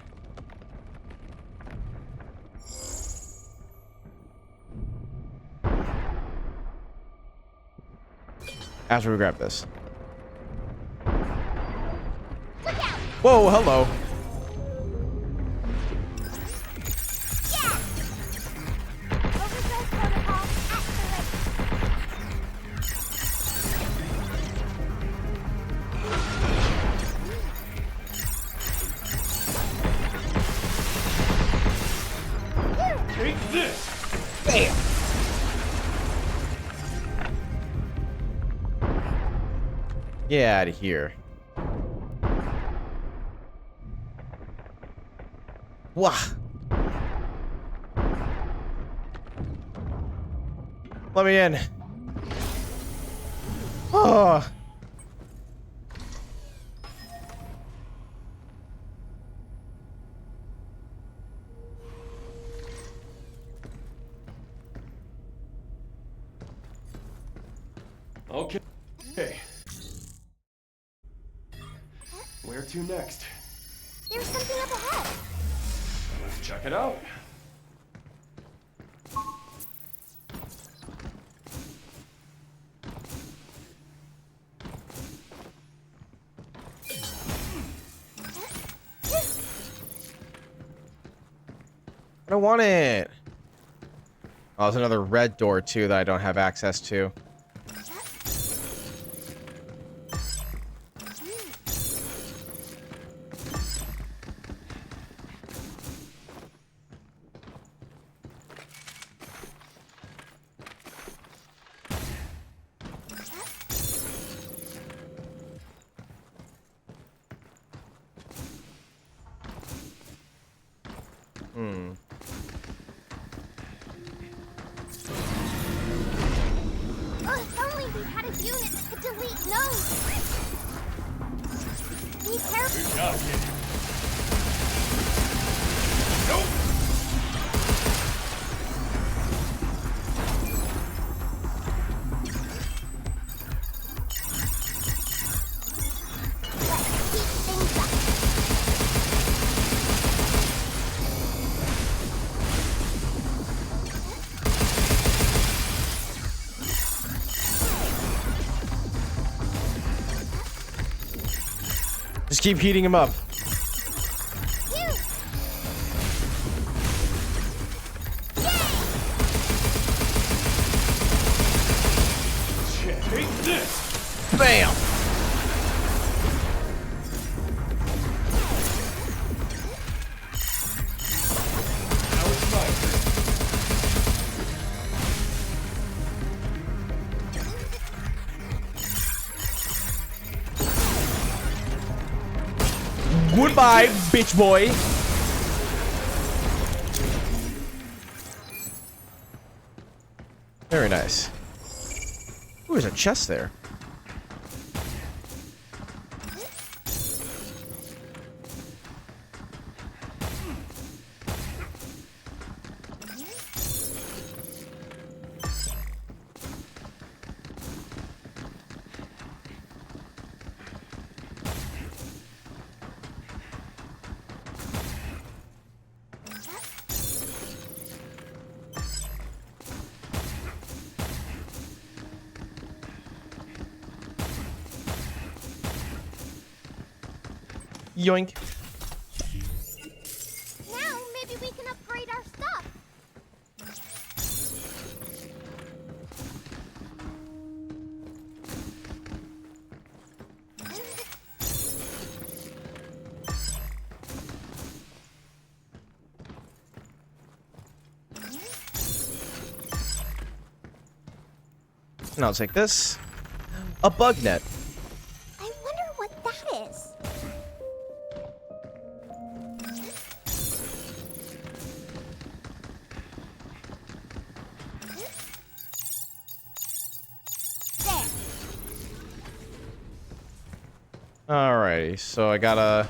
After we grab this. Whoa, hello. Take this. Bam. Get out of here. Wah. Let me in. Oh. Okay. Where to next? There's something up ahead. Let's check it out. I don't want it. Oh, there's another red door, too, that I don't have access to. If only we had a unit that could delete nodes. Be careful. Good job, kid. Let's keep things up. Just keep heating him up. Shit, take this! Bam! Now it's my turn. Goodbye, bitch boy. Very nice. Ooh, there's a chest there. Yoink. Now maybe we can upgrade our stuff. And I'll take this. A bug net. I wonder what that is. Alrighty, so I gotta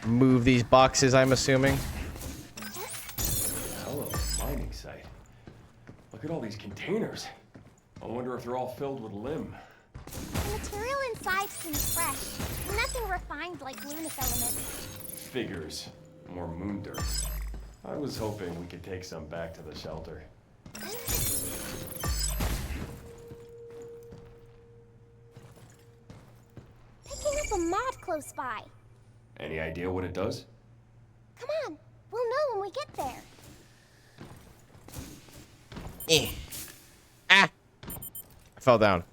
move these boxes, I'm assuming. Hell of a mining site. Look at all these containers. I wonder if they're all filled with limb. The material inside seems fresh. Nothing refined like Luna's element. Figures. More moon dirt. I was hoping we could take some back to the shelter. Picking up a mod close by. Any idea what it does? Come on, we'll know when we get there. Ah! I fell down.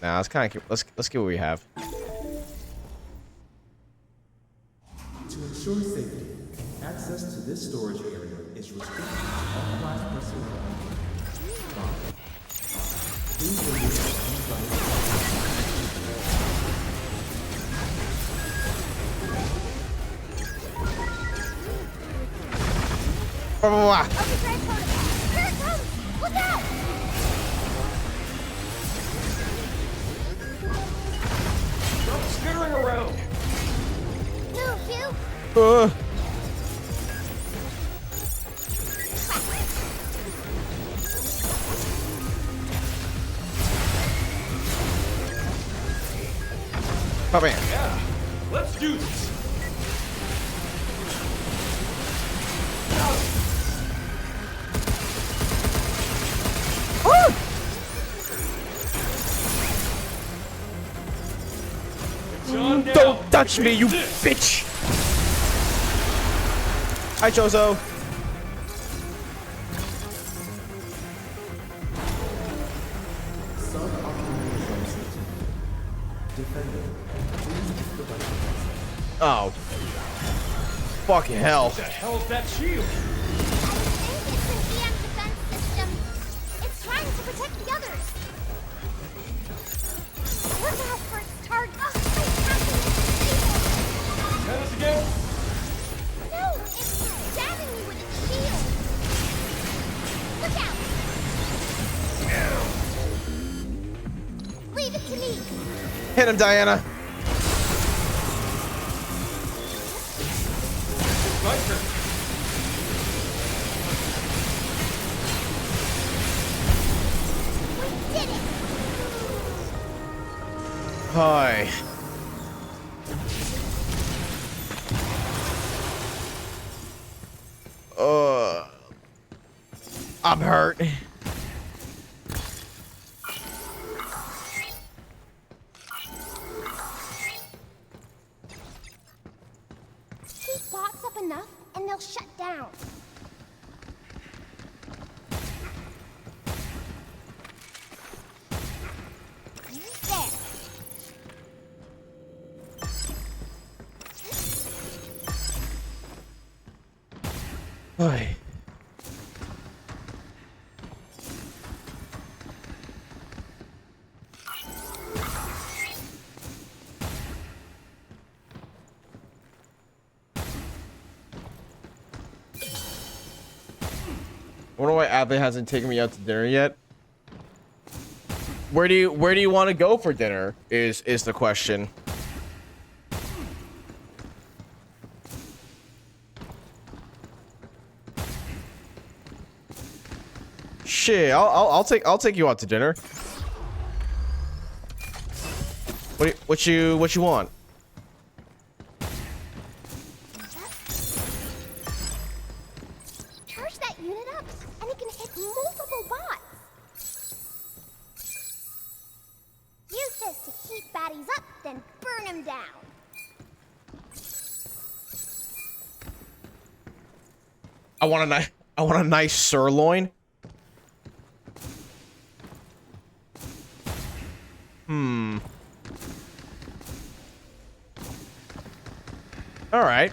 Nah, let's kind of let's get what we have. To ensure safety, access to this storage area is restricted to authorized personnel. Please remove Overdrive protocol. Here it comes! Look out! Stop skittering around! Move, you! Bam. Yeah, let's do this! touch me, you bitch! Hi, Chozo. Oh. Fucking hell. What the hell's that shield? It's trying to protect the others. Look out for its target. Oh, Try this again? no, it's stabbing me with its shield. Look out. Leave it to me. Hit him, Diana. My turn. We did it. Hi. I'm hurt. Keep box up enough, and they'll shut down. There. Hi. I wonder why Adley hasn't taken me out to dinner yet. Where do you want to go for dinner? Is the question. Shit, I'll take you out to dinner. What you want? Charge that unit up, and it can hit multiple bots. Use this to heat baddies up, then burn them down. I want a nice sirloin. All right.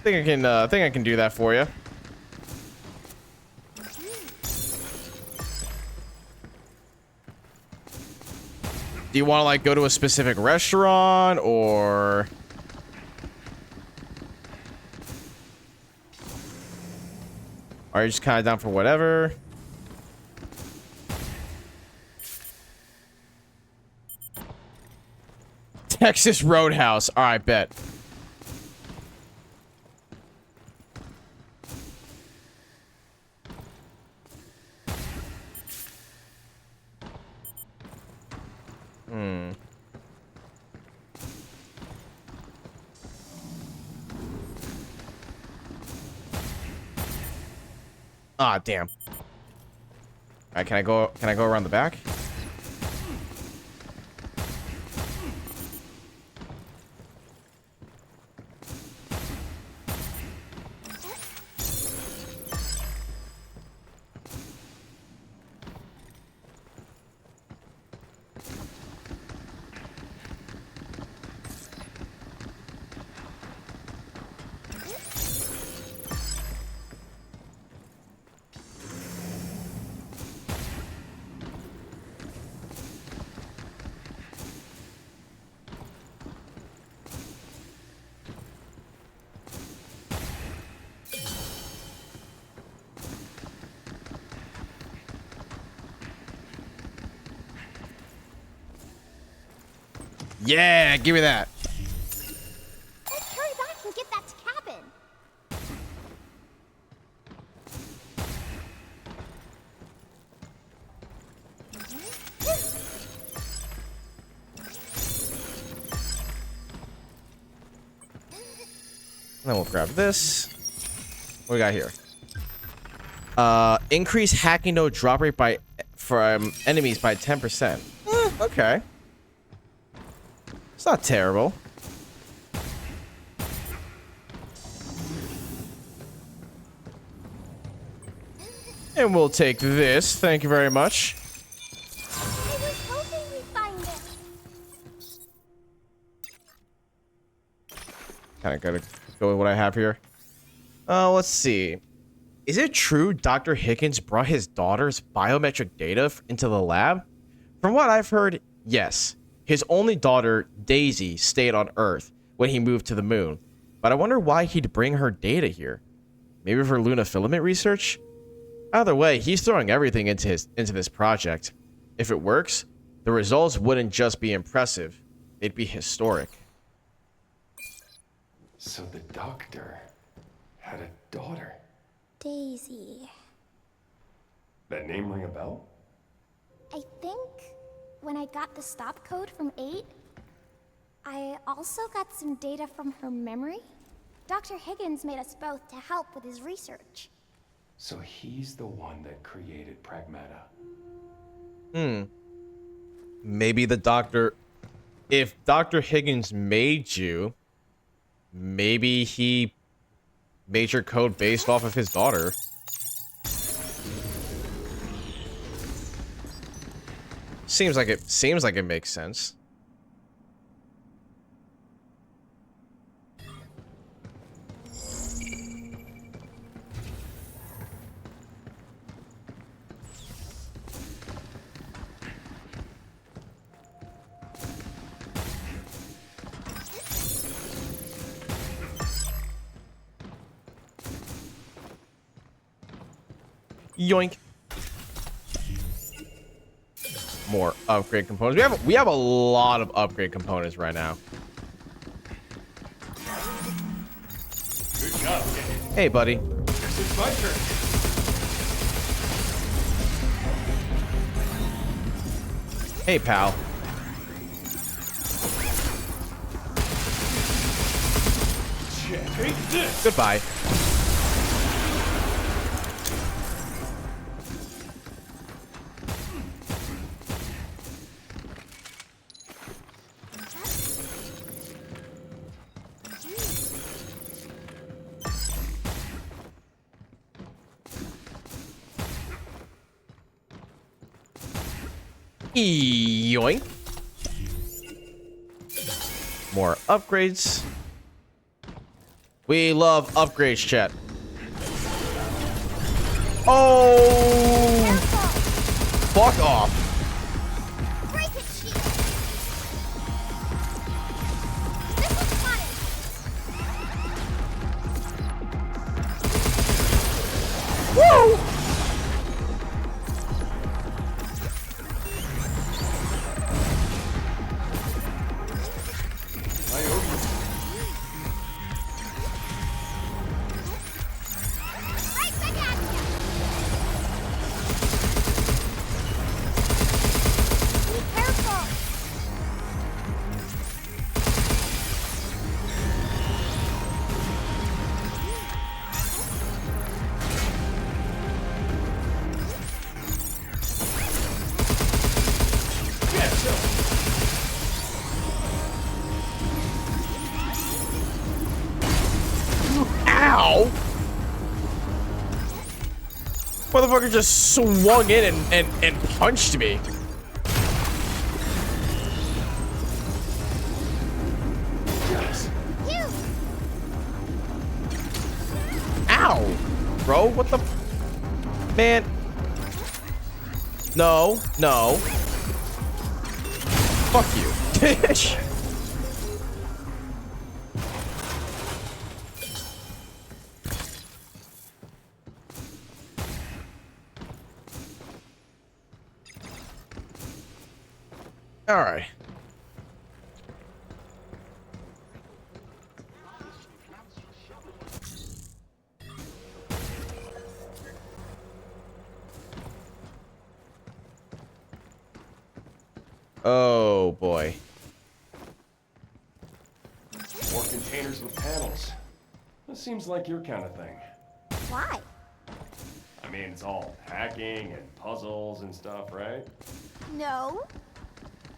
Think I can do that for you. Do you want to like go to a specific restaurant or? Are you just kind of down for whatever? Texas Roadhouse. All right, bet. Ah, damn. All right, can I go around the back? Yeah, give me that. Let's hurry back and get that to cabin. And then we'll grab this. What we got here? Increase hacking node drop rate from enemies by 10%. Okay. It's not terrible. And we'll take this. Thank you very much. I was hoping we'd find it. Kind of gotta go with what I have here. Let's see. Is it true Dr. Higgins brought his daughter's biometric data into the lab? From what I've heard, yes. His only daughter, Daisy, stayed on Earth when he moved to the moon. But I wonder why he'd bring her data here. Maybe for Luna filament research? Either way, he's throwing everything into this project. If it works, the results wouldn't just be impressive, they'd be historic. So the doctor had a daughter. Daisy. That name ring a bell? I think when I got the stop code from 8, I also got some data from her memory. Dr. Higgins made us both to help with his research. So he's the one that created Pragmata. Maybe the doctor... If Dr. Higgins made you, maybe he made your code based off of his daughter. Seems like it makes sense. Yoink. More upgrade components. We have a lot of upgrade components right now. Good job, kid. Hey, buddy. Guess it's my turn. Hey, pal. Take this. Goodbye. Yoink. More upgrades. We love upgrades, chat. Oh! Fuck off. Break it, Shield. This one's spotted. Woo! Ow! Motherfucker just swung in and punched me. Ow! Bro, what the... Man. No, no. Fuck you. All right. Oh boy. More containers with panels. This seems like your kind of thing. Why? I mean, it's all hacking and puzzles and stuff, right? No.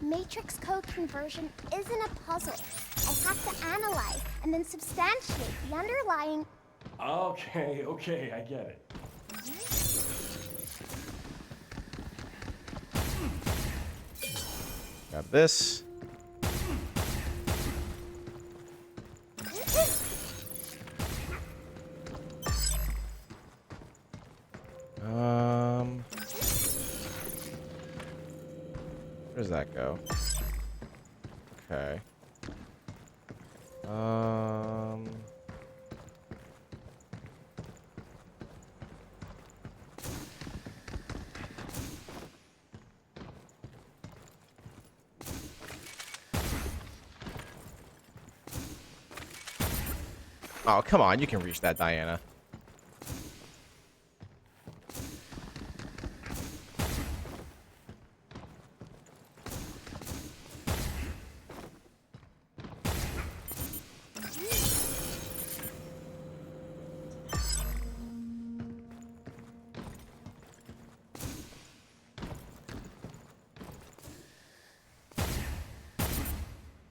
Matrix code conversion isn't a puzzle. I have to analyze and then substantiate the underlying... Okay, I get it. Got this. Where does that go? Okay. Oh, come on. You can reach that, Diana.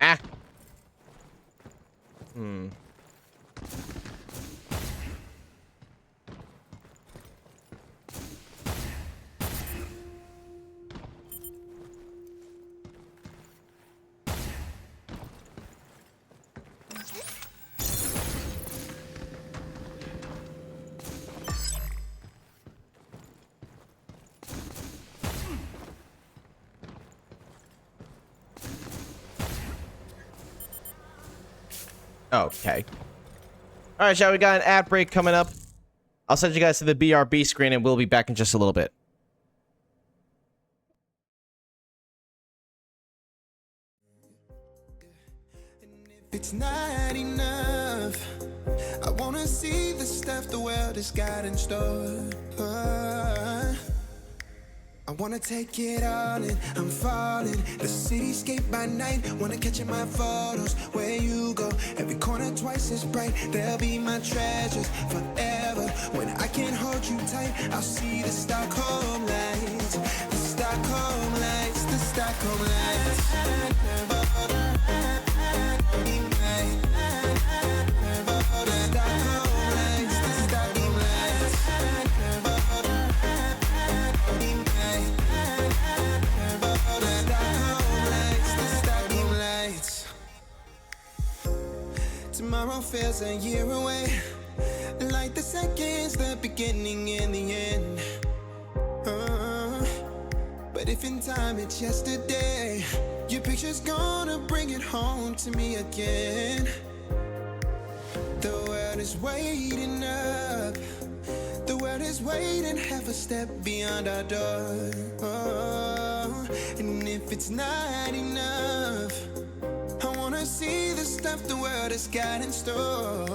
Ah. Okay. All right, y'all. We got an ad break coming up. I'll send you guys to the BRB screen, and we'll be back in just a little bit. It's not enough. I wanna see the stuff the world has got in store. I wanna take it all in, I'm falling. The cityscape by night, wanna catch in my photos. Where you go, every corner twice as bright. They'll be my treasures forever. When I can't hold you tight, I'll see the Stockholm lights. The Stockholm lights, the Stockholm lights. Tomorrow feels a year away, like the seconds, the beginning and the end. But if in time it's yesterday, your picture's gonna bring it home to me again. The world is waiting up, the world is waiting half a step beyond our door. And if it's not enough, I wanna see the stuff the world has got in store.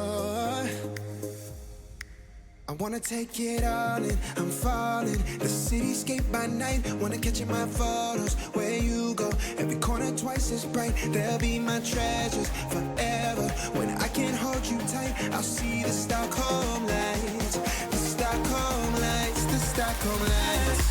I wanna take it all in, I'm falling. The cityscape by night, wanna catch in my photos. Where you go, every corner twice as bright. They'll be my treasures forever. When I can't hold you tight, I'll see the Stockholm lights. The Stockholm lights, the Stockholm lights.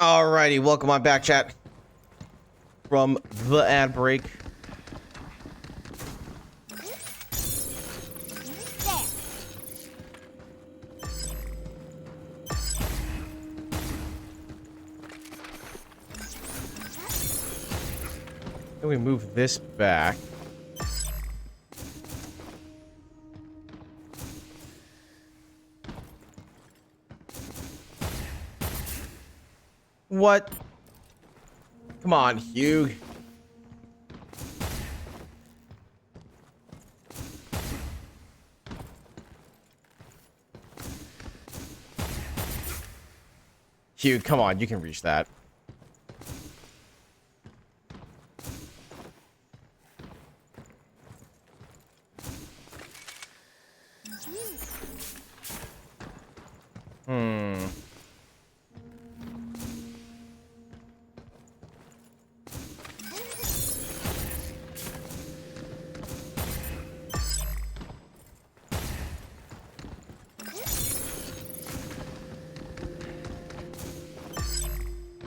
Alrighty, welcome on back, chat. From the ad break. Then we move this back. What? Come on, Hugh. Hugh, come on, you can reach that.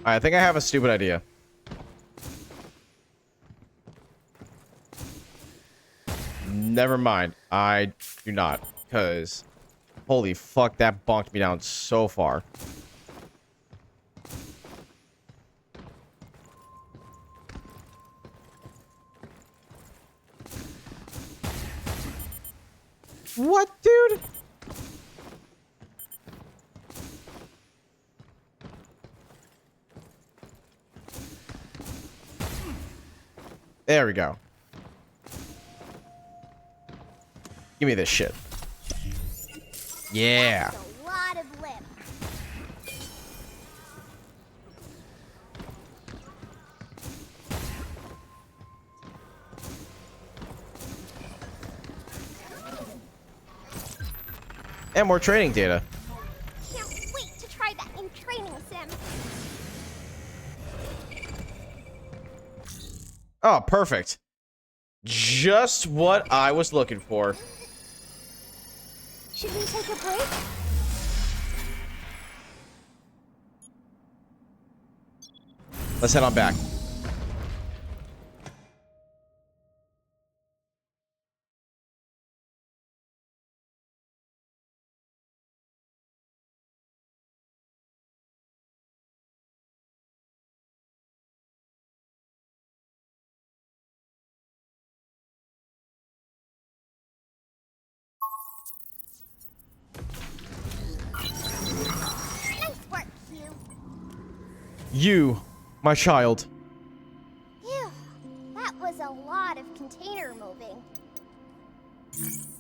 I think I have a stupid idea. Never mind. I do not. Because, holy fuck, that bonked me down so far. What, dude? There we go. Give me this shit. Yeah. That's a lot of lip. And more training data. Can't wait to try that in training sim. Oh, perfect. Just what I was looking for. Should we take a break? Let's head on back. Nice work, Hugh. You, my child. Phew, that was a lot of container moving.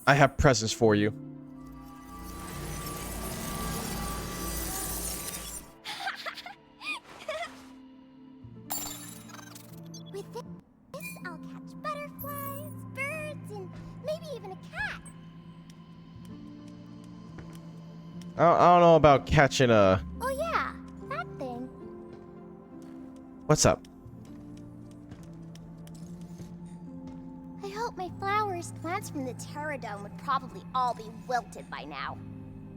I have presents for you. With this, I'll catch butterflies, birds, and maybe even a cat. I don't know about catching a... Oh yeah, that thing. What's up? I hope my flowers plants from the Terradome would probably all be wilted by now.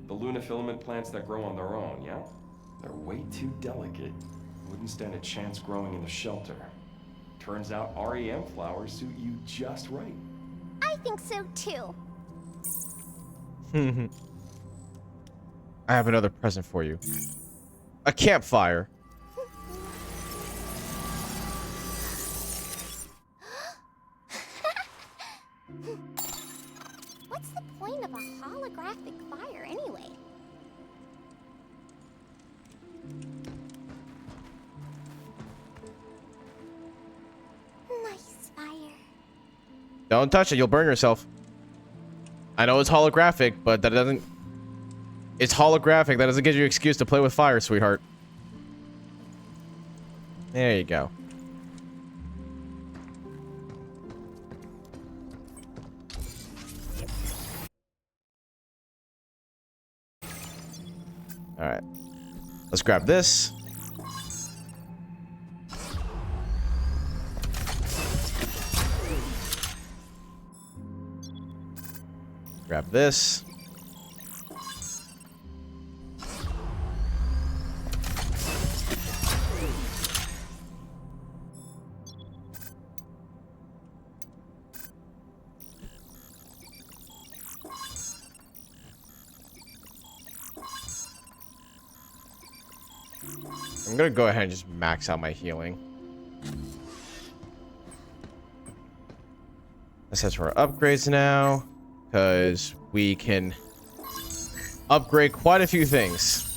The lunafilament plants that grow on their own, yeah? They're way too delicate. Wouldn't stand a chance growing in the shelter. Turns out REM flowers suit you just right. I think so too. I have another present for you. A campfire. What's the point of a holographic fire anyway? Nice fire. Don't touch it, you'll burn yourself. I know it's holographic, but that doesn't... It's holographic, that doesn't give you an excuse to play with fire, sweetheart. There you go. Alright. Let's grab this. Grab this. I'm gonna go ahead and just max out my healing. Let's head for our upgrades now, because we can upgrade quite a few things.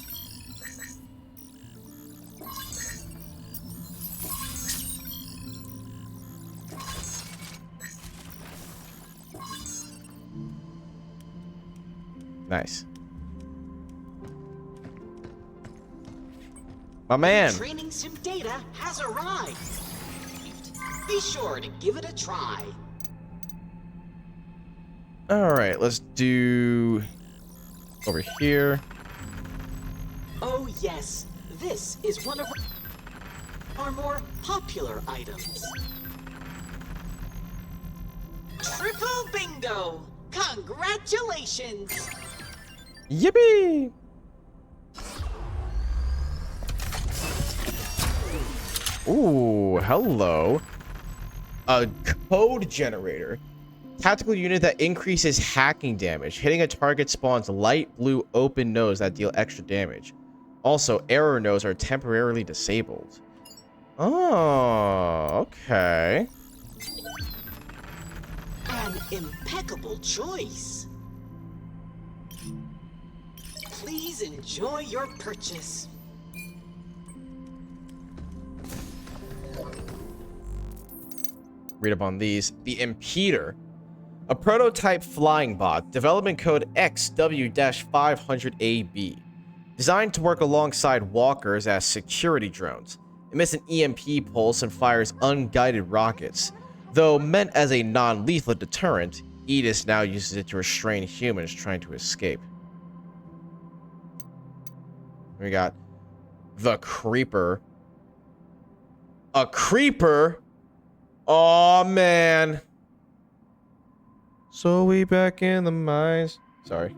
Nice. My man. Training sim data has arrived. Be sure to give it a try. All right, let's do over here. Oh yes, this is one of our more popular items. Triple bingo! Congratulations! Yippee! Ooh, hello. A code generator. Tactical unit that increases hacking damage. Hitting a target spawns light blue open nodes that deal extra damage. Also, error nodes are temporarily disabled. Oh, okay. An impeccable choice. Please enjoy your purchase. Read up on these. The Impeder. A prototype flying bot. Development code XW-500AB. Designed to work alongside walkers as security drones. Emits an EMP pulse and fires unguided rockets. Though meant as a non-lethal deterrent, Edis now uses it to restrain humans trying to escape. We got the Creeper. A Creeper? Oh man. So we back in the mines. Sorry.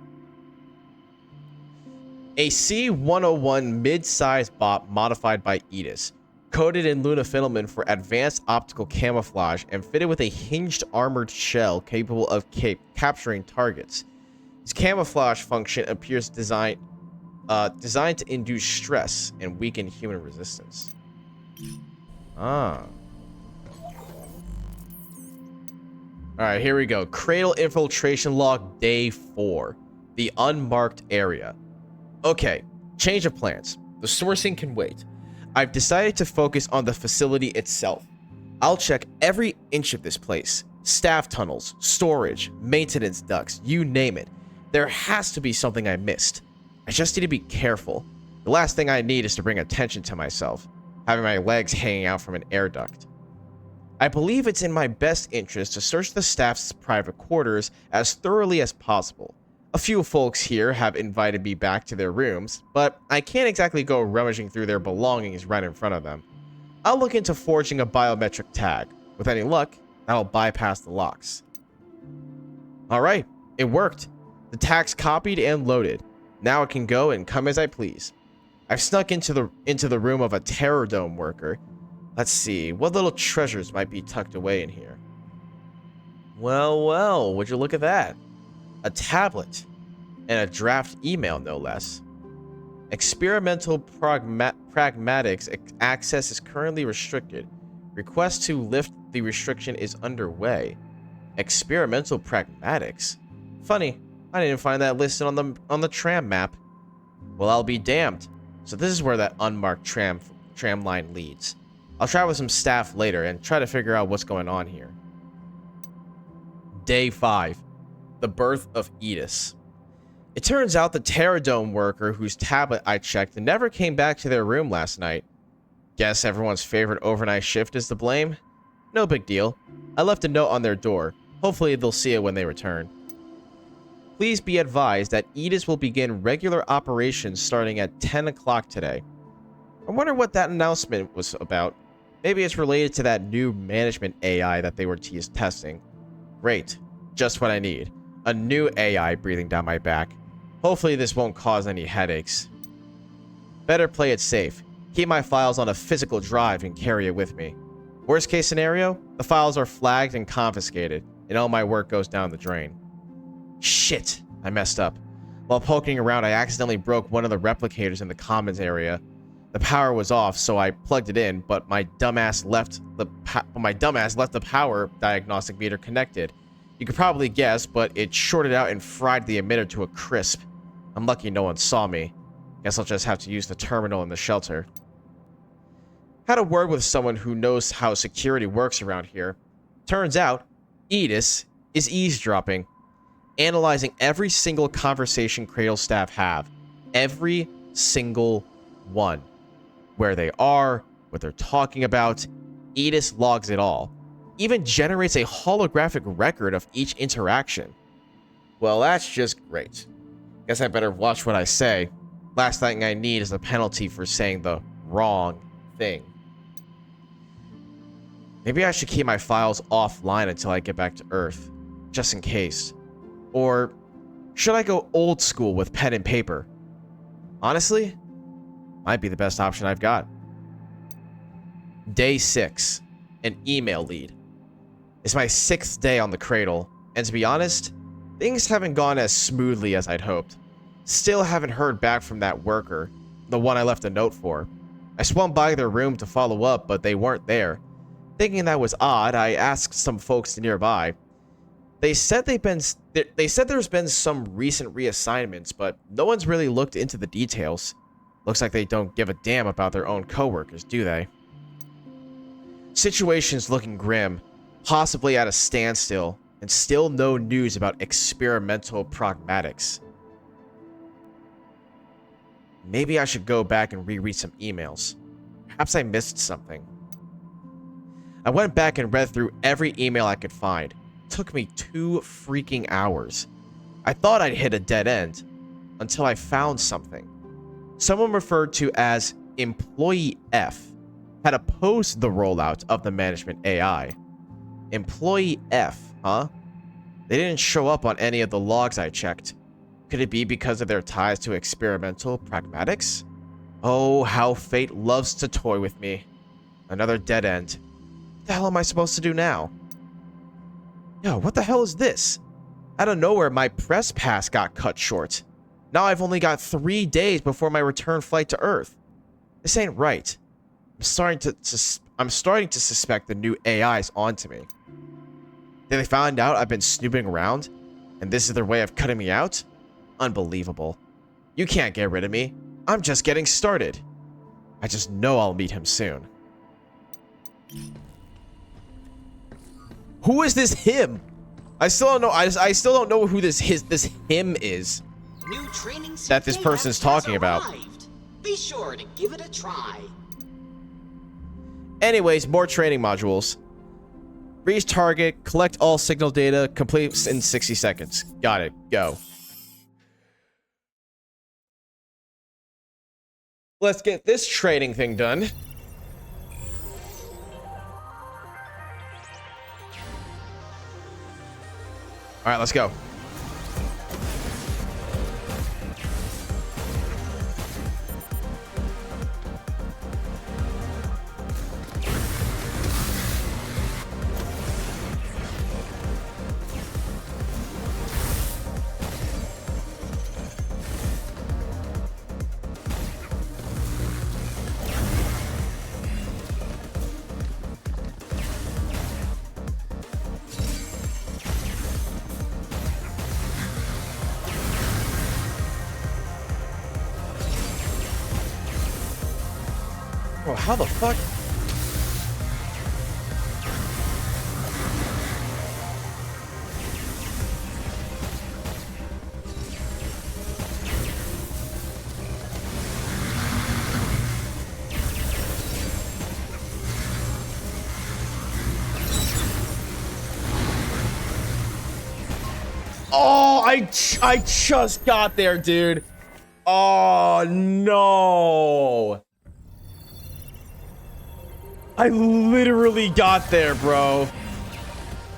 A C-101 mid-sized bot modified by Edis. Coated in lunafilament for advanced optical camouflage and fitted with a hinged armored shell capable of capturing targets. Its camouflage function appears designed to induce stress and weaken human resistance. Ah. Alright, here we go. Cradle infiltration log day 4. The unmarked area. Okay, change of plans. The sourcing can wait. I've decided to focus on the facility itself. I'll check every inch of this place. Staff tunnels, storage, maintenance ducts, you name it. There has to be something I missed. I just need to be careful. The last thing I need is to bring attention to myself, having my legs hanging out from an air duct. I believe it's in my best interest to search the staff's private quarters as thoroughly as possible. A few folks here have invited me back to their rooms, but I can't exactly go rummaging through their belongings right in front of them. I'll look into forging a biometric tag. With any luck, that'll bypass the locks. Alright, it worked. The tag's copied and loaded. Now I can go and come as I please. I've snuck into the room of a Terror Dome worker. Let's see, what little treasures might be tucked away in here? Well, would you look at that? A tablet, and a draft email, no less. Experimental pragmatics access is currently restricted. Request to lift the restriction is underway. Experimental pragmatics? Funny, I didn't find that listed on the tram map. Well, I'll be damned. So this is where that unmarked tram line leads. I'll try with some staff later and try to figure out what's going on here. Day 5. The birth of Edis. It turns out the Terror Dome worker whose tablet I checked never came back to their room last night. Guess everyone's favorite overnight shift is to blame? No big deal. I left a note on their door. Hopefully they'll see it when they return. Please be advised that Edis will begin regular operations starting at 10 o'clock today. I wonder what that announcement was about. Maybe it's related to that new management AI that they were testing. Great. Just what I need. A new AI breathing down my back. Hopefully this won't cause any headaches. Better play it safe. Keep my files on a physical drive and carry it with me. Worst case scenario, the files are flagged and confiscated, and all my work goes down the drain. Shit, I messed up. While poking around, I accidentally broke one of the replicators in the commons area. The power was off, so I plugged it in, but my dumbass left the power diagnostic meter connected. You could probably guess, but it shorted out and fried the emitter to a crisp. I'm lucky no one saw me. Guess I'll just have to use the terminal in the shelter. Had a word with someone who knows how security works around here. Turns out, Edis is eavesdropping, analyzing every single conversation Cradle staff have. Every single one. Where they are, what they're talking about. Edis logs it all. Even generates a holographic record of each interaction. Well, that's just great. Guess I better watch what I say. Last thing I need is a penalty for saying the wrong thing. Maybe I should keep my files offline until I get back to Earth, just in case. Or should I go old school with pen and paper? Honestly, might be the best option I've got. Day 6, an email lead. It's my 6th day on the Cradle, and to be honest, things haven't gone as smoothly as I'd hoped. Still haven't heard back from that worker, the one I left a note for. I swung by their room to follow up, but they weren't there. Thinking that was odd, I asked some folks nearby. They said there's been some recent reassignments, but no one's really looked into the details. Looks like they don't give a damn about their own coworkers, do they? Situation's looking grim, possibly at a standstill, and still no news about experimental pragmatics. Maybe I should go back and reread some emails. Perhaps I missed something. I went back and read through every email I could find. It took me 2 freaking hours. I thought I'd hit a dead end, until I found something. Someone referred to as Employee F had opposed the rollout of the management AI. Employee F, huh? They didn't show up on any of the logs I checked. Could it be because of their ties to experimental pragmatics? Oh, how fate loves to toy with me. Another dead end. What the hell am I supposed to do now? Yo, what the hell is this? Out of nowhere, my press pass got cut short. Now I've only got 3 days before my return flight to Earth. This ain't right. I'm starting to suspect the new AI's onto me. Did they find out I've been snooping around, and this is their way of cutting me out? Unbelievable. You can't get rid of me. I'm just getting started. I just know I'll meet him soon. Who is this him? I still don't know. I still don't know who this him is. New training that this person's talking about. Be sure to give it a try. Anyways, more training modules. Reach target, collect all signal data, complete in 60 seconds. Got it. Go. Let's get this training thing done. All right, let's go. Bro, how the fuck? Oh, I just got there, dude. Oh, no. I literally got there, bro.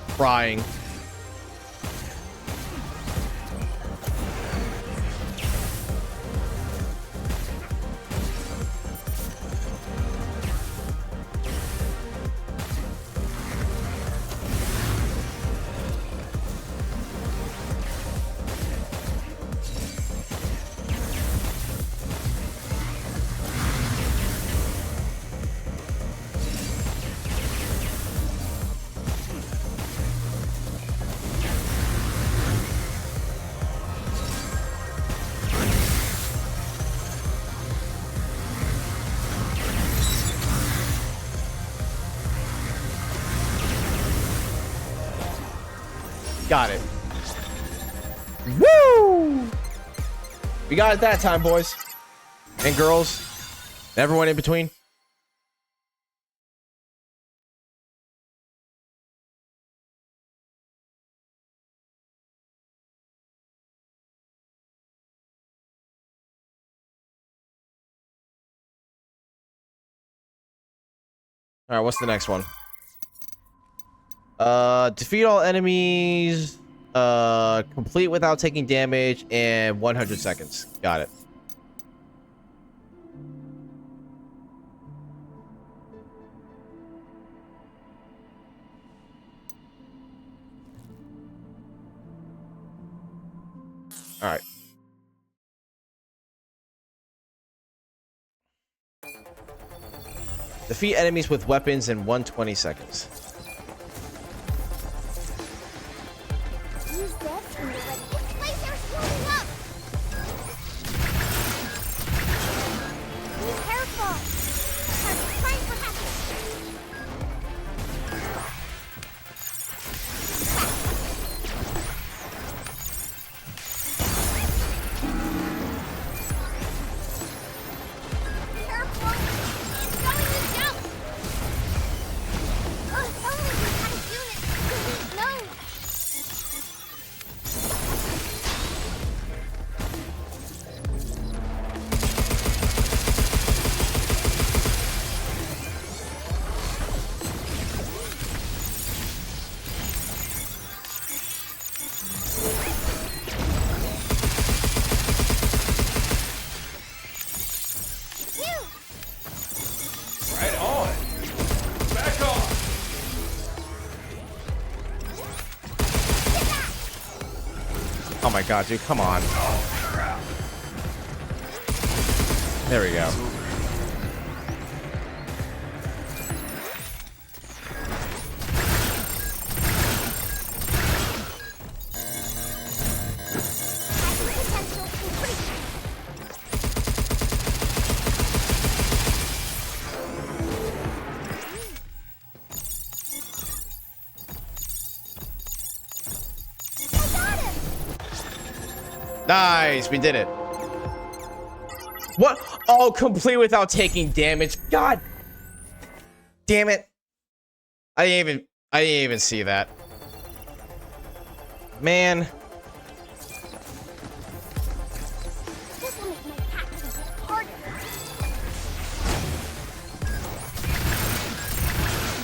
Crying. Got it. Woo! We got it that time, boys and girls. Everyone in between. All right, what's the next one? Defeat all enemies, complete without taking damage, and 100 seconds. Got it. All right. Defeat enemies with weapons in 120 seconds. Use this when you're ready. This laser's blowing up! Be careful! Pray for Careful! It's going to jump! Oh, if only we had a unit to leave known! Right on. Back off. Oh my god, dude, come on. There we go. Potential increased! Nice, we did it. What? Oh, complete without taking damage. God damn it. I didn't even see that. Man. This will make my path a bit harder.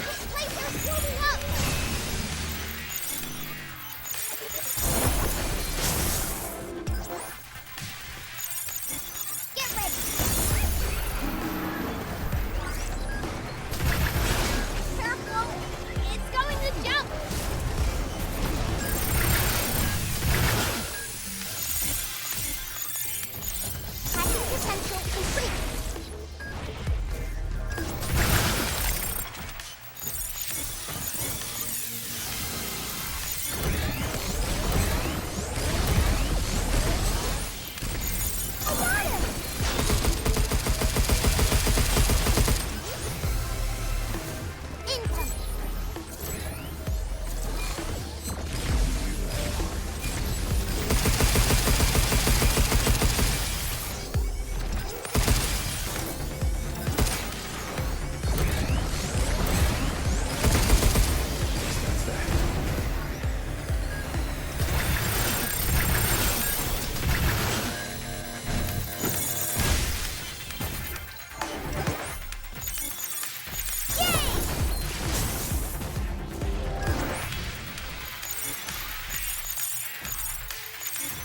This laser's blowing up! Get ready! Careful! It's going to jump! Hacking potential increased! I got him! Incoming!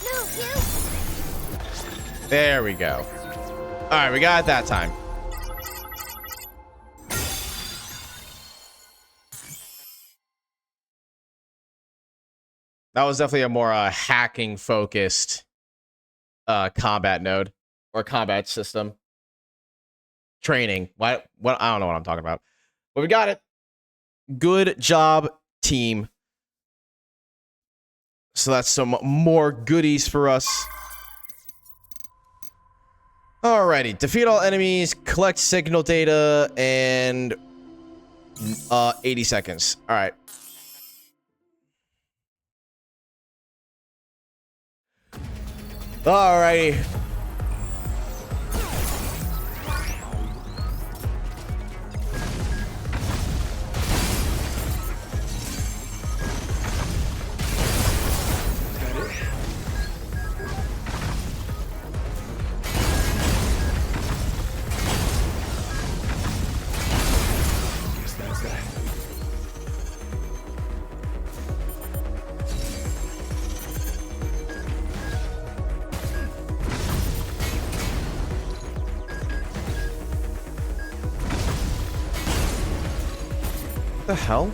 Move, you! There we go. All right, we got it that time. That was definitely a more hacking focused combat node or combat system. Training. What I don't know what I'm talking about. But we got it. Good job, team. So that's some more goodies for us. Alrighty. Defeat all enemies, collect signal data, and 80 seconds. Alright. Alrighty. What the hell?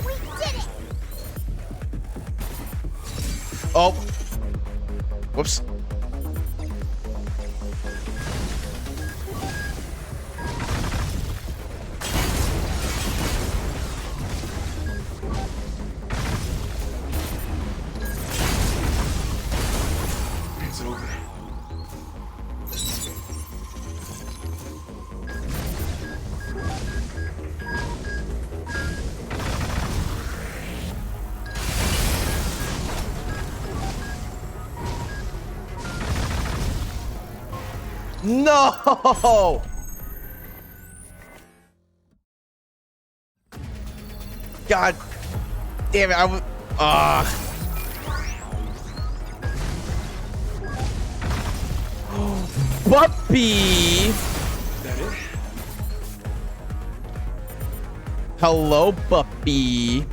We did it! Oh. Whoops. It's over. No! God damn it, I was Puppy! That it? Hello, puppy.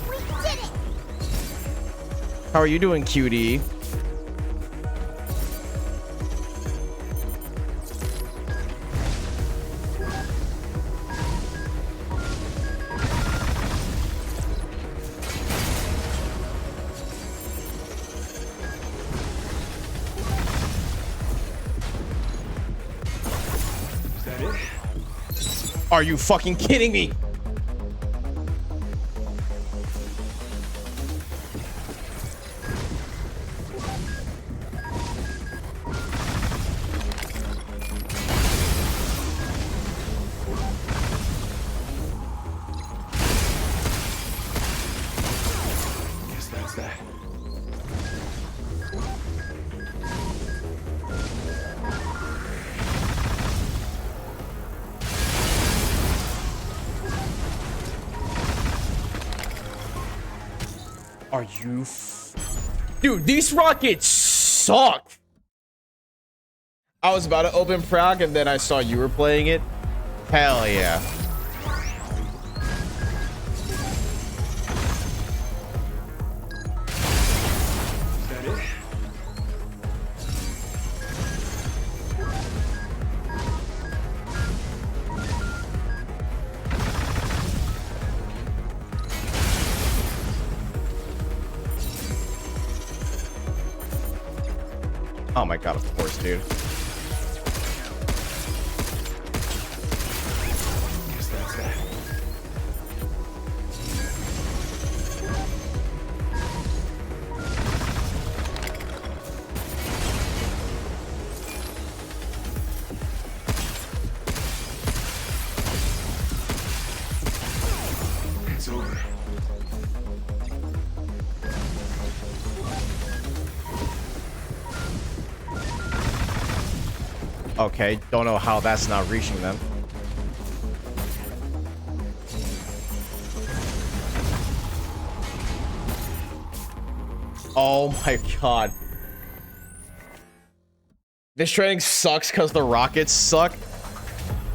We did it! How are you doing, cutie? Is that it? Are you fucking kidding me? Guess that's that. Are you Dude, these rockets suck. I was about to open Prague and then I saw you were playing it. Hell yeah. Is that it? Oh my god, of course, dude. Guess that's that. It's over. Okay, don't know how that's not reaching them. Oh my god. This training sucks because the rockets suck.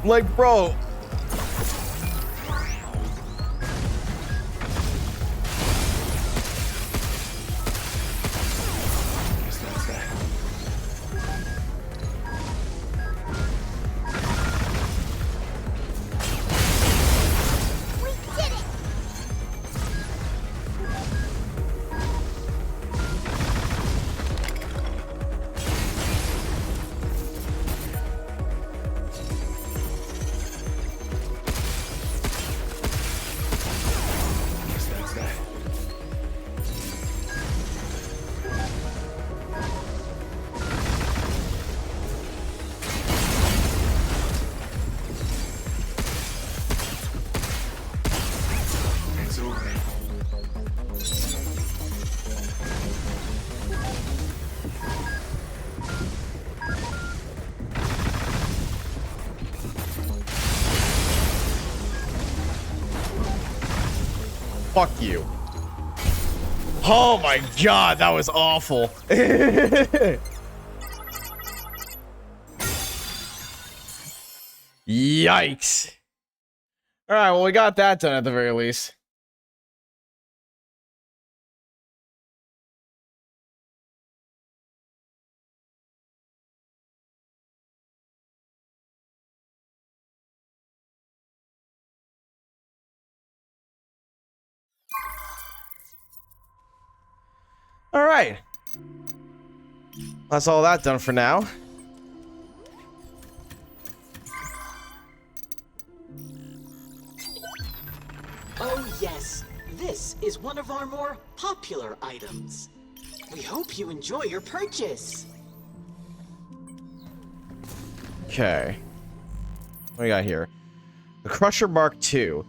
Like, bro. Guess that's that. We did it! Fuck you. Oh my god, that was awful. Yikes. Alright, well, we got that done at the very least. Alright. That's all that done for now. Oh yes, this is one of our more popular items. We hope you enjoy your purchase. Okay. What do we got here? The Crusher Mark II.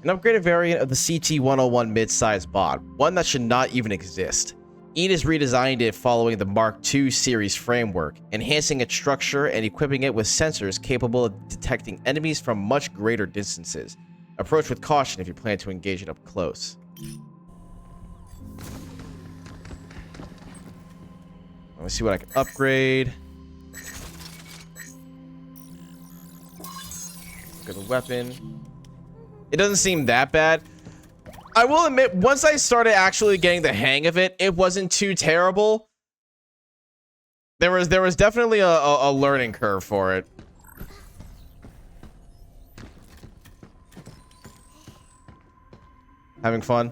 An upgraded variant of the CT-101 mid-size bod. One that should not even exist. Edis redesigned it following the Mark II series framework, enhancing its structure and equipping it with sensors capable of detecting enemies from much greater distances. Approach with caution if you plan to engage it up close. Let me see what I can upgrade. Look at the weapon. It doesn't seem that bad. I will admit, once I started actually getting the hang of it, it wasn't too terrible. There was definitely a learning curve for it. Having fun?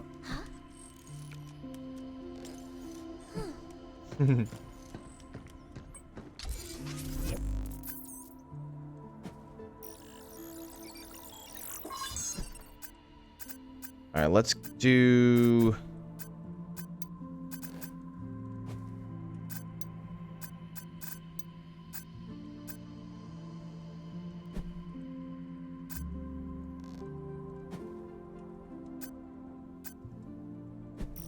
All right, let's do...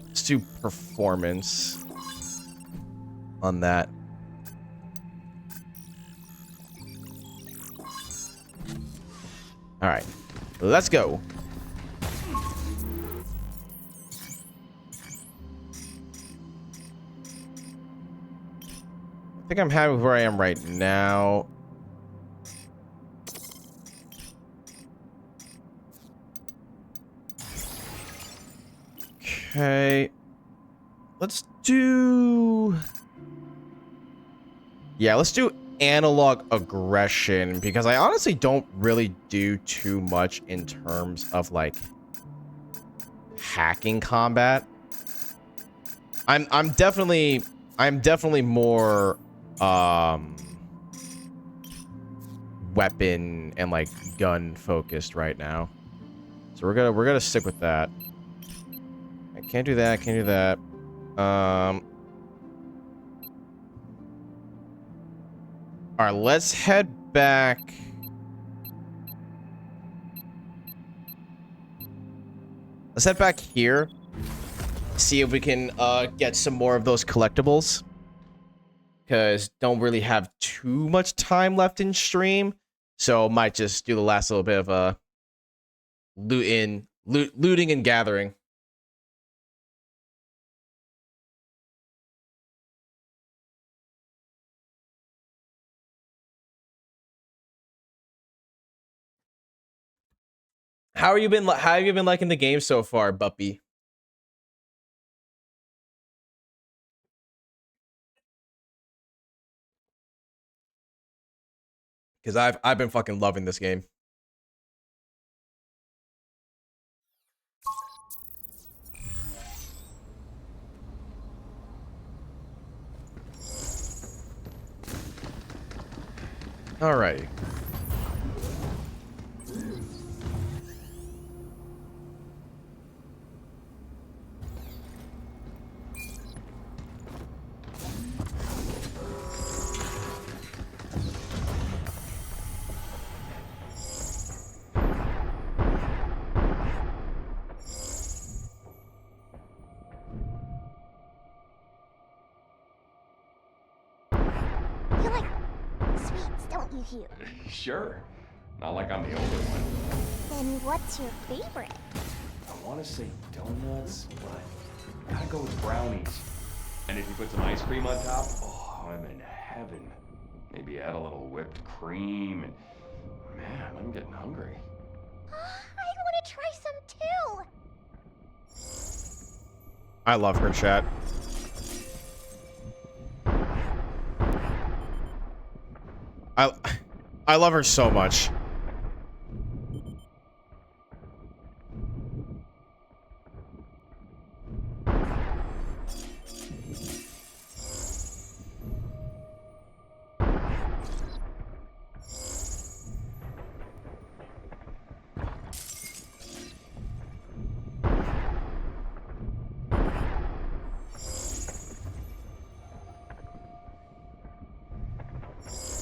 Let's do performance on that. All right, let's go. I think I'm happy with where I am right now. Okay. Let's do... Yeah, let's do analog aggression, because I honestly don't really do too much in terms of, like, hacking combat. I'm definitely more weapon and like gun focused right now, so we're gonna stick with that. I can't do that. Can't do that. All right, let's head back. Let's head back here. See if we can get some more of those collectibles, because don't really have too much time left in stream, so might just do the last little bit of looting and gathering. How have you been liking the game so far, Buppy? Because I've been fucking loving this game. Alrighty. You like sweets, don't you, Hugh? Sure. Not like I'm the only one. Then what's your favorite? I want to say donuts, but gotta go with brownies. And if you put some ice cream on top, oh, I'm in heaven. Maybe add a little whipped cream and... Man, I'm getting hungry. I want to try some too. I love her, chat. I love her so much.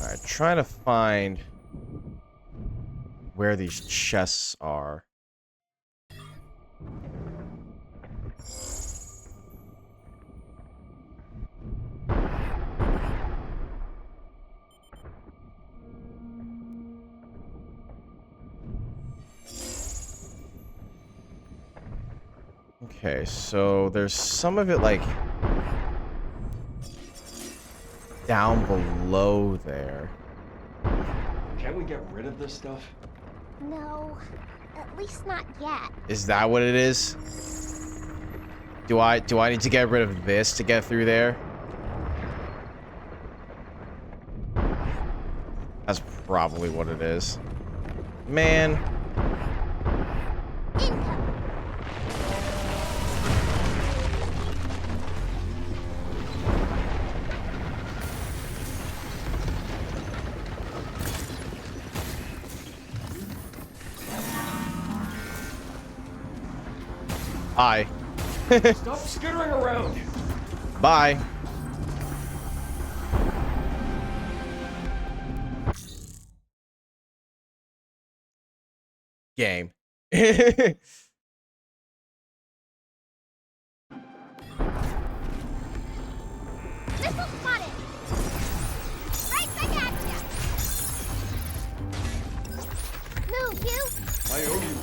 Alright, trying to find where these chests are. Okay, so there's some of it like down below there. Can't we get rid of this stuff? No, at least not yet. Is that what it is? Do I need to get rid of this to get through there? That's probably what it is. Man. Hi. Stop skittering around. Bye. Game. Missile spotted! Right back at ya! Move, you! I owe you.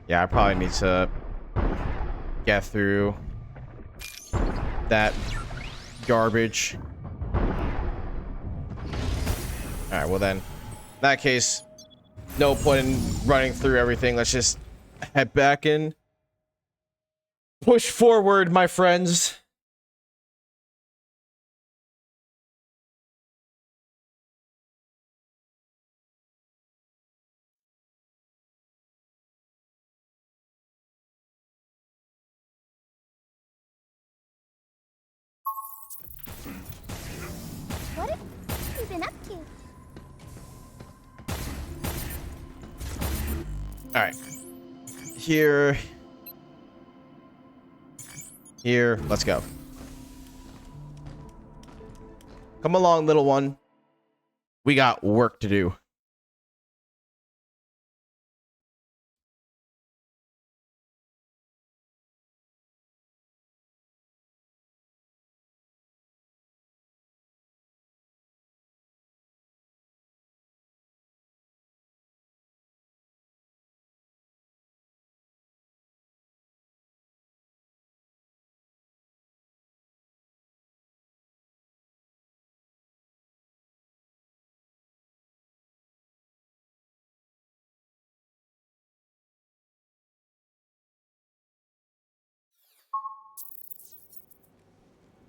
Yeah, I probably need to get through that garbage. Alright, well then, in that case, no point in running through everything. Let's just head back and push forward, my friends. What have you been up to? Alright. Here. Here. Let's go. Come along, little one. We got work to do.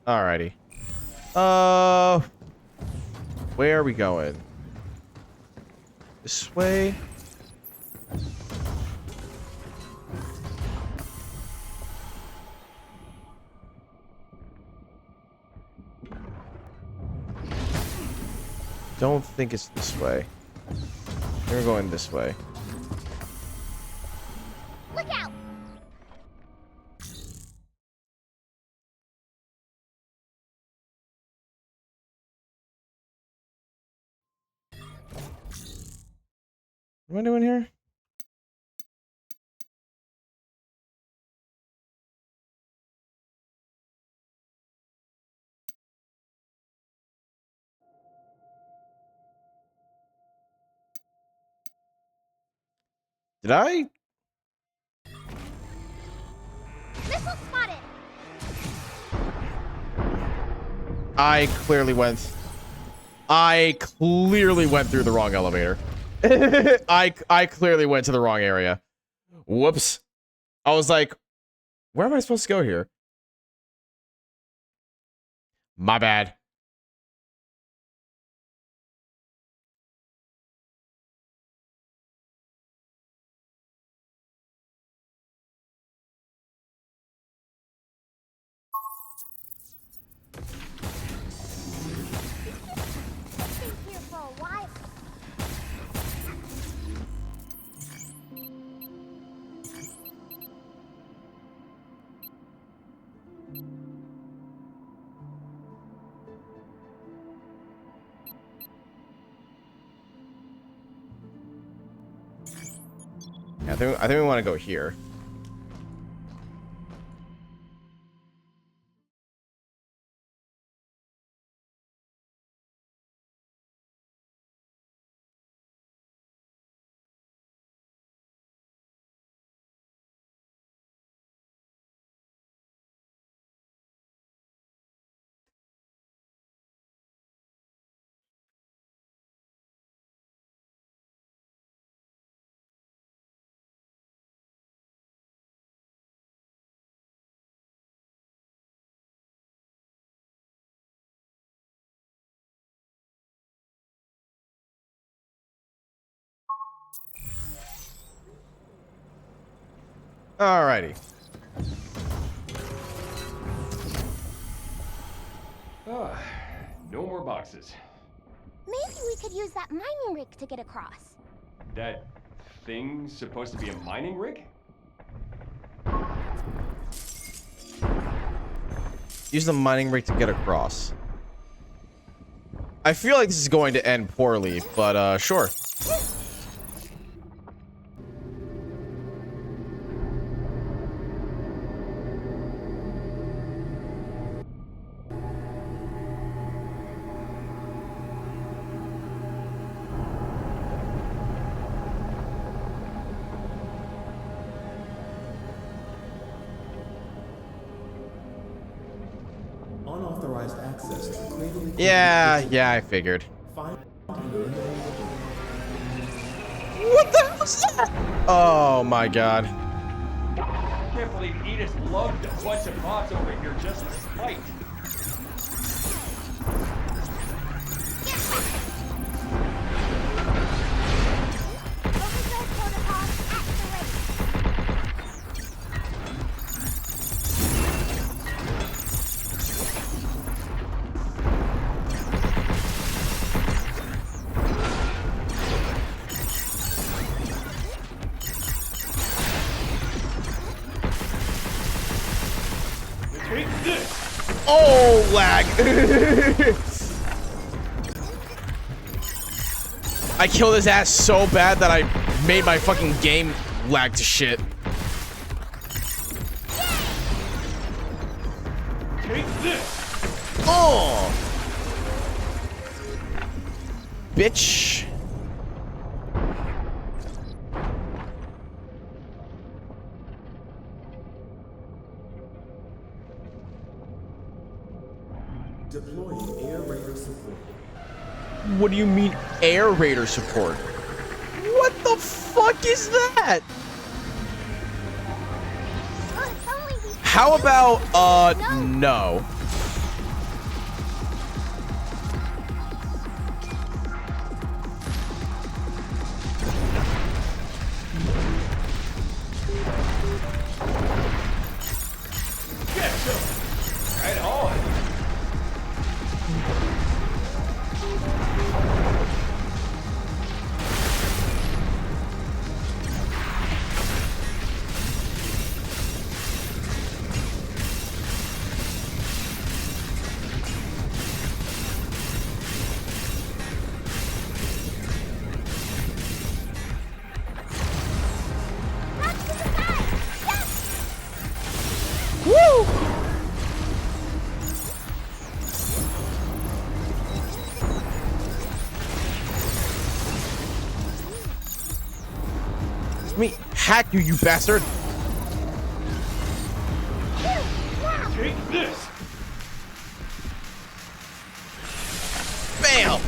Alrighty. Where are we going? This way? Don't think it's this way. We're going this way. Look out! What am I doing here? Did I? Missile spotted! I clearly went through the wrong elevator. I clearly went to the wrong area. Whoops. I was like, where am I supposed to go here? My bad. Here for a while. I think we want to go here. Alrighty. No more boxes. Maybe we could use that mining rig to get across. That thing's supposed to be a mining rig? Use the mining rig to get across. I feel like this is going to end poorly, but sure. Unauthorized access to cradle. Yeah, I figured. What the hell's that? Oh my god. I can't believe Edith lugged a bunch of bots over here just to fight. Oh, lag. I killed his ass so bad that I made my fucking game lag to shit. Take this. Oh. Bitch. Deploying air raider support. What do you mean air raider support? What the fuck is that? How about, no. Get some. Right on. Let me hack you, you bastard. Take this! Bam!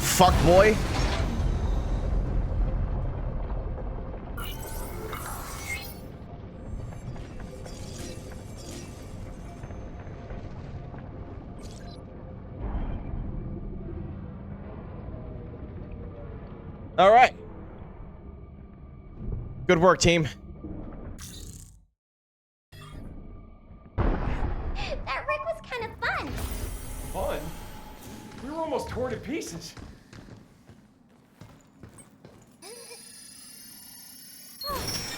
Fuck boy. All right. Good work, team. That wreck was kind of fun. Fun? We were almost torn to pieces. I'm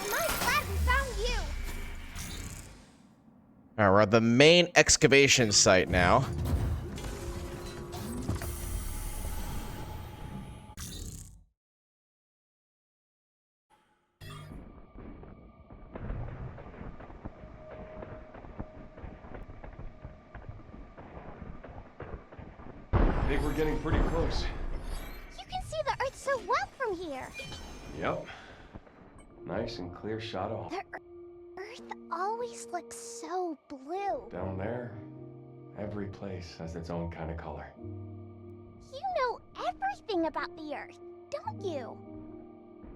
glad we found you. All right, we're at the main excavation site now. I think we're getting pretty close. You can see the Earth so well from here. Yep. Nice and clear shot of The Earth always looks so blue. down there. Every place has its own kind of color. You know everything about the Earth, don't you?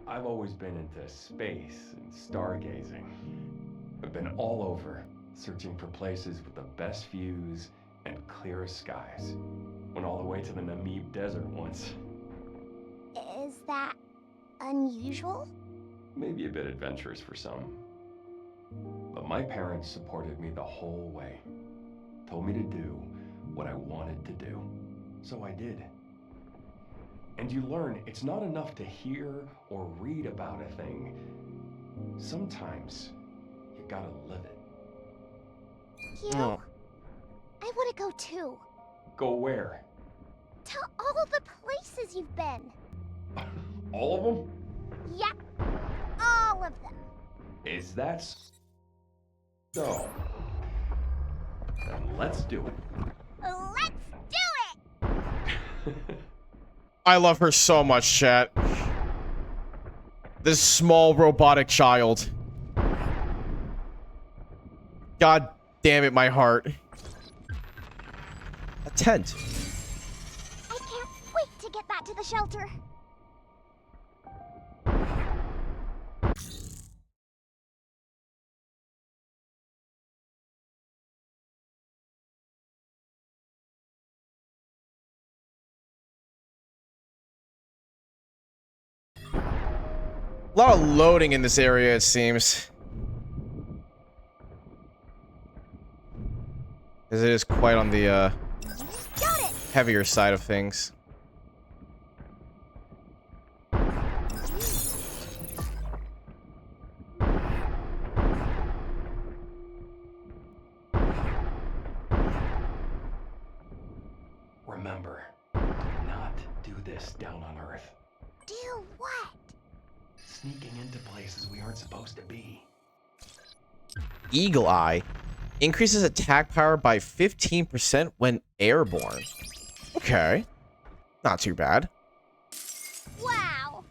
I've always been into space and stargazing. I've been all over, searching for places with the best views and clearest skies. Went all the way to the Namib Desert once. Is that unusual? Maybe a bit adventurous for some. But my parents supported me the whole way. Told me to do what I wanted to do. So I did. And you learn it's not enough to hear or read about a thing. Sometimes you gotta live it. You? I want to go too. Go where? To all the places you've been. All of them? Yep, all of them. Is that so? Then let's do it. Let's do it! I love her so much, chat. This small robotic child. God damn it, my heart. A tent. I can't wait to get that to the shelter. A lot of loading in this area, it seems. As it is quite on the heavier side of things. Remember, do not do this down on Earth. Do what? Sneaking into places we aren't supposed to be. Eagle Eye increases attack power by 15% when airborne. Okay. Not too bad. Wow.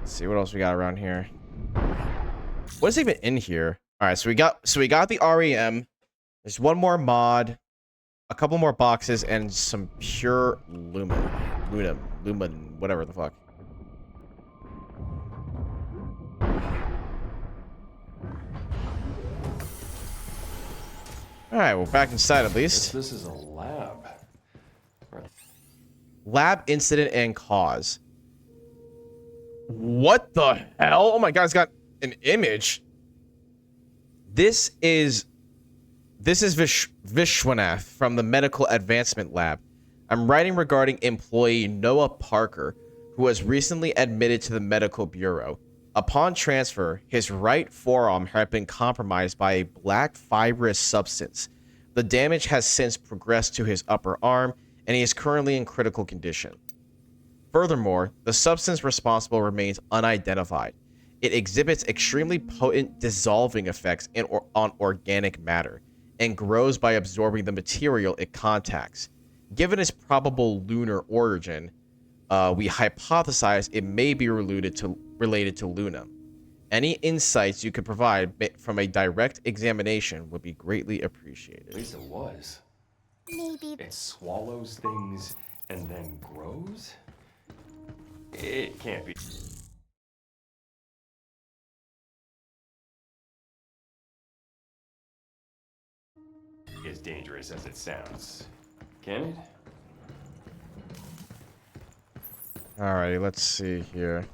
Let's see what else we got around here. What is even in here? All right, so we got the REM. There's one more mod, a couple more boxes, and some pure lumen, whatever the fuck. All right, we're back inside at least. This is a lab. Lab incident and cause. What the hell? Oh my god, it's got an image. This is Vishwanath from the Medical Advancement Lab. I'm writing regarding employee Noah Parker, who was recently admitted to the medical bureau. Upon transfer, his right forearm had been compromised by a black fibrous substance. The damage has since progressed to his upper arm, and he is currently in critical condition. Furthermore, the substance responsible remains unidentified. It exhibits extremely potent dissolving effects on organic matter and grows by absorbing the material it contacts. Given its probable lunar origin, we hypothesize it may be related to Luna. Any insights you could provide from a direct examination would be greatly appreciated. At least it was. Maybe It swallows things and then grows? It can't be. As dangerous as it sounds. Can it? Alrighty, let's see here.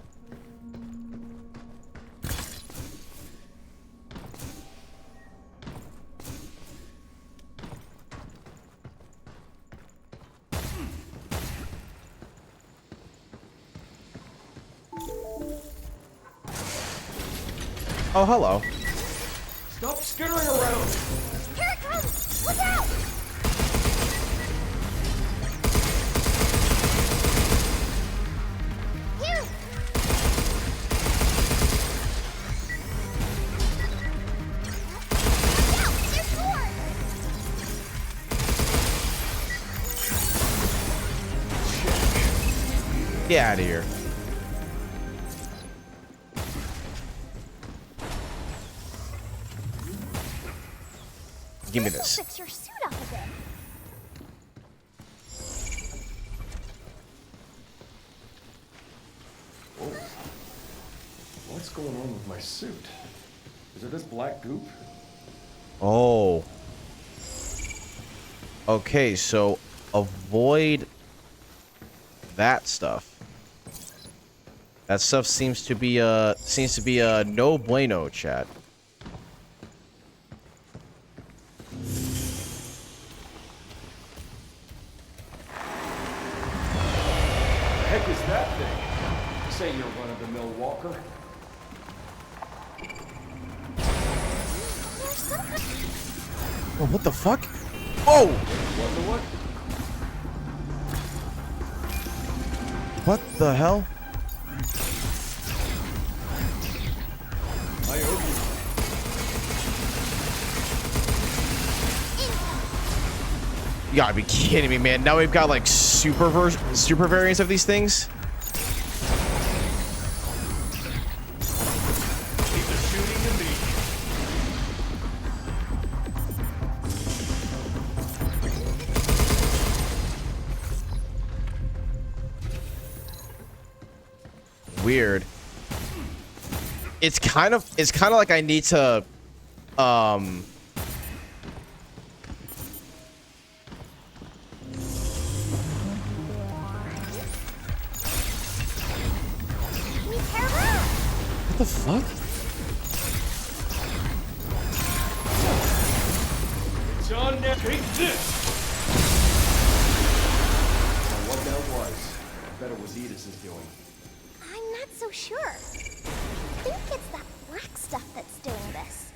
Oh, hello. Stop skittering around! Here it comes! Look out! Here! Watch out! There's more! Get out of here. Give me this. Fix your suit up a bit. Whoa. What's going on with my suit? Is it this black goop? Oh. Okay, so avoid that stuff. That stuff seems to be no bueno, chat. The heck is that thing? This ain't your run-of-the-mill walker. Oh, what the fuck? Whoa! What? What the hell? I owe you. You gotta be kidding me, man. Now we've got like super variants of these things. Leave the shooting to me. Weird. It's kind of like I need to what the fuck? It's on now. Take this. Now what that was, I bet it was Edith's doing. I'm not so sure. I think it's that black stuff that's doing this.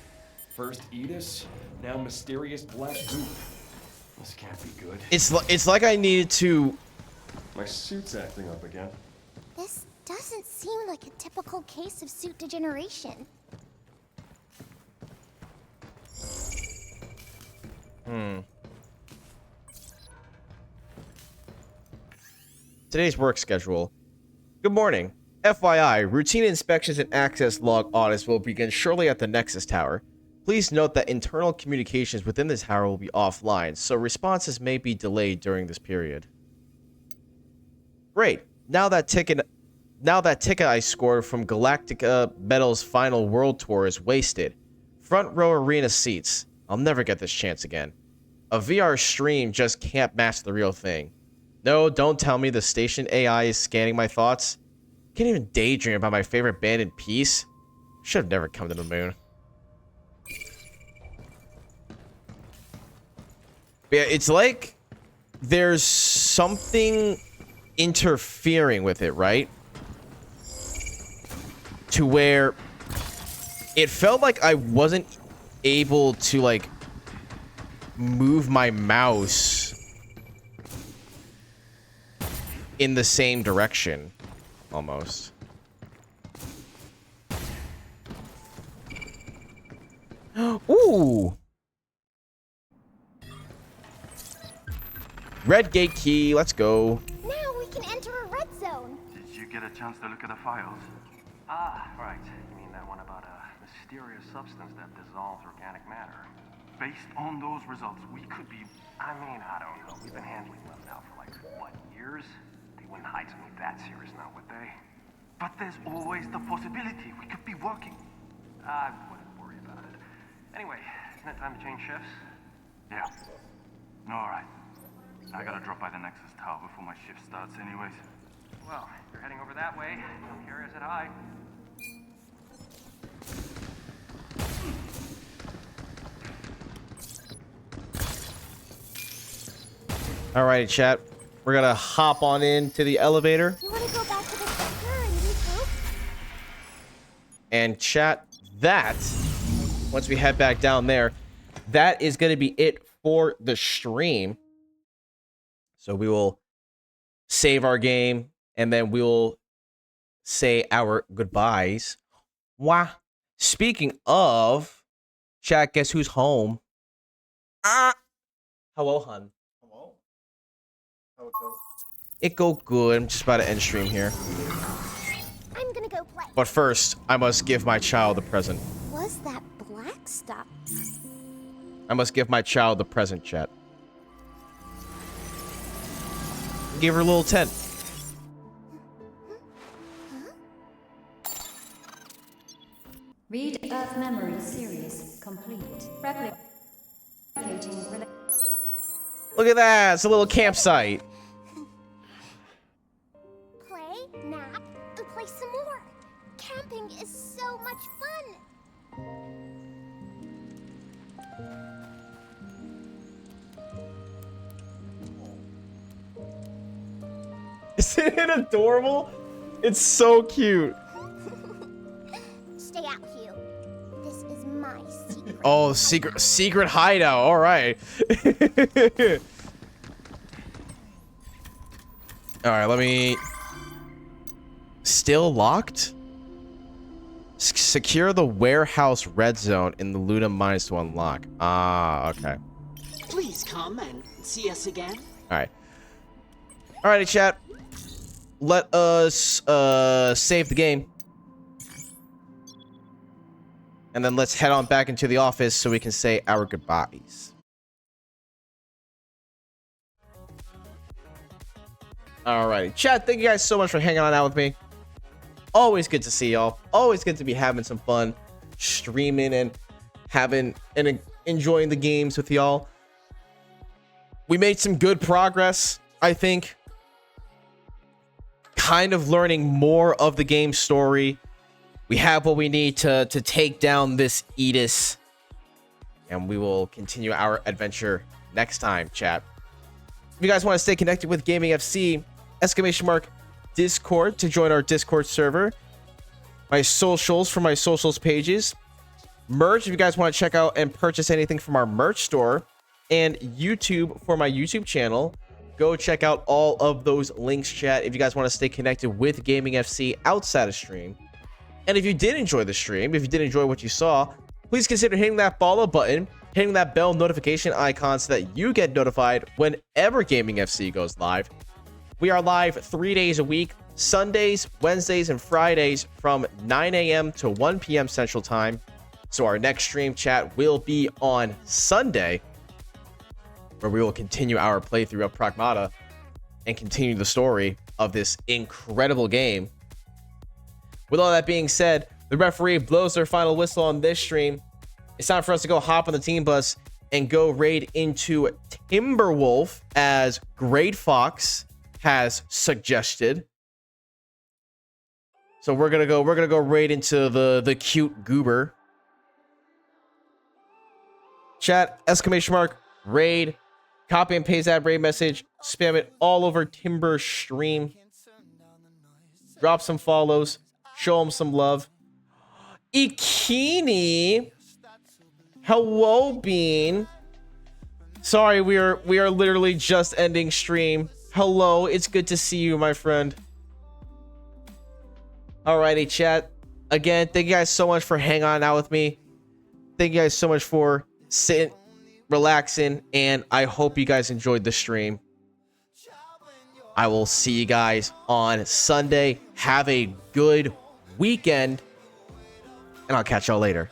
First Edith, now mysterious black goop. This can't be good. It's like I needed to. My suit's acting up again. This doesn't seem like a typical case of suit degeneration. Today's work schedule. Good morning. FYI, routine inspections and access log audits will begin shortly at the Nexus Tower. Please note that internal communications within this tower will be offline, so responses may be delayed during this period. Great. Now that ticket I scored from Galactica Metal's final world tour is wasted. Front row arena seats. I'll never get this chance again. A VR stream just can't match the real thing. No, don't tell me the station AI is scanning my thoughts. Can't even daydream about my favorite band in peace. Should have never come to the moon. But yeah, it's like there's something interfering with it, right? To where it felt like I wasn't able to, like, move my mouse in the same direction, almost. Ooh! Red gate key, let's go. Now we can enter a red zone. Did you get a chance to look at the files? Ah, right. You mean that one about a mysterious substance that dissolves organic matter? Based on those results, we could be... I mean, I don't know. We've been handling them now for like, what, years? They wouldn't hide something that serious now, would they? But there's always the possibility we could be working. I wouldn't worry about it. Anyway, isn't it time to change shifts? Yeah. All right. I gotta drop by the Nexus Tower before my shift starts anyways. Well, if you're heading over that way, come here, I said hi. Alrighty, chat. We're gonna hop on into the elevator. You want to go back to the center and regroup? And chat, that, once we head back down there, that is gonna be it for the stream. So we will save our game, and then we will say our goodbyes. Wah. Speaking of, chat, guess who's home? Hello, hun. Hello. How it go? It go good. I'm just about to end stream here. I'm gonna go play. But first, I must give my child a present. Was that black stuff? I must give my child the present, chat. Give her a little tent. Read Earth Memory Series complete. Replicating. Look at that. It's a little campsite. Play, nap, and play some more. Camping is so much fun. Isn't it adorable? It's so cute. Stay out, Hugh. This is my secret. Oh, secret hideout. All right. All right, let me... Still locked? Secure the warehouse red zone in the Luna mines to unlock. Ah, okay. Please come and see us again. All right. Alrighty, chat. Let us save the game. And then let's head on back into the office so we can say our goodbyes. Alrighty, chat, thank you guys so much for hanging on out with me. Always good to see y'all. Always good to be having some fun streaming and having and enjoying the games with y'all. We made some good progress, I think. Kind of learning more of the game story. We have what we need to take down this Edis. And we will continue our adventure next time, chat. If you guys want to stay connected with Gaming FC, !Discord to join our Discord server. My socials for my socials pages. Merch if you guys want to check out and purchase anything from our merch store. And YouTube for my YouTube channel. Go check out all of those links, chat, if you guys want to stay connected with Gaming FC outside of stream. And if you did enjoy the stream, if you did enjoy what you saw, please consider hitting that follow button, hitting that bell notification icon so that you get notified whenever Gaming FC goes live. We are live 3 days a week, Sundays, Wednesdays, and Fridays from 9 a.m. to 1 p.m. Central Time. So our next stream, chat, will be on Sunday, where we will continue our playthrough of Pragmata and continue the story of this incredible game. With all that being said, the referee blows their final whistle on this stream. It's time for us to go hop on the team bus and go raid into Timberwolf, as Great Fox has suggested. So we're gonna go raid into the cute goober. Chat, !raid. Copy and paste that Brave message. Spam it all over Timber's stream. Drop some follows. Show him some love. Ikini. Hello, Bean. Sorry, we are literally just ending stream. Hello, it's good to see you, my friend. Alrighty, chat. Again, thank you guys so much for hanging on out with me. Thank you guys so much for sitting, relaxing, and I hope you guys enjoyed the stream. I will see you guys on Sunday. Have a good weekend, and I'll catch y'all later.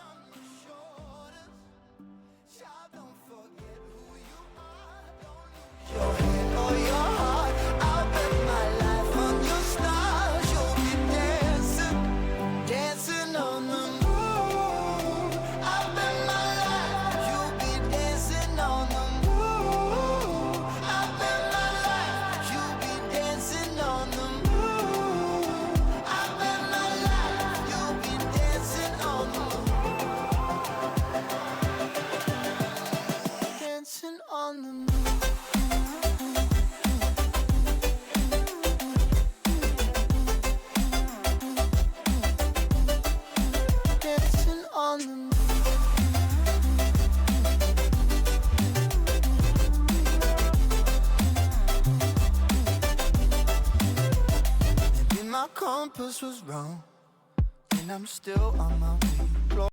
Compass was wrong, and I'm still on my